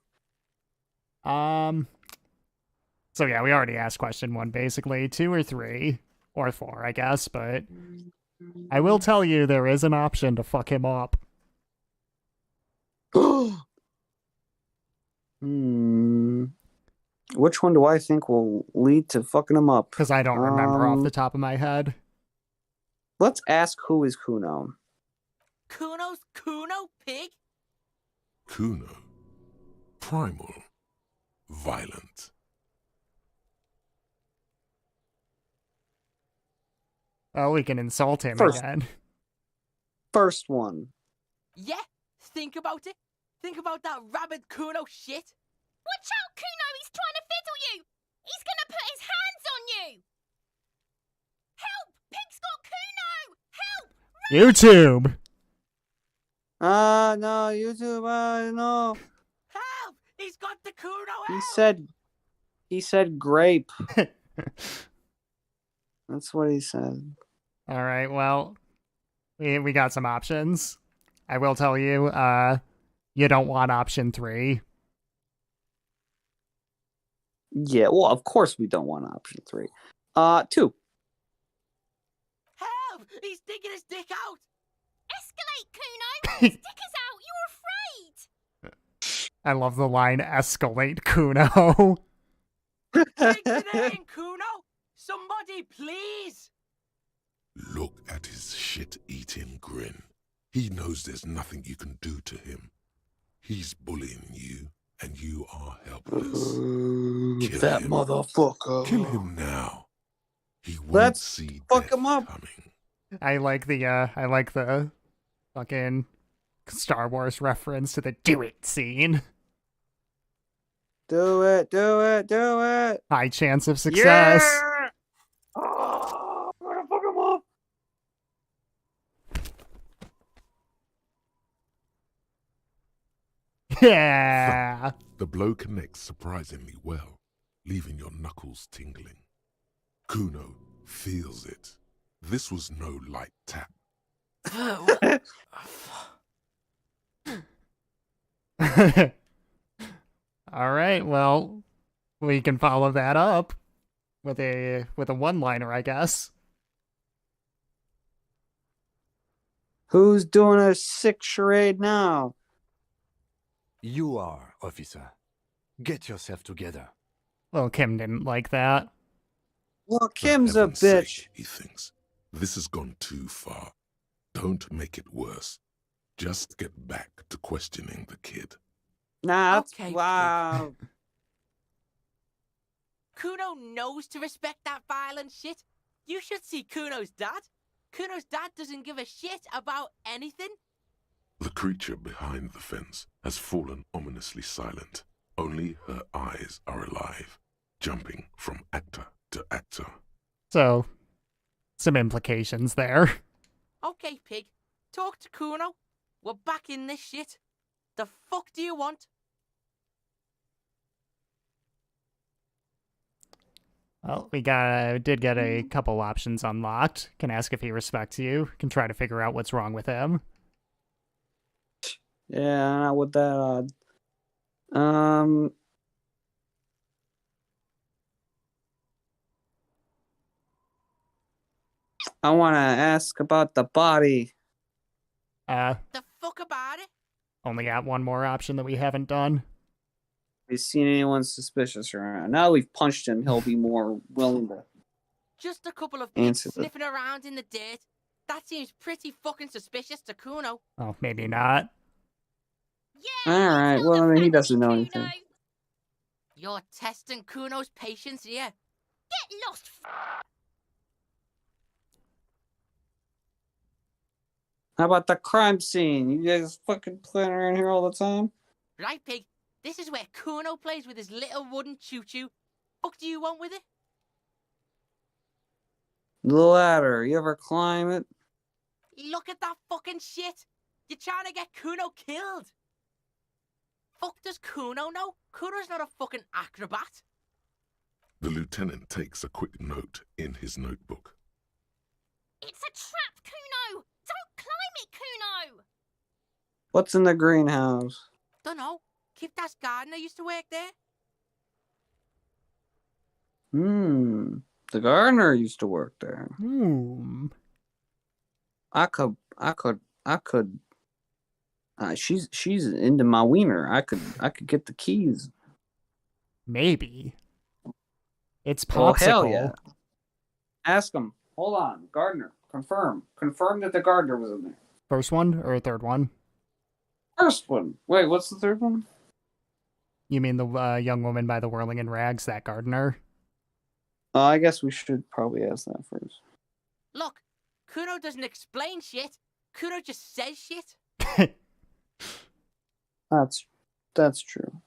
So yeah, we already asked question 1, basically. 2 or 3. Or 4, I guess, but I will tell you there is an option to fuck him up. Which one do I think will lead to fucking him up? Because I don't remember off the top of my head. Let's ask who is Kuno. Kuno's Kuno pig? Kuno. Primal. Violent. Oh, we can insult him First. again. First one. Yeah, think about it. Think about that rabid Kuno shit. Watch out, Kuno. He's trying to fiddle you. He's going to put his hands on you. Help! Pig's got Kuno. Help! YouTube! No, YouTube, no. Help! He's got the Kuno He out! said grape. That's what he said. All right, well, we got some options. I will tell you, you don't want option 3. Yeah, well, of course we don't want option 3. 2. Help! He's digging his dick out! Escalate, Kuno. His dick is out. You're afraid. I love the line, escalate, Kuno. Take the name, Kuno! Somebody, please! Look at his shit-eating grin. He knows there's nothing you can do to him. He's bullying you, and you are helpless. Kill That him. motherfucker. Kill him now. He won't Let's see fuck death him up. coming. I like the fucking Star Wars reference to the do it scene. Do it, do it, do it. High chance of success. Yeah! Oh, I'm gonna fuck him up. Yeah. The blow connects surprisingly well, leaving your knuckles tingling. Kuno feels it. This was no light tap. All right, well, we can follow that up with a one-liner, I guess. Who's doing a sick charade now? You are, officer. Get yourself together. Well, Kim didn't like that. Well, For Kim's a heaven's bitch. sake, he thinks. This has gone too far. Don't make it worse. Just get back to questioning the kid. Nah, that's Okay, wow. Kuno knows to respect that violent shit. You should see Kuno's dad. Kuno's dad doesn't give a shit about anything. The creature behind the fence has fallen ominously silent. Only her eyes are alive, jumping from actor to actor. So, some implications there. Okay, pig. Talk to Kuno. We're back in this shit. The fuck do you want? Well, we did get a couple options unlocked. Can ask if he respects you. Can try to figure out what's wrong with him. Yeah, not with that odd. I want to ask about the body. The fuck about it? Only got one more option that we haven't done. Have you seen anyone suspicious around? Now that we've punched him, he'll be more willing to Just a couple of pigs answer the... sniffing around in the dirt. That seems pretty fucking suspicious to Kuno. Oh, maybe not. Yeah, Alright, well, I mean, he doesn't know anything. You're testing Kuno's patience here. Get lost. How about the crime scene? You guys fucking playing around here all the time? Right, pig. This is where Kuno plays with his little wooden choo-choo. Fuck do you want with it? The ladder. You ever climb it? Look at that fucking shit. You're trying to get Kuno killed. Fuck does Kuno know? Kuno's not a fucking acrobat. The lieutenant takes a quick note in his notebook. It's a trap, Kuno. Don't climb it, Kuno. What's in the greenhouse? Dunno. Kiptas gardener used to work there. The gardener used to work there. I could. She's into my wiener. I could get the keys. Maybe. It's Oh, popsicle. hell yeah. Ask him. Hold on, gardener. Confirm that the gardener was in there. First one or third one? First one. Wait, what's the third one? You mean the young woman by the whirling in rags, that gardener? I guess we should probably ask that first. Look, Kuno doesn't explain shit. Kuno just says shit. That's true.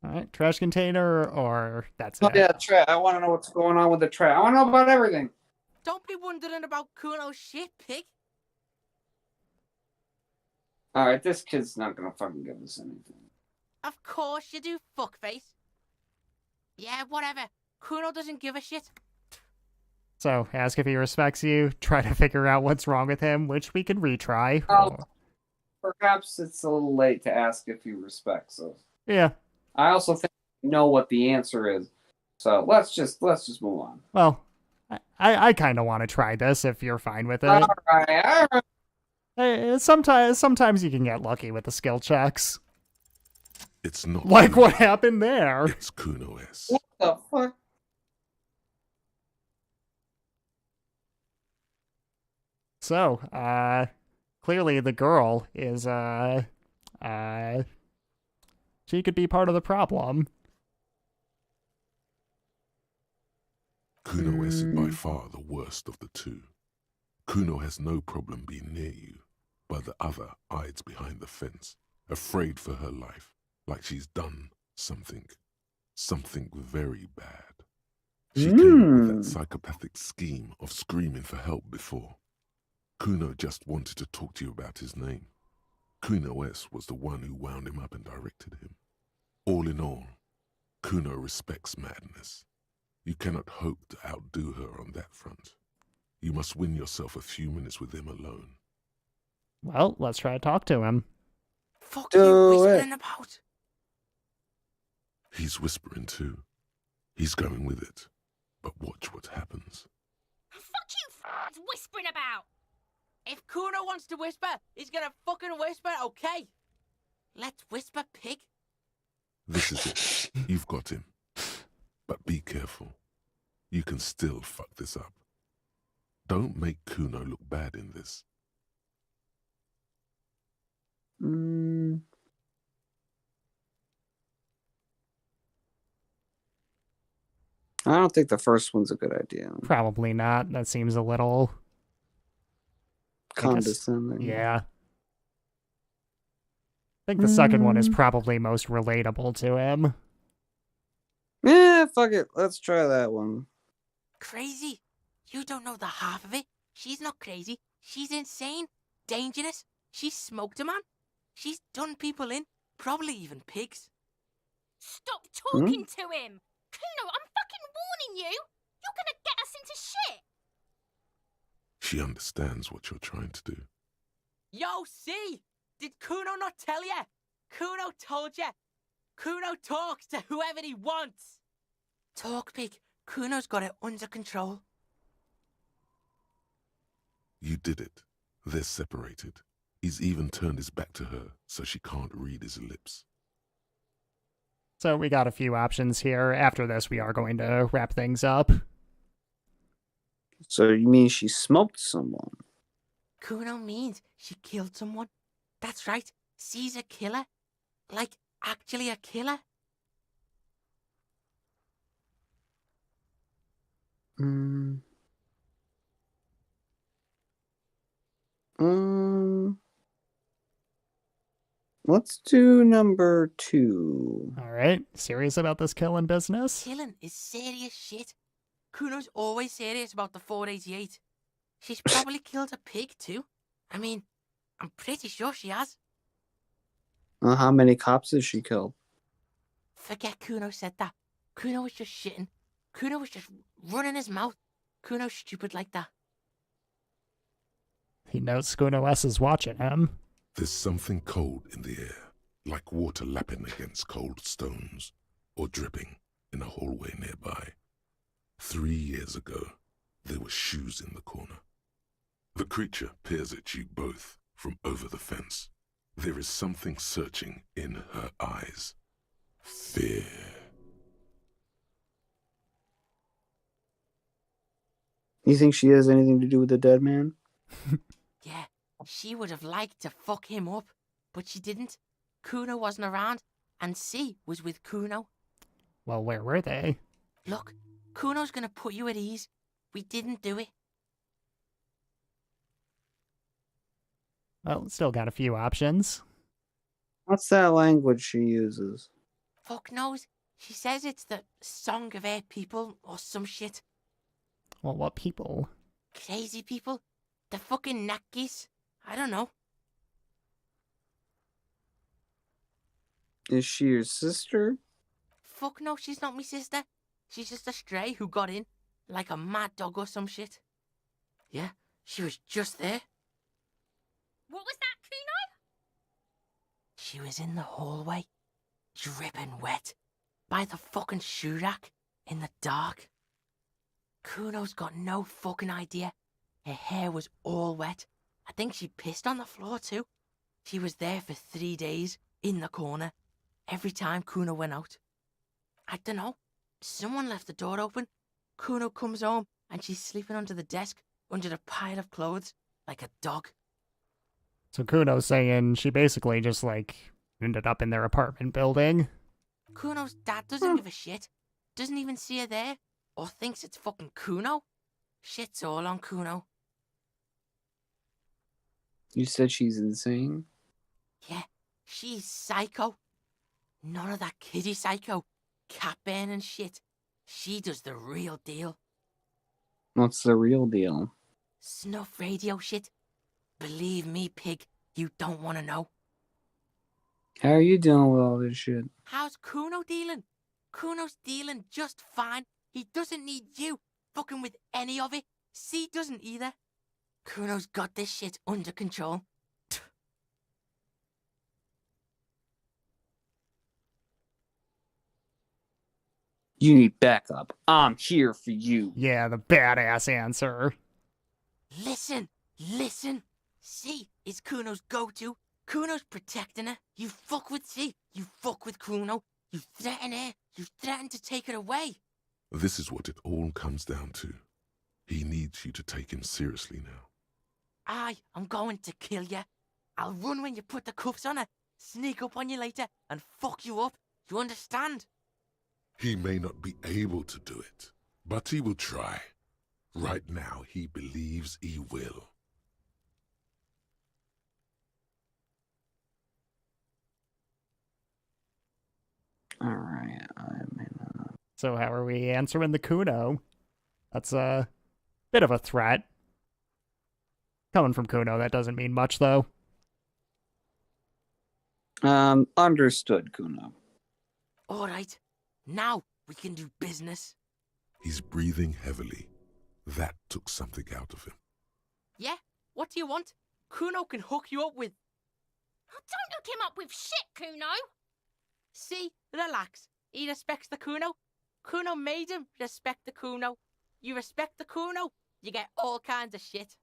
All right, trash container, or that's Oh it? yeah, trash. I want to know what's going on with the trash. I want to know about everything. Don't be wondering about Kuno's shit, pig. All right, this kid's not gonna fucking give us anything. Of course you do, fuckface. Yeah, whatever. Kuno doesn't give a shit. So, ask if he respects you, try to figure out what's wrong with him, which we can retry. Perhaps it's a little late to ask if he respects us. Yeah. I also think we know what the answer is. So let's just move on. Well, I kind of want to try this if you're fine with it. All right. Sometimes you can get lucky with the skill checks. It's not like Kuno. what happened there. It's Kuno S. What the fuck? So, clearly the girl is, she could be part of the problem. Kuno S is by far the worst of the two. Kuno has no problem being near you, but the other hides behind the fence, afraid for her life, like she's done something very bad. She came up with that psychopathic scheme of screaming for help before. Kuno just wanted to talk to you about his name. Kuno S was the one who wound him up and directed him. All in all, Kuno respects madness. You cannot hope to outdo her on that front. You must win yourself a few minutes with him alone. Well, let's try to talk to him. Fuck you whispering about? He's whispering too. He's going with it. But watch what happens. Fuck you whispering about. If Kuno wants to whisper, he's gonna fucking whisper, okay? Let's whisper, pig. This is it. You've got him. But be careful. You can still fuck this up. Don't make Kuno look bad in this. I don't think the first one's a good idea. Probably not. That seems a little I guess- Condescending. Yeah. I think the second one is probably most relatable to him. Yeah, fuck it. Let's try that one. Crazy? You don't know the half of it. She's not crazy. She's insane. Dangerous. She's smoked a man. She's done people in. Probably even pigs. Stop talking to him! Kuno, I'm fucking warning you! You're gonna get us into shit! She understands what you're trying to do. Yo, see? Did Kuno not tell you? Kuno told you. Kuno talks to whoever he wants. Talk, pig. Kuno's got it under control. You did it. They're separated. He's even turned his back to her, so she can't read his lips. So we got a few options here. After this, we are going to wrap things up. So you mean she smoked someone? Kuno means she killed someone. That's right. She's a killer. Like, actually a killer. Let's do number 2. All right. Serious about this killing business? Killing is serious shit. Kuno's always serious about the 488. She's probably killed a pig too. I mean, I'm pretty sure she has. How many cops has she killed? Forget Kuno said that. Kuno was just shitting. Kuno was just running his mouth. Kuno's stupid like that. He knows Kuno S is watching him. There's something cold in the air, like water lapping against cold stones, or dripping in a hallway nearby. 3 years ago, there were shoes in the corner. The creature peers at you both from over the fence. There is something searching in her eyes. Fear. You think she has anything to do with the dead man? Yeah, she would have liked to fuck him up, but she didn't. Kuno wasn't around, and C was with Kuno. Well, where were they? Look, Kuno's gonna put you at ease. We didn't do it. Well, still got a few options. What's that language she uses? Fuck knows. She says it's the Song of Air People or some shit. Well, what people? Crazy people. The fucking Nakis. I don't know. Is she your sister? Fuck no, she's not my sister. She's just a stray who got in, like a mad dog or some shit. Yeah, she was just there. What was that, Kuno? She was in the hallway, dripping wet, by the fucking shoe rack, in the dark. Kuno's got no fucking idea. Her hair was all wet. I think she pissed on the floor too. She was there for 3 days, in the corner, every time Kuno went out. I don't know. Someone left the door open. Kuno comes home and she's sleeping under the desk, under the pile of clothes, like a dog. So Kuno's saying she basically just, ended up in their apartment building. Kuno's dad doesn't give a shit. Doesn't even see her there. Or thinks it's fucking Kuno. Shit's all on Kuno. You said she's insane? Yeah, she's psycho. None of that kiddie psycho. Cat burning shit. She does the real deal. What's the real deal? Snuff radio shit. Believe me, pig, you don't want to know. How are you dealing with all this shit? How's Kuno dealing? Kuno's dealing just fine. He doesn't need you fucking with any of it. C doesn't either. Kuno's got this shit under control. You need backup. I'm here for you. Yeah, the badass answer. Listen. C is Kuno's go-to. Kuno's protecting her. You fuck with C. You fuck with Kuno. You threaten her. You threaten to take her away. This is what it all comes down to. He needs you to take him seriously now. I'm going to kill you. I'll run when you put the cuffs on her, sneak up on you later, and fuck you up. You understand? He may not be able to do it, But he will try. Right now, he believes he will. All right. So how are we answering the Kuno? That's a bit of a threat. Coming from Kuno, that doesn't mean much, though. Understood, Kuno. All right. Now we can do business. He's breathing heavily. That took something out of him. Yeah? What do you want? Kuno can hook you up with... Oh, don't hook him up with shit, Kuno. See? Relax. He respects the Kuno. Kuno made him respect the Kuno. You respect the Kuno, you get all kinds of shit.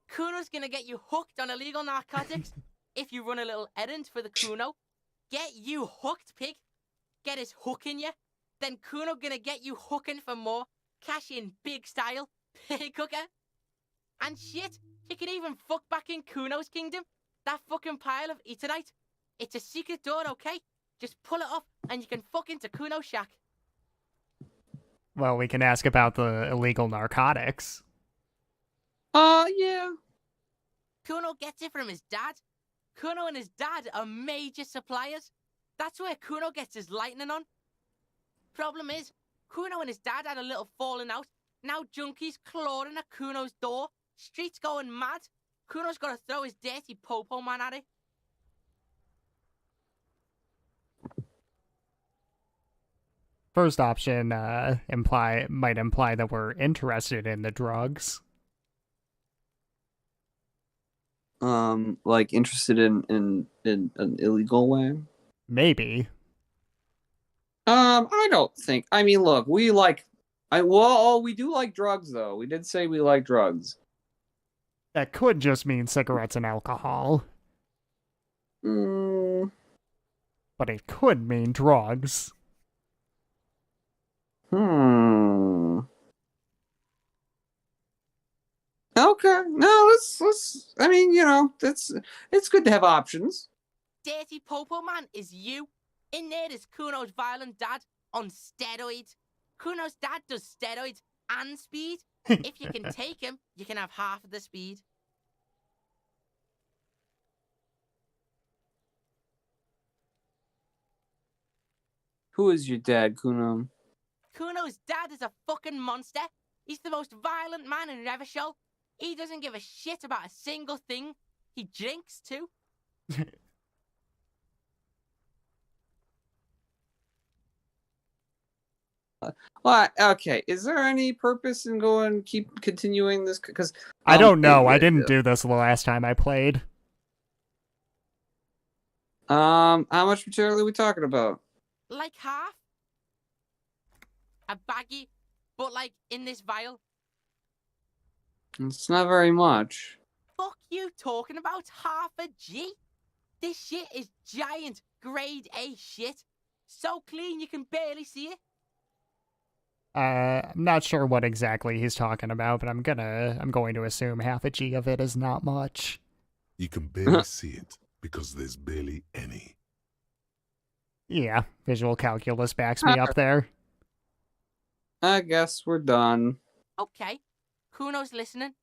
Kuno's gonna get you hooked on illegal narcotics if you run a little errand for the Kuno. Get you hooked, pig. Get his hook in you. Then Kuno gonna get you hooking for more. Cash in big style. Pig hooker. And shit, you can even fuck back in Kuno's kingdom. That fucking pile of eternite. It's a secret door, okay? Just pull it up and you can fuck into Kuno's shack. Well, we can ask about the illegal narcotics. Yeah. Kuno gets it from his dad. Kuno and his dad are major suppliers. That's where Kuno gets his lightning on. Problem is, Kuno and his dad had a little falling out. Now junkies clawing at Kuno's door. Streets going mad. Kuno's got to throw his dirty popo man at it. First option might imply that we're interested in the drugs. Like interested in an illegal way? Maybe. I don't think. I mean, look, we do like drugs, though. We did say we like drugs. That could just mean cigarettes and alcohol. Mm. But it could mean drugs. Okay. No, let's. I mean, it's good to have options. Dirty popo man is you. In there is Kuno's violent dad on steroids. Kuno's dad does steroids and speed. If you can take him, you can have half of the speed. Who is your dad, Kuno? Kuno's dad is a fucking monster. He's the most violent man in Revachol. He doesn't give a shit about a single thing. He drinks too. Well, okay. Is there any purpose in continuing this? Because I don't know. I didn't do this the last time I played. How much material are we talking about? Like half. A baggie, but like in this vial. It's not very much. Fuck you talking about half a G? This shit is giant grade A shit. So clean you can barely see it. I'm not sure what exactly he's talking about, but I'm going to assume half a G of it is not much. You can barely see it because there's barely any. Yeah, visual calculus backs me up there. I guess we're done. Okay, Kuno's listening.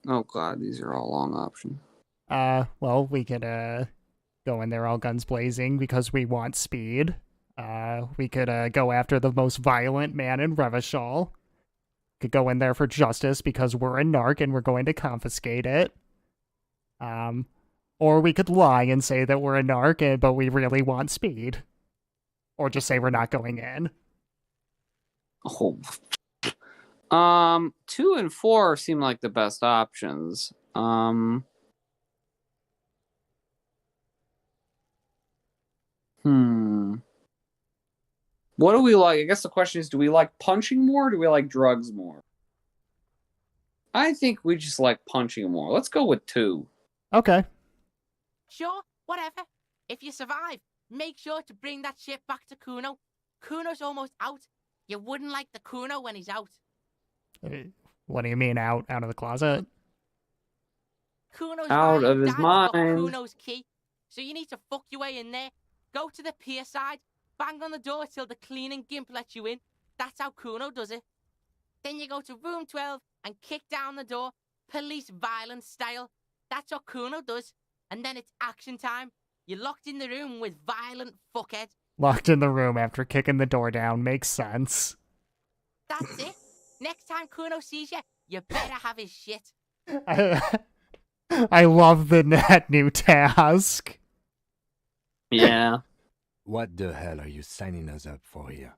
Oh god, these are all long options. Well, we could go in there all guns blazing because we want speed. We could go after the most violent man in Revachol. Could go in there for justice because we're a narc and we're going to confiscate it. Or we could lie and say that we're a narc, but we really want speed. Or just say we're not going in. Oh. 2 and 4 seem like the best options. What do we like? I guess the question is, do we like punching more or do we like drugs more? I think we just like punching more. Let's go with 2. Okay. Sure, whatever. If you survive, make sure to bring that shit back to Kuno. Kuno's almost out. You wouldn't like the Kuno when he's out. What do you mean, out of the closet? Kuno's out of his dad's got mind. Kuno's key. So you need to fuck your way in there. Go to the pier side. bang on the door till the cleaning gimp lets you in. That's how Kuno does it. Then you go to room 12 and kick down the door, police violence style. That's what Kuno does. And then it's action time. You're locked in the room with violent fuckhead. Locked in the room after kicking the door down. Makes sense. That's it. Next time Kuno sees you, you better have his shit. I love that new task. Yeah. What the hell are you signing us up for here?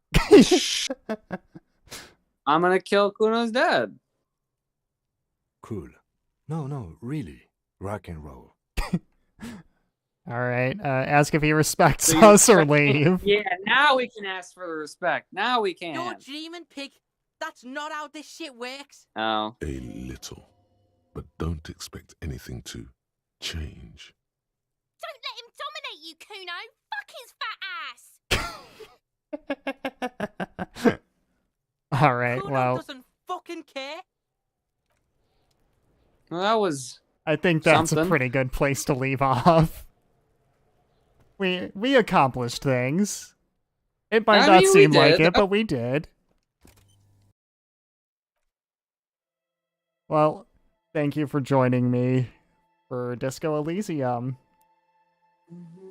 I'm gonna kill Kuno's dad. Cool. No, really. Rock and roll. All right. Ask if he respects So you us or respect me? leave. Yeah, now we can ask for the respect. Now we can. You're dreaming, pig. That's not how this shit works. Oh. A little. But don't expect anything to change. Don't let him dominate you, Kuno. Fuck his fat ass. All right. Kuno Well, doesn't fucking care. Well, that was I think that's a something. pretty good place to leave off. We accomplished things. It might I not mean, we seem like did. it, but we did. Well, thank you for joining me for Disco Elysium. Mhm.